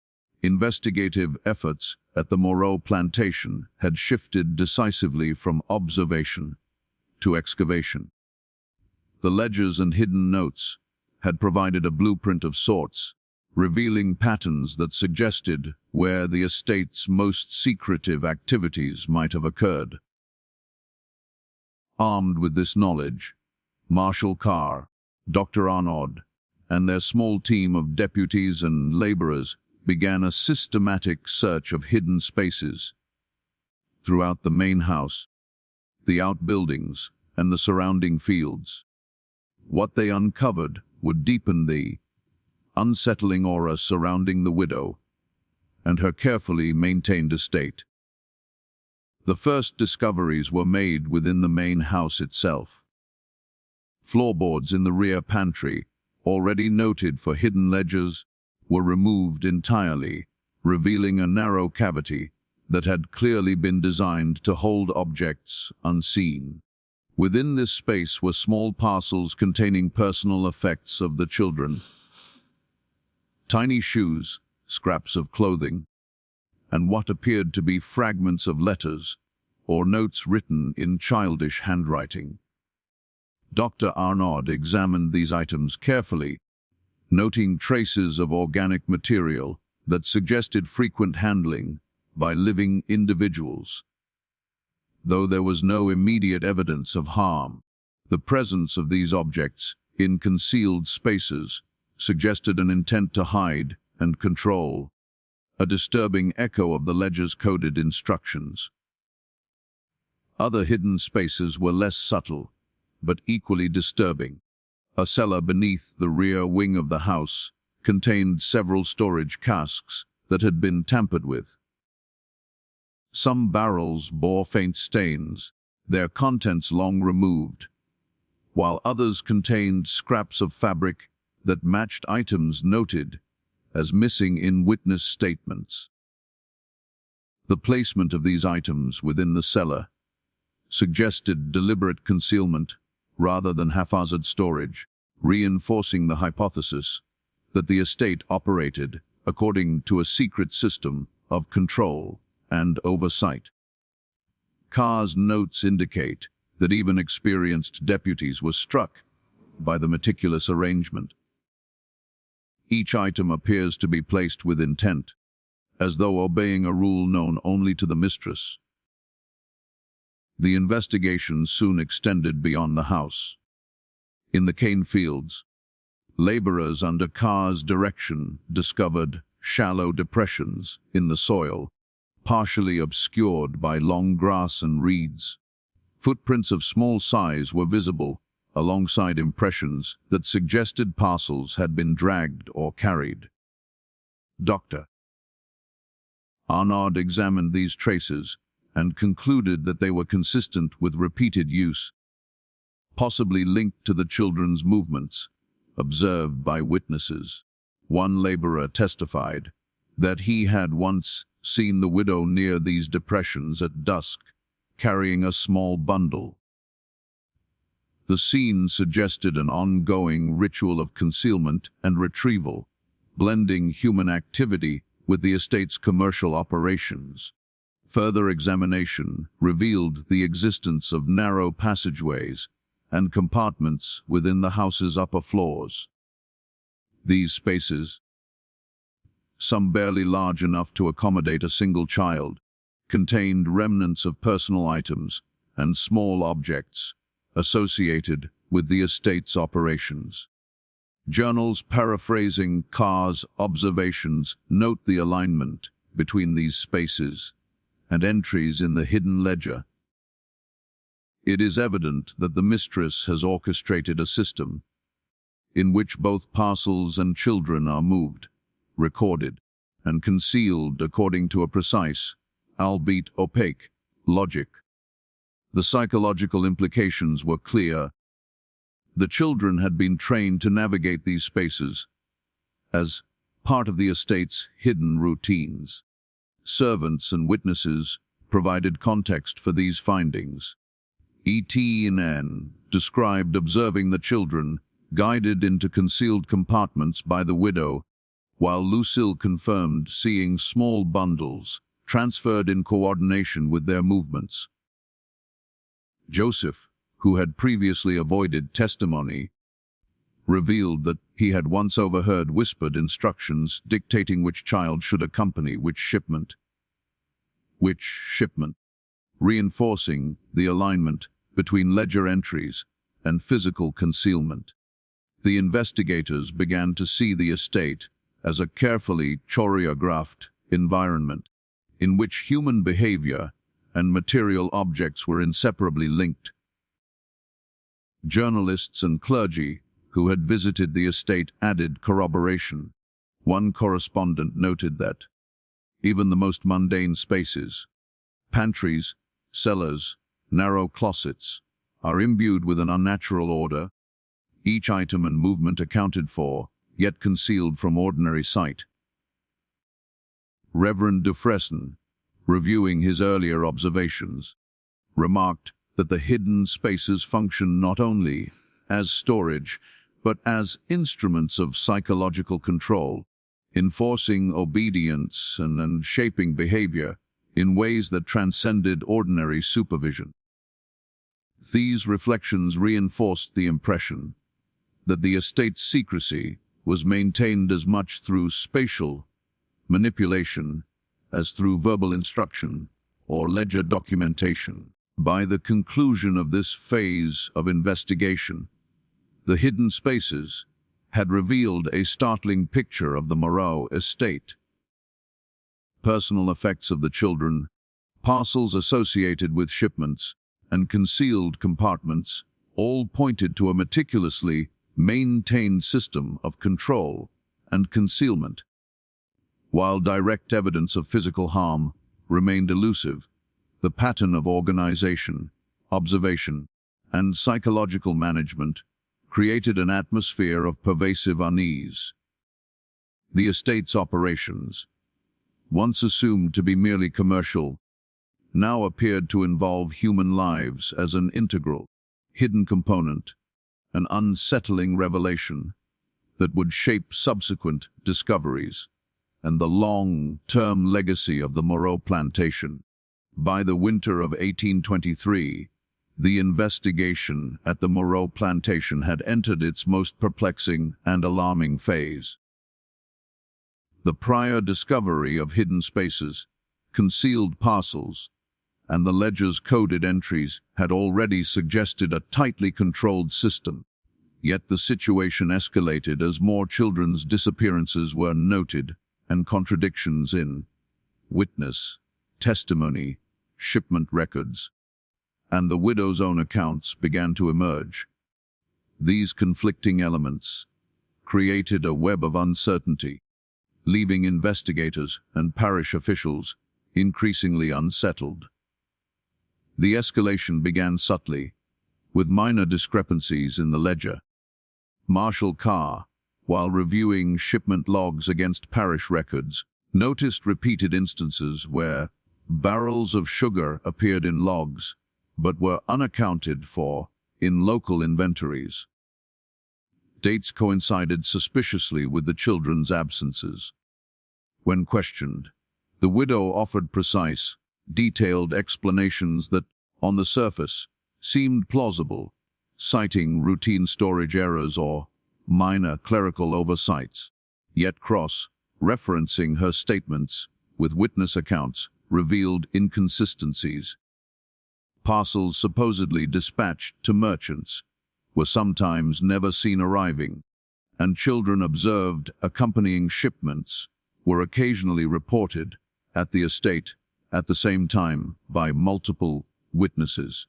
investigative efforts at the Moreau Plantation had shifted decisively from observation to excavation. The ledgers and hidden notes had provided a blueprint of sorts, revealing patterns that suggested where the estate's most secretive activities might have occurred. Armed with this knowledge, Marshal Carr, Dr. Arnaud, and their small team of deputies and laborers began a systematic search of hidden spaces throughout the main house, the outbuildings, and the surrounding fields. What they uncovered would deepen the unsettling aura surrounding the widow and her carefully maintained estate. The first discoveries were made within the main house itself. Floorboards in the rear pantry, already noted for hidden ledgers, were removed entirely, revealing a narrow cavity that had clearly been designed to hold objects unseen. Within this space were small parcels containing personal effects of the children. Tiny shoes, scraps of clothing, and what appeared to be fragments of letters or notes written in childish handwriting. Dr. Arnaud examined these items carefully, noting traces of organic material that suggested frequent handling by living individuals. Though there was no immediate evidence of harm, the presence of these objects in concealed spaces suggested an intent to hide and control, a disturbing echo of the ledger's coded instructions. Other hidden spaces were less subtle, but equally disturbing. A cellar beneath the rear wing of the house contained several storage casks that had been tampered with. Some barrels bore faint stains, their contents long removed, while others contained scraps of fabric that matched items noted as missing in witness statements. The placement of these items within the cellar suggested deliberate concealment rather than haphazard storage, reinforcing the hypothesis that the estate operated according to a secret system of control and oversight. Carr's notes indicate that even experienced deputies were struck by the meticulous arrangement. Each item appears to be placed with intent, as though obeying a rule known only to the mistress. The investigation soon extended beyond the house. In the cane fields, laborers under Carr's direction discovered shallow depressions in the soil, partially obscured by long grass and reeds. Footprints of small size were visible, alongside impressions that suggested parcels had been dragged or carried. Dr. Arnaud examined these traces and concluded that they were consistent with repeated use, possibly linked to the children's movements observed by witnesses. One laborer testified that he had once seen the widow near these depressions at dusk, carrying a small bundle. The scene suggested an ongoing ritual of concealment and retrieval, blending human activity with the estate's commercial operations. Further examination revealed the existence of narrow passageways and compartments within the house's upper floors. These spaces, some barely large enough to accommodate a single child, contained remnants of personal items and small objects associated with the estate's operations. Journals paraphrasing Carr's observations note the alignment between these spaces and entries in the hidden ledger. It is evident that the mistress has orchestrated a system in which both parcels and children are moved, recorded, and concealed according to a precise, albeit opaque, logic. The psychological implications were clear. The children had been trained to navigate these spaces as part of the estate's hidden routines. Servants and witnesses provided context for these findings. ETN described observing the children guided into concealed compartments by the widow, while Lucille confirmed seeing small bundles transferred in coordination with their movements. Joseph, who had previously avoided testimony, revealed that he had once overheard whispered instructions dictating which child should accompany which shipment, reinforcing the alignment between ledger entries and physical concealment. The investigators began to see the estate as a carefully choreographed environment in which human behavior and material objects were inseparably linked. Journalists and clergy who had visited the estate added corroboration. One correspondent noted that even the most mundane spaces, pantries, cellars, narrow closets, are imbued with an unnatural order, each item and movement accounted for, yet concealed from ordinary sight. Reverend Dufresne, reviewing his earlier observations, remarked that the hidden spaces function not only as storage, but as instruments of psychological control, enforcing obedience and shaping behavior in ways that transcended ordinary supervision. These reflections reinforced the impression that the estate's secrecy was maintained as much through spatial manipulation, as through verbal instruction or ledger documentation. By the conclusion of this phase of investigation, the hidden spaces had revealed a startling picture of the Moreau estate. Personal effects of the children, parcels associated with shipments, and concealed compartments all pointed to a meticulously maintained system of control and concealment. While direct evidence of physical harm remained elusive, the pattern of organization, observation, and psychological management created an atmosphere of pervasive unease. The estate's operations, once assumed to be merely commercial, now appeared to involve human lives as an integral, hidden component, an unsettling revelation that would shape subsequent discoveries and the long-term legacy of the Moreau Plantation. By the winter of 1823, the investigation at the Moreau Plantation had entered its most perplexing and alarming phase. The prior discovery of hidden spaces, concealed parcels, and the ledger's coded entries had already suggested a tightly controlled system. Yet the situation escalated as more children's disappearances were noted and contradictions in witness, testimony, shipment records, and the widow's own accounts began to emerge. These conflicting elements created a web of uncertainty, leaving investigators and parish officials increasingly unsettled. The escalation began subtly, with minor discrepancies in the ledger. Marshal Carr, while reviewing shipment logs against parish records, noticed repeated instances where barrels of sugar appeared in logs but were unaccounted for in local inventories. Dates coincided suspiciously with the children's absences. When questioned, the widow offered precise, detailed explanations that, on the surface, seemed plausible, citing routine storage errors or minor clerical oversights. Yet cross-referencing her statements with witness accounts revealed inconsistencies. Parcels supposedly dispatched to merchants were sometimes never seen arriving, and children observed accompanying shipments were occasionally reported at the estate at the same time by multiple witnesses.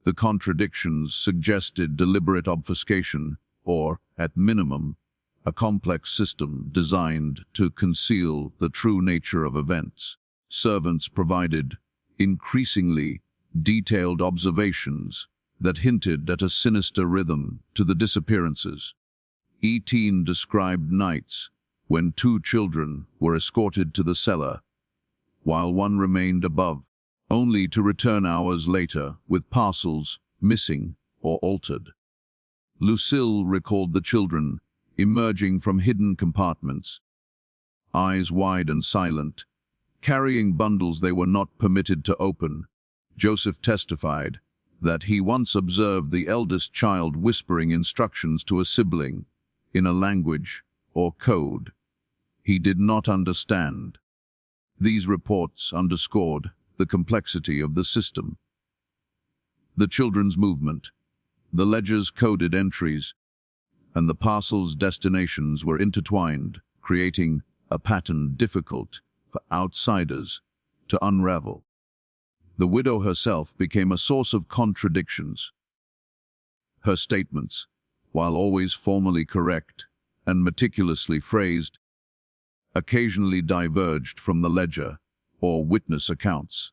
The contradictions suggested deliberate obfuscation or, at minimum, a complex system designed to conceal the true nature of events. Servants provided increasingly detailed observations that hinted at a sinister rhythm to the disappearances. Etienne described nights when 2 children were escorted to the cellar, while one remained above, only to return hours later with parcels missing or altered. Lucille recalled the children emerging from hidden compartments, eyes wide and silent, carrying bundles they were not permitted to open. Joseph testified that he once observed the eldest child whispering instructions to a sibling in a language or code he did not understand. These reports underscored the complexity of the system. The children's movement, the ledger's coded entries, and the parcel's destinations were intertwined, creating a pattern difficult for outsiders to unravel. The widow herself became a source of contradictions. Her statements, while always formally correct and meticulously phrased, occasionally diverged from the ledger or witness accounts.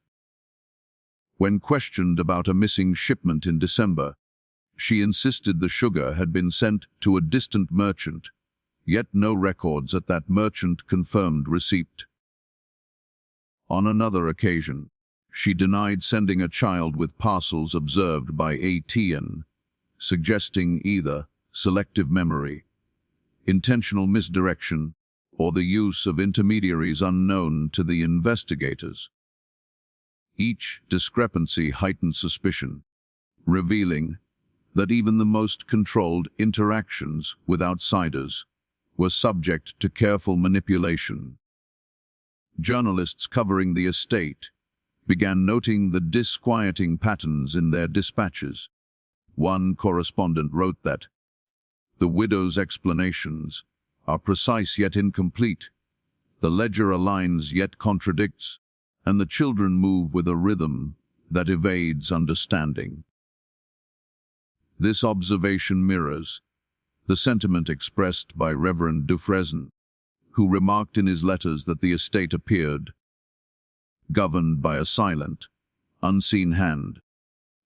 When questioned about a missing shipment in December, she insisted the sugar had been sent to a distant merchant, yet no records at that merchant confirmed receipt. On another occasion, she denied sending a child with parcels observed by Etienne, suggesting either selective memory, intentional misdirection, or the use of intermediaries unknown to the investigators. Each discrepancy heightened suspicion, revealing that even the most controlled interactions with outsiders were subject to careful manipulation. Journalists covering the estate began noting the disquieting patterns in their dispatches. One correspondent wrote that the widow's explanations are precise yet incomplete, the ledger aligns yet contradicts, and the children move with a rhythm that evades understanding. This observation mirrors the sentiment expressed by Reverend Dufresne, who remarked in his letters that the estate appeared governed by a silent, unseen hand,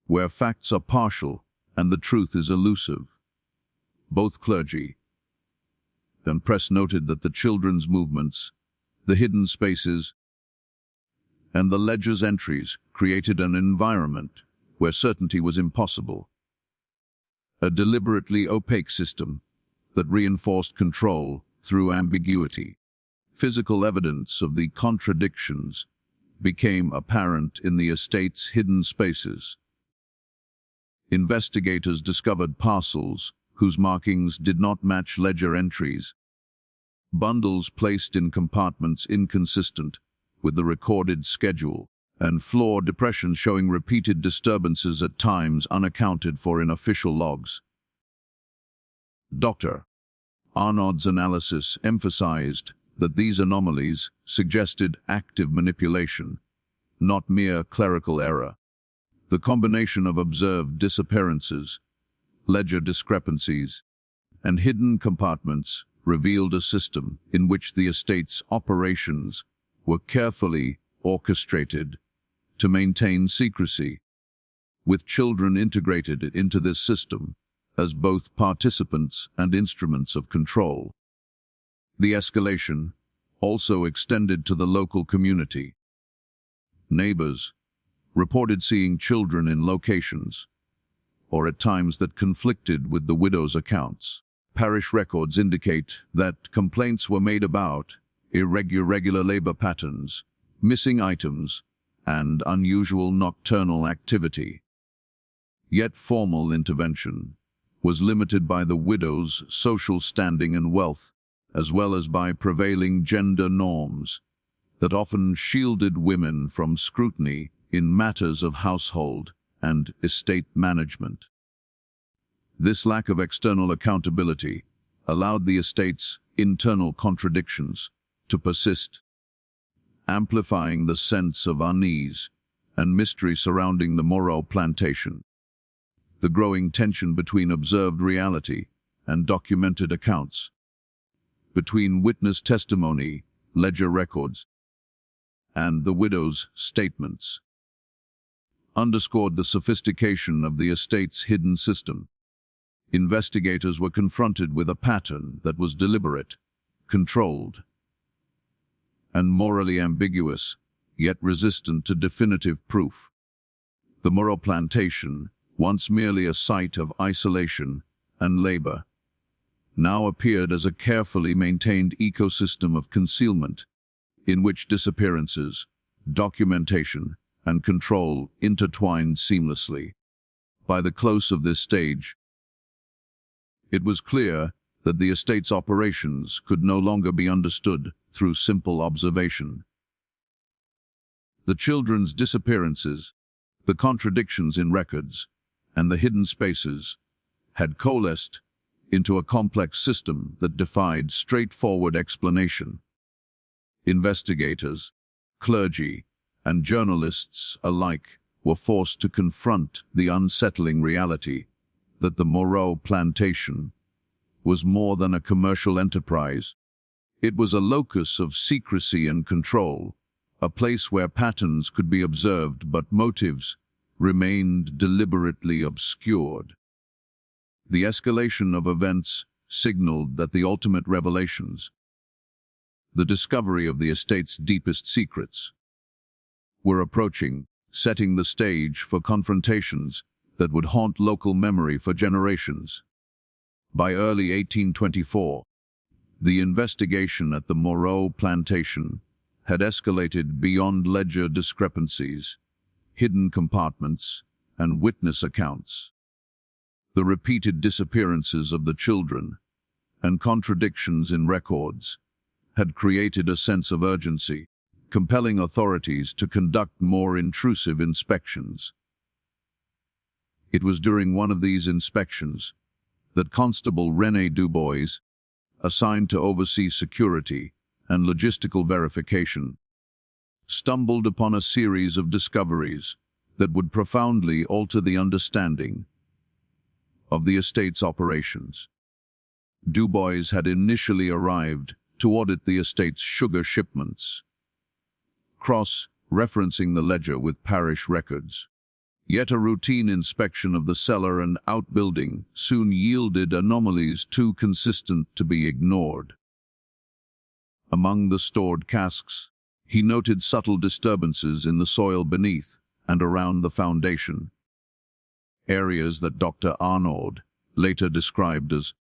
where facts are partial and the truth is elusive. Both clergy and press noted that the children's movements, the hidden spaces, and the ledger's entries created an environment where certainty was impossible. A deliberately opaque system that reinforced control through ambiguity. Physical evidence of the contradictions became apparent in the estate's hidden spaces. Investigators discovered parcels whose markings did not match ledger entries, bundles placed in compartments inconsistent with the recorded schedule, and floor depressions showing repeated disturbances at times unaccounted for in official logs. Dr. Arnaud's analysis emphasized that these anomalies suggested active manipulation, not mere clerical error. The combination of observed disappearances, ledger discrepancies, and hidden compartments revealed a system in which the estate's operations were carefully orchestrated to maintain secrecy, with children integrated into this system as both participants and instruments of control. The escalation also extended to the local community. Neighbors reported seeing children in locations, or at times that conflicted with the widow's accounts. Parish records indicate that complaints were made about irregular labor patterns, missing items, and unusual nocturnal activity. Yet formal intervention was limited by the widow's social standing and wealth, as well as by prevailing gender norms that often shielded women from scrutiny in matters of household and estate management. This lack of external accountability allowed the estate's internal contradictions to persist, amplifying the sense of unease and mystery surrounding the Moreau plantation. The growing tension between observed reality and documented accounts, between witness testimony, ledger records, and the widow's statements, underscored the sophistication of the estate's hidden system. Investigators were confronted with a pattern that was deliberate, controlled, and morally ambiguous, yet resistant to definitive proof. The Moreau plantation, once merely a site of isolation and labor, now appeared as a carefully maintained ecosystem of concealment, in which disappearances, documentation, and control intertwined seamlessly. By the close of this stage, it was clear that the estate's operations could no longer be understood through simple observation. The children's disappearances, the contradictions in records, and the hidden spaces had coalesced into a complex system that defied straightforward explanation. Investigators, clergy, and journalists alike were forced to confront the unsettling reality that the Moreau plantation was more than a commercial enterprise. It was a locus of secrecy and control, a place where patterns could be observed but motives remained deliberately obscured. The escalation of events signaled that the ultimate revelations, the discovery of the estate's deepest secrets, were approaching, setting the stage for confrontations that would haunt local memory for generations. By early 1824, the investigation at the Moreau plantation had escalated beyond ledger discrepancies, hidden compartments, and witness accounts. The repeated disappearances of the children and contradictions in records had created a sense of urgency, compelling authorities to conduct more intrusive inspections. It was during one of these inspections that Constable René Dubois, assigned to oversee security and logistical verification, stumbled upon a series of discoveries that would profoundly alter the understanding of the estate's operations. Dubois had initially arrived to audit the estate's sugar shipments, cross-referencing the ledger with parish records. Yet a routine inspection of the cellar and outbuilding soon yielded anomalies too consistent to be ignored. Among the stored casks, he noted subtle disturbances in the soil beneath and around the foundation, areas that Dr. Arnaud later described as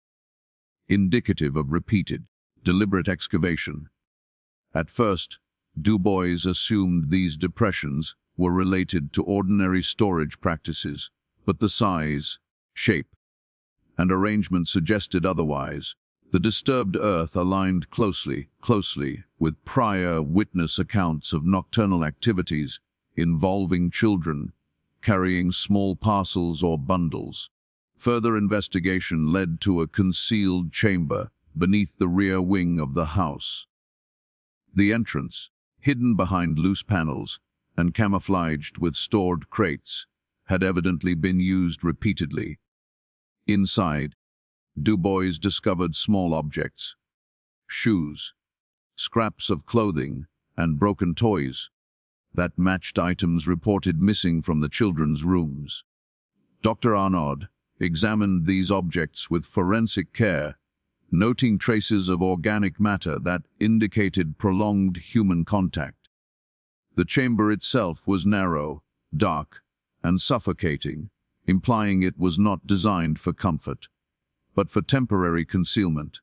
indicative of repeated, deliberate excavation. At first, Dubois assumed these depressions were related to ordinary storage practices, but the size, shape, and arrangement suggested otherwise. The disturbed earth aligned closely with prior witness accounts of nocturnal activities involving children carrying small parcels or bundles. Further investigation led to a concealed chamber beneath the rear wing of the house. The entrance, hidden behind loose panels and camouflaged with stored crates, had evidently been used repeatedly. Inside, Dubois discovered small objects, shoes, scraps of clothing, and broken toys that matched items reported missing from the children's rooms. Dr. Arnaud examined these objects with forensic care, noting traces of organic matter that indicated prolonged human contact. The chamber itself was narrow, dark, and suffocating, implying it was not designed for comfort, but for temporary concealment.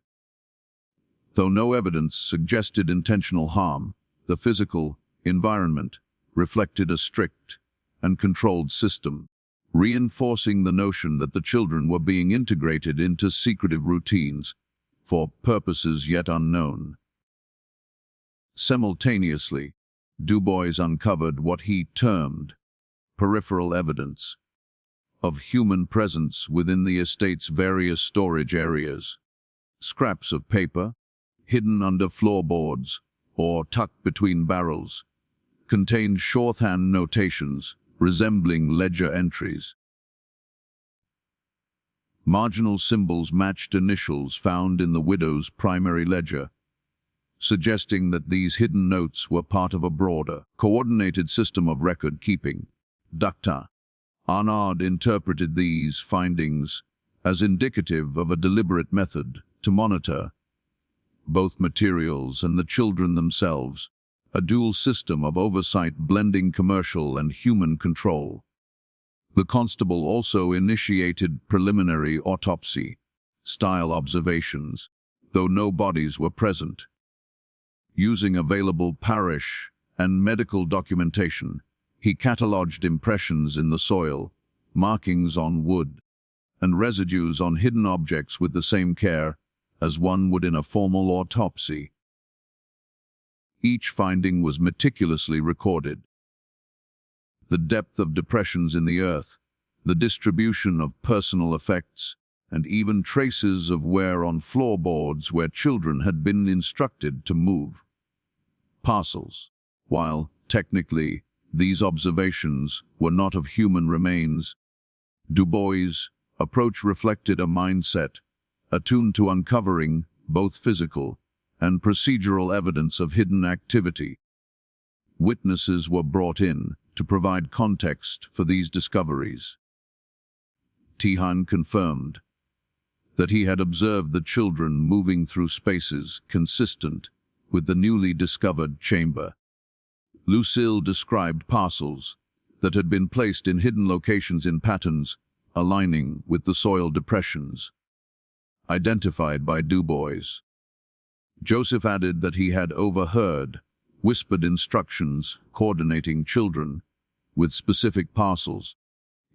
Though no evidence suggested intentional harm, the physical environment reflected a strict and controlled system, reinforcing the notion that the children were being integrated into secretive routines for purposes yet unknown. Simultaneously, Dubois uncovered what he termed peripheral evidence of human presence within the estate's various storage areas. Scraps of paper, hidden under floorboards or tucked between barrels, contained shorthand notations resembling ledger entries. Marginal symbols matched initials found in the widow's primary ledger, suggesting that these hidden notes were part of a broader, coordinated system of record-keeping. Dr. Arnaud interpreted these findings as indicative of a deliberate method to monitor both materials and the children themselves, a dual system of oversight blending commercial and human control. The constable also initiated preliminary autopsy-style observations, though no bodies were present. Using available parish and medical documentation, he catalogued impressions in the soil, markings on wood, and residues on hidden objects with the same care as one would in a formal autopsy. Each finding was meticulously recorded. The depth of depressions in the earth, the distribution of personal effects, and even traces of wear on floorboards where children had been instructed to move parcels. While, technically, these observations were not of human remains, Dubois' approach reflected a mindset attuned to uncovering both physical and procedural evidence of hidden activity. Witnesses were brought in to provide context for these discoveries. Tihan confirmed that he had observed the children moving through spaces consistent with the newly discovered chamber. Lucille described parcels that had been placed in hidden locations in patterns aligning with the soil depressions identified by Dubois. Joseph added that he had overheard whispered instructions coordinating children with specific parcels,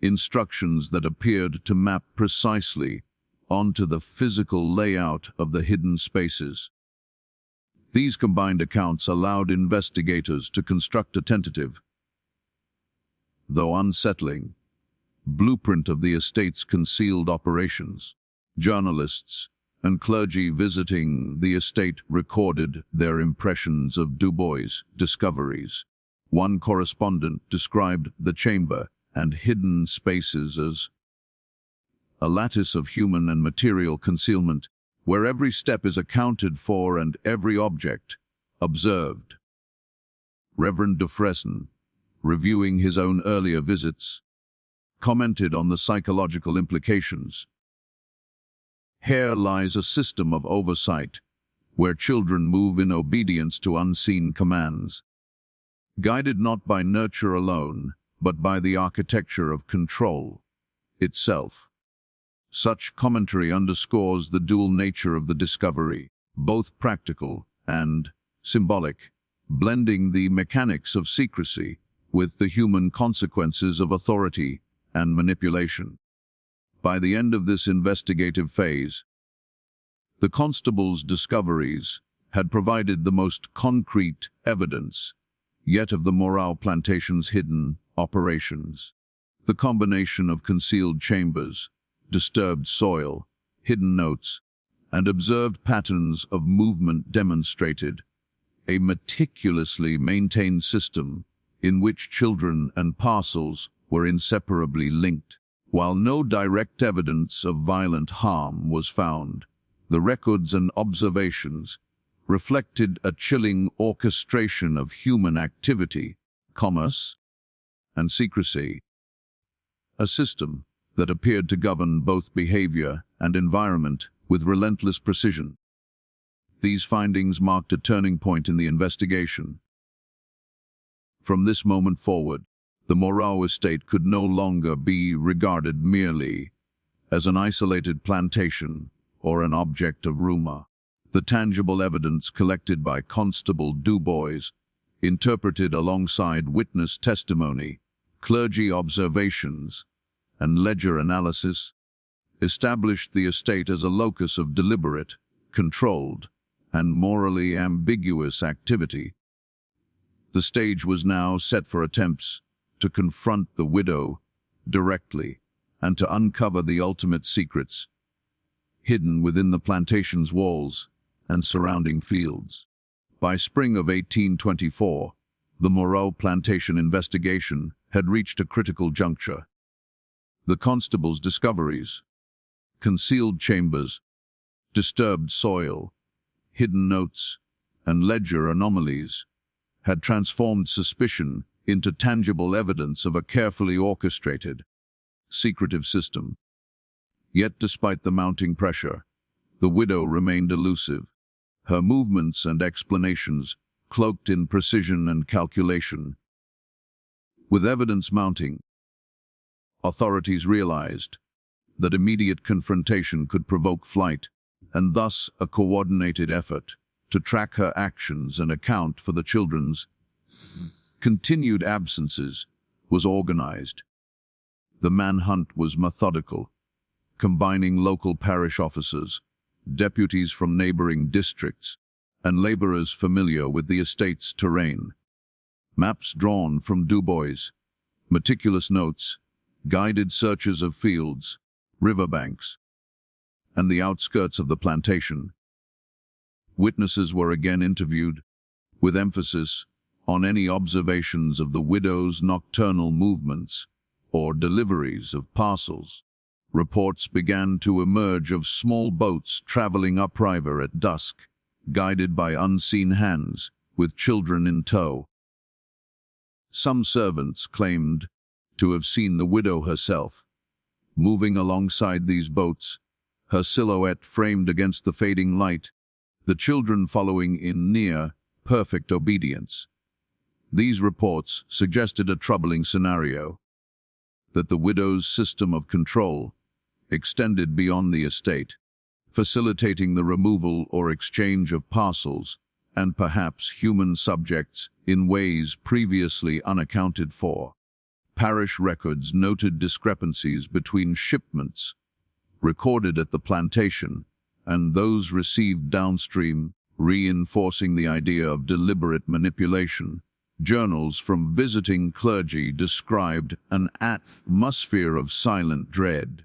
instructions that appeared to map precisely onto the physical layout of the hidden spaces. These combined accounts allowed investigators to construct a tentative, though unsettling, blueprint of the estate's concealed operations. Journalists and clergy visiting the estate recorded their impressions of Dubois' discoveries. One correspondent described the chamber and hidden spaces as a lattice of human and material concealment, where every step is accounted for and every object observed. Reverend Dufresne, reviewing his own earlier visits, commented on the psychological implications. Here lies a system of oversight, where children move in obedience to unseen commands, guided not by nurture alone, but by the architecture of control itself. Such commentary underscores the dual nature of the discovery, both practical and symbolic, blending the mechanics of secrecy with the human consequences of authority and manipulation. By the end of this investigative phase, the constable's discoveries had provided the most concrete evidence yet of the Morale Plantation's hidden operations. The combination of concealed chambers, disturbed soil, hidden notes, and observed patterns of movement demonstrated a meticulously maintained system in which children and parcels were inseparably linked. While no direct evidence of violent harm was found, the records and observations reflected a chilling orchestration of human activity, commerce, and secrecy, a system that appeared to govern both behavior and environment with relentless precision. These findings marked a turning point in the investigation. From this moment forward, the Morale estate could no longer be regarded merely as an isolated plantation or an object of rumor. The tangible evidence collected by Constable Dubois, interpreted alongside witness testimony, clergy observations, and ledger analysis, established the estate as a locus of deliberate, controlled, and morally ambiguous activity. The stage was now set for attempts to confront the widow directly and to uncover the ultimate secrets hidden within the plantation's walls and surrounding fields. By spring of 1824, the Morale Plantation investigation had reached a critical juncture. The constable's discoveries, concealed chambers, disturbed soil, hidden notes, and ledger anomalies had transformed suspicion into tangible evidence of a carefully orchestrated, secretive system. Yet despite the mounting pressure, the widow remained elusive, her movements and explanations cloaked in precision and calculation. With evidence mounting, authorities realized that immediate confrontation could provoke flight, and thus a coordinated effort to track her actions and account for the children's continued absences was organized. The manhunt was methodical, combining local parish officers, deputies from neighboring districts, and laborers familiar with the estate's terrain. Maps drawn from Dubois, meticulous notes, guided searches of fields, riverbanks, and the outskirts of the plantation. Witnesses were again interviewed, with emphasis on any observations of the widow's nocturnal movements or deliveries of parcels. Reports began to emerge of small boats traveling upriver at dusk, guided by unseen hands, with children in tow. Some servants claimed to have seen the widow herself, moving alongside these boats, her silhouette framed against the fading light, the children following in near perfect obedience. These reports suggested a troubling scenario, that the widow's system of control extended beyond the estate, facilitating the removal or exchange of parcels and perhaps human subjects in ways previously unaccounted for. Parish records noted discrepancies between shipments recorded at the plantation and those received downstream, reinforcing the idea of deliberate manipulation. Journals from visiting clergy described an atmosphere of silent dread.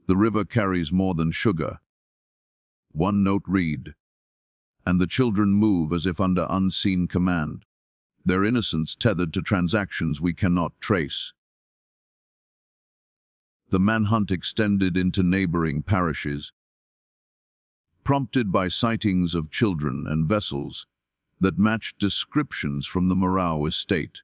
The river carries more than sugar. One note read, and the children move as if under unseen command, their innocence tethered to transactions we cannot trace. The manhunt extended into neighboring parishes, prompted by sightings of children and vessels that matched descriptions from the Moreau estate.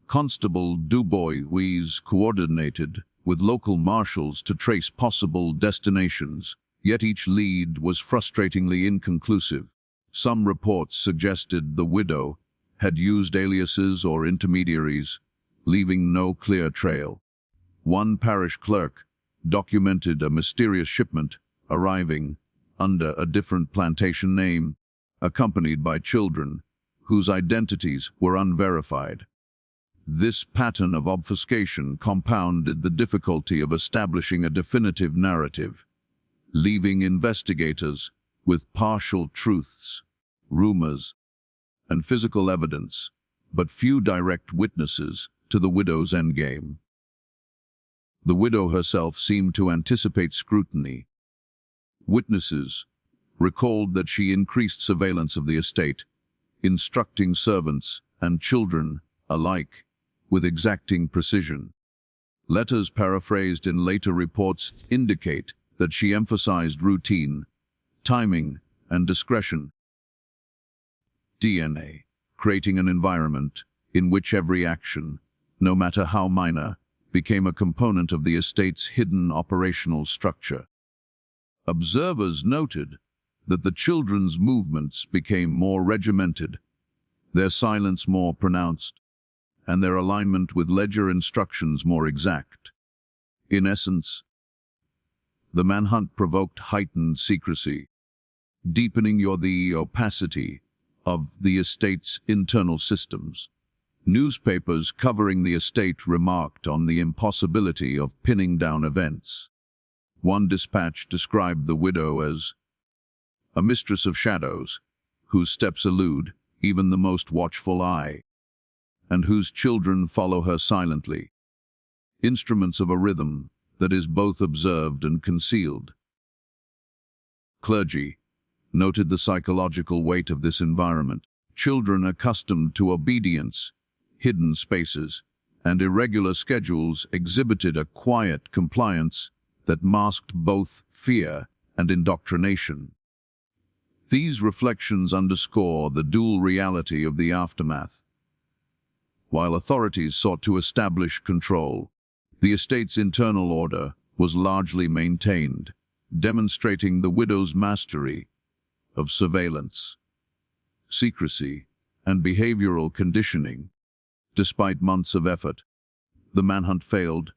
Constable Dubois coordinated with local marshals to trace possible destinations, yet each lead was frustratingly inconclusive. Some reports suggested the widow had used aliases or intermediaries, leaving no clear trail. One parish clerk documented a mysterious shipment arriving under a different plantation name, accompanied by children whose identities were unverified. This pattern of obfuscation compounded the difficulty of establishing a definitive narrative, leaving investigators with partial truths, rumors, and physical evidence, but few direct witnesses to the widow's endgame. The widow herself seemed to anticipate scrutiny. Witnesses recalled that she increased surveillance of the estate, instructing servants and children alike with exacting precision. Letters paraphrased in later reports indicate that she emphasized routine, timing, and discretion. DNA, creating an environment in which every action, no matter how minor, became a component of the estate's hidden operational structure. Observers noted that the children's movements became more regimented, their silence more pronounced, and their alignment with ledger instructions more exact. In essence, the manhunt provoked heightened secrecy, deepening the opacity of the estate's internal systems. Newspapers covering the estate remarked on the impossibility of pinning down events. One dispatch described the widow as a mistress of shadows, whose steps elude even the most watchful eye, and whose children follow her silently, instruments of a rhythm that is both observed and concealed. Clergy noted the psychological weight of this environment. Children accustomed to obedience, hidden spaces, and irregular schedules exhibited a quiet compliance that masked both fear and indoctrination. These reflections underscore the dual reality of the aftermath. While authorities sought to establish control, the estate's internal order was largely maintained, demonstrating the widow's mastery of surveillance, secrecy, and behavioral conditioning. Despite months of effort, the manhunt failed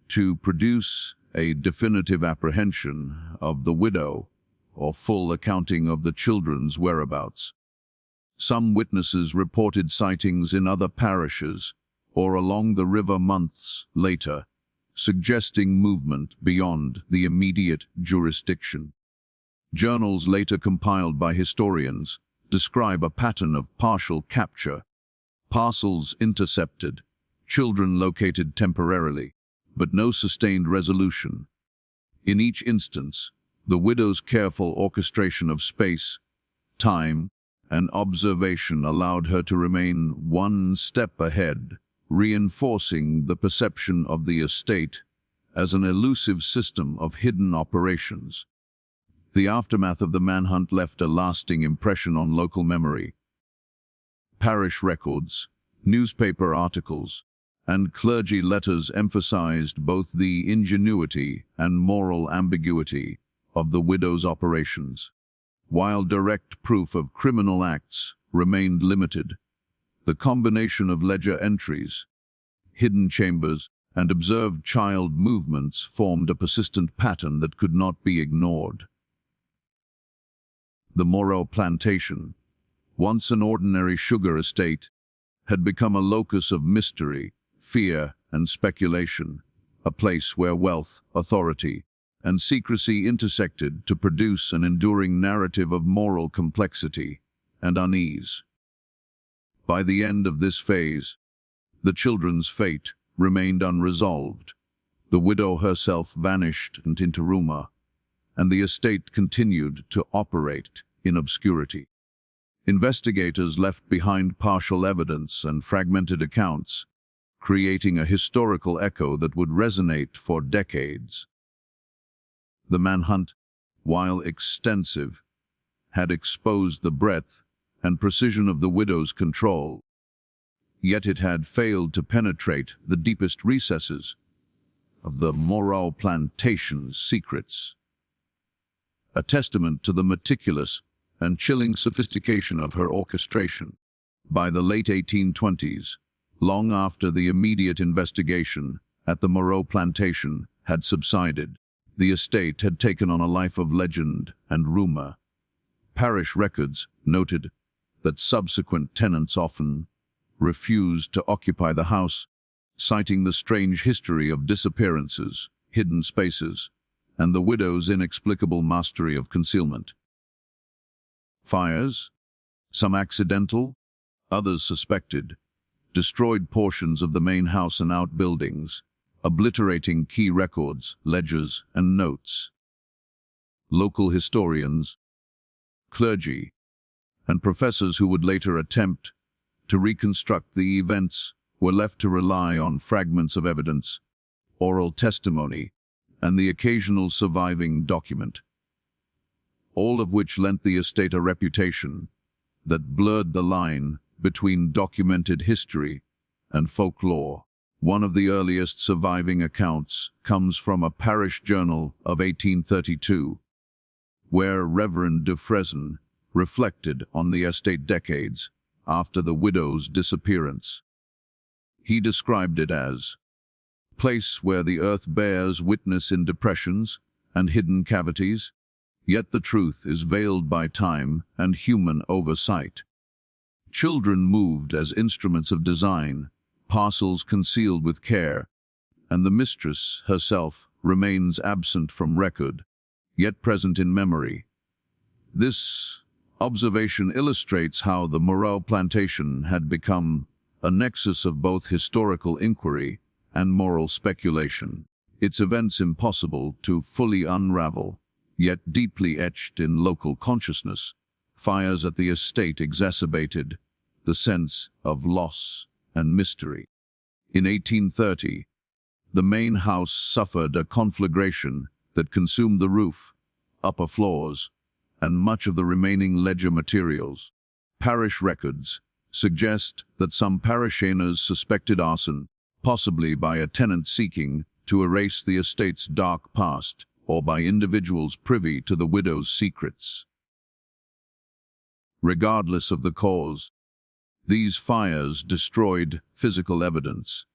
to produce a definitive apprehension of the widow or full accounting of the children's whereabouts. Some witnesses reported sightings in other parishes or along the river months later, suggesting movement beyond the immediate jurisdiction. Journals later compiled by historians describe a pattern of partial capture, parcels intercepted, children located temporarily, but no sustained resolution. In each instance, the widow's careful orchestration of space, time, and observation allowed her to remain one step ahead, reinforcing the perception of the estate as an elusive system of hidden operations. The aftermath of the manhunt left a lasting impression on local memory. Parish records, newspaper articles, and clergy letters emphasized both the ingenuity and moral ambiguity of the widow's operations. While direct proof of criminal acts remained limited, the combination of ledger entries, hidden chambers, and observed child movements formed a persistent pattern that could not be ignored. The Moreau Plantation, once an ordinary sugar estate, had become a locus of mystery, fear, and speculation, a place where wealth, authority, and secrecy intersected to produce an enduring narrative of moral complexity and unease. By the end of this phase, the children's fate remained unresolved. The widow herself vanished into rumor, and the estate continued to operate in obscurity. Investigators left behind partial evidence and fragmented accounts, creating a historical echo that would resonate for decades. The manhunt, while extensive, had exposed the breadth and precision of the widow's control, yet it had failed to penetrate the deepest recesses of the Plantation's secrets. A testament to the meticulous and chilling sophistication of her orchestration. By the late 1820s, long after the immediate investigation at the Plantation had subsided, the estate had taken on a life of legend and rumor. Parish records noted that subsequent tenants often refused to occupy the house, citing the strange history of disappearances, hidden spaces, and the widow's inexplicable mastery of concealment. Fires, some accidental, others suspected, destroyed portions of the main house and outbuildings, obliterating key records, ledgers, and notes. Local historians, clergy, and professors who would later attempt to reconstruct the events were left to rely on fragments of evidence, oral testimony, and the occasional surviving document, all of which lent the estate a reputation that blurred the line between documented history and folklore. One of the earliest surviving accounts comes from a parish journal of 1832, where Reverend de Fresen reflected on the estate decades after the widow's disappearance. He described it as a place where the earth bears witness in depressions and hidden cavities, yet the truth is veiled by time and human oversight. Children moved as instruments of design, parcels concealed with care, and the mistress herself remains absent from record, yet present in memory. This observation illustrates how the Plantation had become a nexus of both historical inquiry and moral speculation, its events impossible to fully unravel, yet deeply etched in local consciousness. Fires at the estate exacerbated the sense of loss and mystery. In 1830, the main house suffered a conflagration that consumed the roof, upper floors, and much of the remaining ledger materials. Parish records suggest that some parishioners suspected arson, possibly by a tenant seeking to erase the estate's dark past, or by individuals privy to the widow's secrets. Regardless of the cause, these fires destroyed physical evidence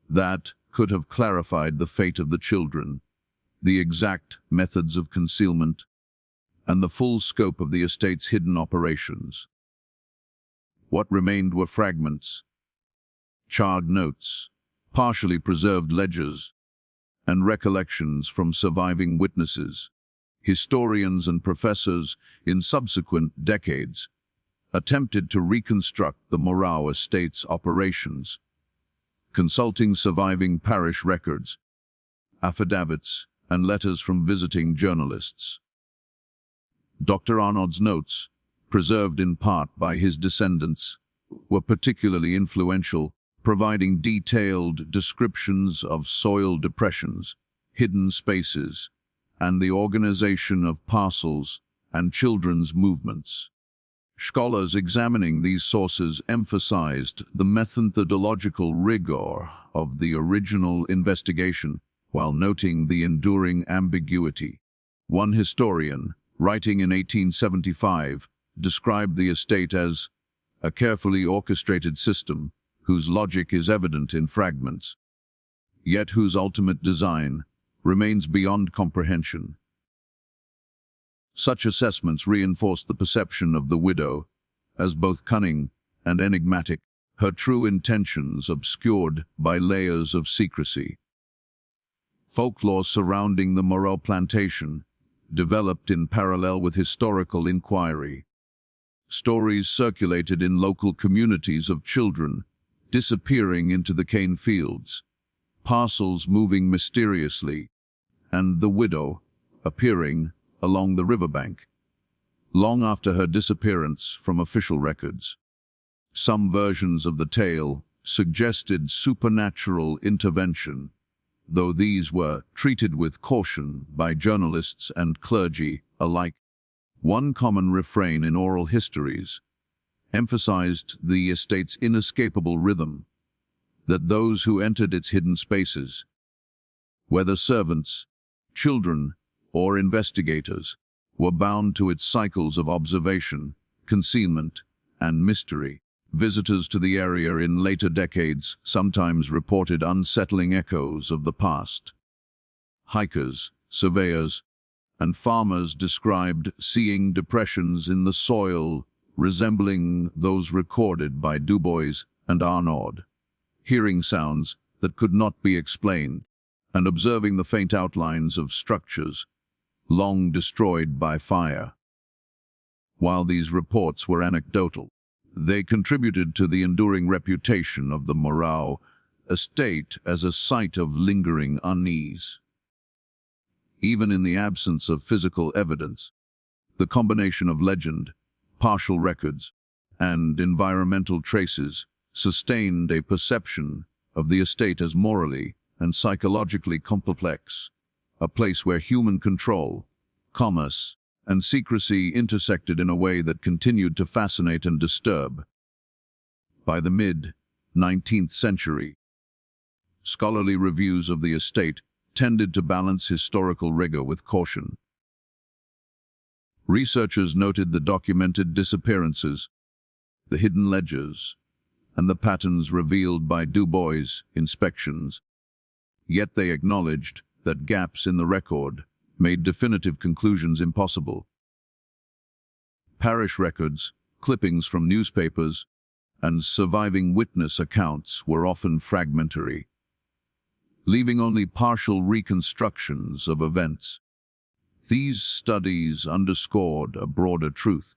that could have clarified the fate of the children, the exact methods of concealment, and the full scope of the estate's hidden operations. What remained were fragments, charred notes, partially preserved ledgers, and recollections from surviving witnesses. Historians and professors in subsequent decades attempted to reconstruct the Morau estate's operations, consulting surviving parish records, affidavits, and letters from visiting journalists. Dr. Arnaud's notes, preserved in part by his descendants, were particularly influential, providing detailed descriptions of soil depressions, hidden spaces, and the organization of parcels and children's movements. Scholars examining these sources emphasized the methodological rigor of the original investigation while noting the enduring ambiguity. One historian, writing in 1875, described the estate as a carefully orchestrated system whose logic is evident in fragments, yet whose ultimate design remains beyond comprehension. Such assessments reinforce the perception of the widow as both cunning and enigmatic, her true intentions obscured by layers of secrecy. Folklore surrounding the Moreau Plantation developed in parallel with historical inquiry. Stories circulated in local communities of children disappearing into the cane fields, parcels moving mysteriously, and the widow appearing along the riverbank, long after her disappearance from official records. Some versions of the tale suggested supernatural intervention, though these were treated with caution by journalists and clergy alike. One common refrain in oral histories emphasized the estate's inescapable rhythm, that those who entered its hidden spaces, whether servants, children, or investigators, were bound to its cycles of observation, concealment, and mystery. Visitors to the area in later decades sometimes reported unsettling echoes of the past. Hikers, surveyors, and farmers described seeing depressions in the soil resembling those recorded by Dubois and Arnaud, hearing sounds that could not be explained, and observing the faint outlines of structures long destroyed by fire. While these reports were anecdotal, they contributed to the enduring reputation of the Moreau estate as a site of lingering unease. Even in the absence of physical evidence, the combination of legend, partial records, and environmental traces sustained a perception of the estate as morally and psychologically complex, a place where human control, commerce, and secrecy intersected in a way that continued to fascinate and disturb. By the mid-19th century, scholarly reviews of the estate tended to balance historical rigor with caution. Researchers noted the documented disappearances, the hidden ledgers, and the patterns revealed by Dubois' inspections. Yet they acknowledged that gaps in the record made definitive conclusions impossible. Parish records, clippings from newspapers, and surviving witness accounts were often fragmentary, leaving only partial reconstructions of events. These studies underscored a broader truth,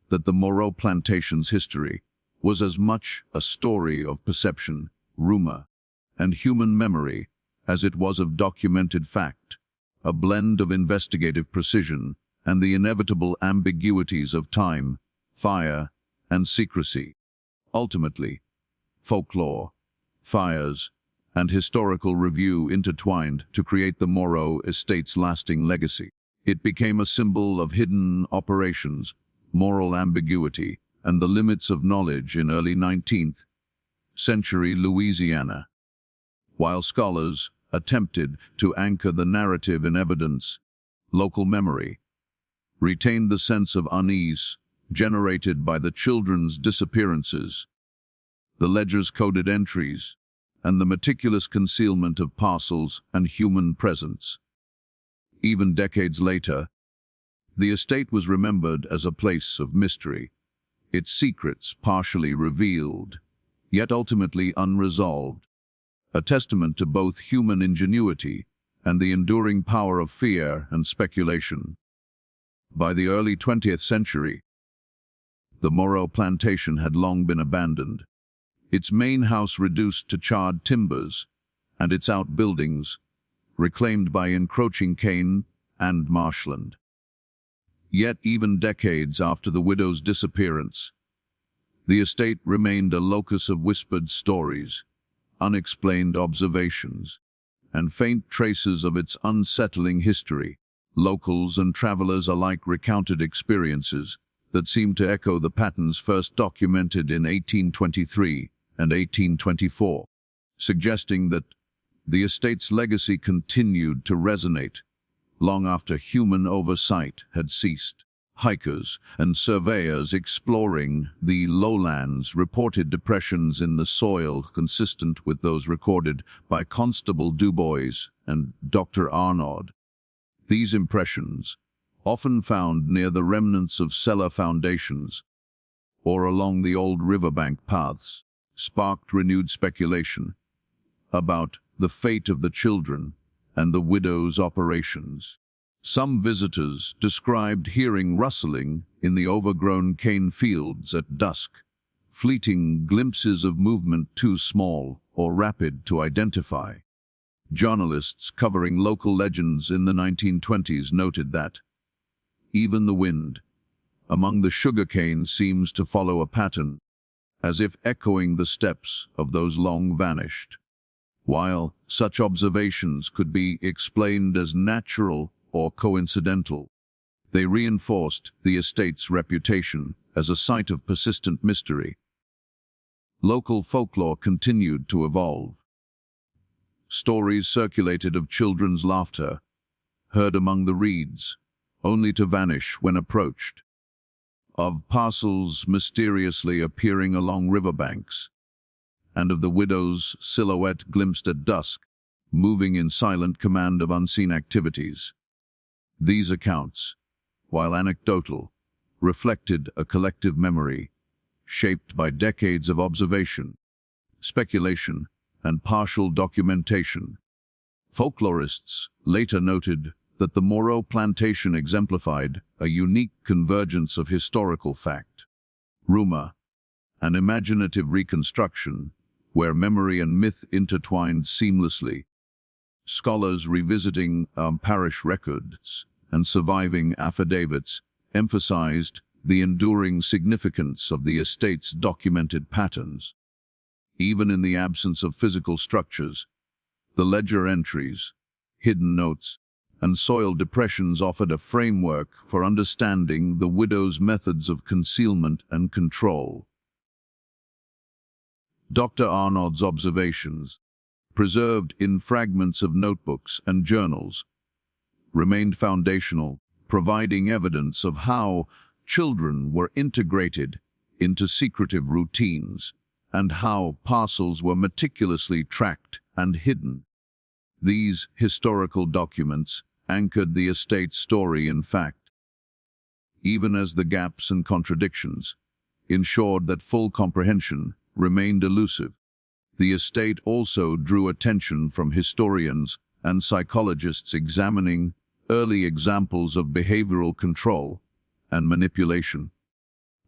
that the Moreau Plantation's history was as much a story of perception, rumor, and human memory as it was of documented fact, a blend of investigative precision and the inevitable ambiguities of time, fire, and secrecy. Ultimately, folklore, fires, and historical review intertwined to create the Moreau estate's lasting legacy. It became a symbol of hidden operations, moral ambiguity, and the limits of knowledge in early 19th century Louisiana. While scholars attempted to anchor the narrative in evidence, local memory retained the sense of unease generated by the children's disappearances, the ledger's coded entries, and the meticulous concealment of parcels and human presence. Even decades later, the estate was remembered as a place of mystery, its secrets partially revealed, yet ultimately unresolved, a testament to both human ingenuity and the enduring power of fear and speculation. By the early 20th century, the Moreau Plantation had long been abandoned, its main house reduced to charred timbers, and its outbuildings reclaimed by encroaching cane and marshland. Yet even decades after the widow's disappearance, the estate remained a locus of whispered stories, unexplained observations, and faint traces of its unsettling history. Locals and travelers alike recounted experiences that seemed to echo the patterns first documented in 1823 and 1824, suggesting that the estate's legacy continued to resonate long after human oversight had ceased. Hikers and surveyors exploring the lowlands reported depressions in the soil consistent with those recorded by Constable Dubois and Dr. Arnaud. These impressions, often found near the remnants of cellar foundations or along the old riverbank paths, sparked renewed speculation about the fate of the children and the widow's operations. Some visitors described hearing rustling in the overgrown cane fields at dusk, fleeting glimpses of movement too small or rapid to identify. Journalists covering local legends in the 1920s noted that even the wind among the sugarcane seems to follow a pattern, as if echoing the steps of those long vanished. While such observations could be explained as natural or coincidental, they reinforced the estate's reputation as a site of persistent mystery. Local folklore continued to evolve. Stories circulated of children's laughter, heard among the reeds, only to vanish when approached, of parcels mysteriously appearing along riverbanks, and of the widow's silhouette glimpsed at dusk, moving in silent command of unseen activities. These accounts, while anecdotal, reflected a collective memory, shaped by decades of observation, speculation, and partial documentation. Folklorists later noted that the Moreau Plantation exemplified a unique convergence of historical fact, rumor, and imaginative reconstruction, where memory and myth intertwined seamlessly. Scholars revisiting parish records and surviving affidavits emphasized the enduring significance of the estate's documented patterns. Even in the absence of physical structures, the ledger entries, hidden notes, and soil depressions offered a framework for understanding the widow's methods of concealment and control. Dr. Arnold's observations, preserved in fragments of notebooks and journals, remained foundational, providing evidence of how children were integrated into secretive routines and how parcels were meticulously tracked and hidden. These historical documents anchored the estate's story in fact, even as the gaps and contradictions ensured that full comprehension remained elusive. The estate also drew attention from historians and psychologists examining early examples of behavioral control and manipulation.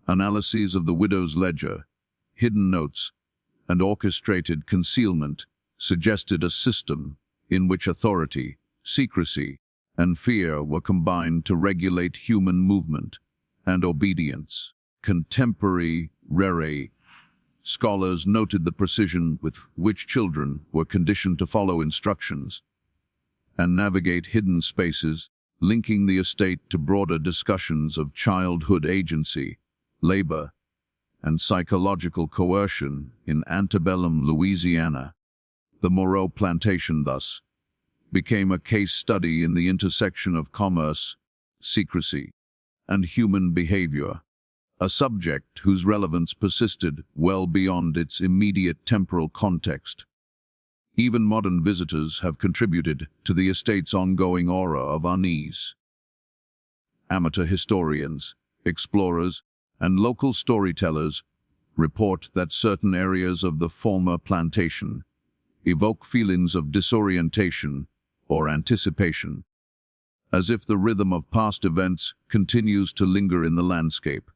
Analyses of the widow's ledger, hidden notes, and orchestrated concealment suggested a system in which authority, secrecy, and fear were combined to regulate human movement and obedience. Contemporary scholars noted the precision with which children were conditioned to follow instructions and navigate hidden spaces, linking the estate to broader discussions of childhood agency, labor, and psychological coercion in antebellum Louisiana. The Moreau Plantation, thus, became a case study in the intersection of commerce, secrecy, and human behavior, a subject whose relevance persisted well beyond its immediate temporal context. Even modern visitors have contributed to the estate's ongoing aura of unease. Amateur historians, explorers, and local storytellers report that certain areas of the former plantation evoke feelings of disorientation or anticipation, as if the rhythm of past events continues to linger in the landscape.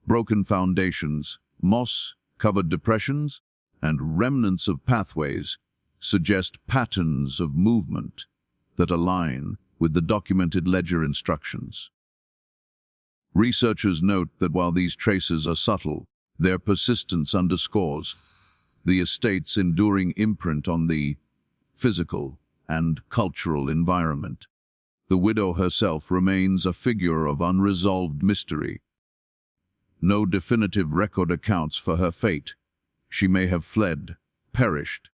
Broken foundations, moss-covered depressions, and remnants of pathways suggest patterns of movement that align with the documented ledger instructions. Researchers note that while these traces are subtle, their persistence underscores the estate's enduring imprint on the physical and cultural environment. The widow herself remains a figure of unresolved mystery. No definitive record accounts for her fate. She may have fled, perished,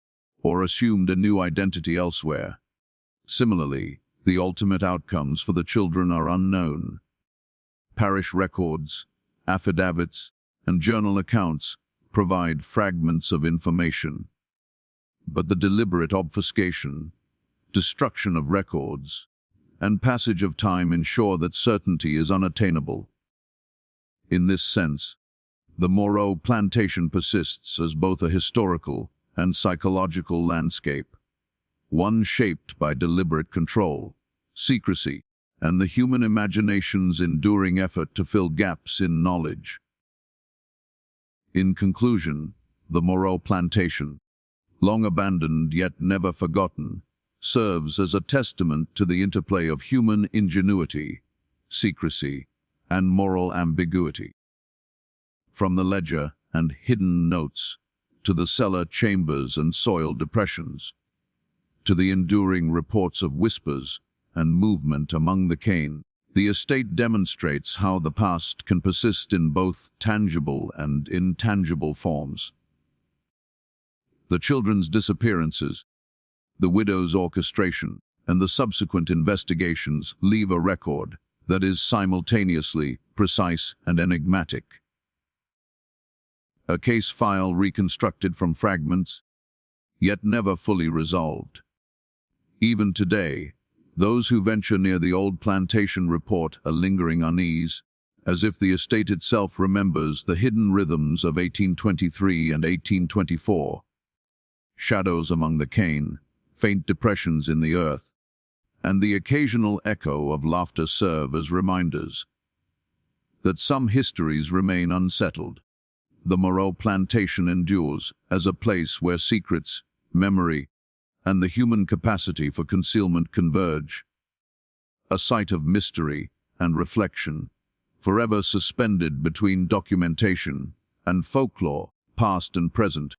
or assumed a new identity elsewhere. Similarly, the ultimate outcomes for the children are unknown. Parish records, affidavits, and journal accounts provide fragments of information. But the deliberate obfuscation, destruction of records, and passage of time ensure that certainty is unattainable. In this sense, the Moreau Plantation persists as both a historical and psychological landscape, one shaped by deliberate control, secrecy, and the human imagination's enduring effort to fill gaps in knowledge. In conclusion, the Moreau Plantation, long abandoned yet never forgotten, serves as a testament to the interplay of human ingenuity, secrecy, and moral ambiguity. From the ledger and hidden notes, to the cellar chambers and soil depressions, to the enduring reports of whispers and movement among the cane, the estate demonstrates how the past can persist in both tangible and intangible forms. The children's disappearances, the widow's orchestration, and the subsequent investigations leave a record that is simultaneously precise and enigmatic. A case file reconstructed from fragments, yet never fully resolved. Even today, those who venture near the old plantation report a lingering unease, as if the estate itself remembers the hidden rhythms of 1823 and 1824. Shadows among the cane, faint depressions in the earth, and the occasional echo of laughter serve as reminders that some histories remain unsettled. The Moreau Plantation endures as a place where secrets, memory, and the human capacity for concealment converge. A site of mystery and reflection, forever suspended between documentation and folklore, past and present.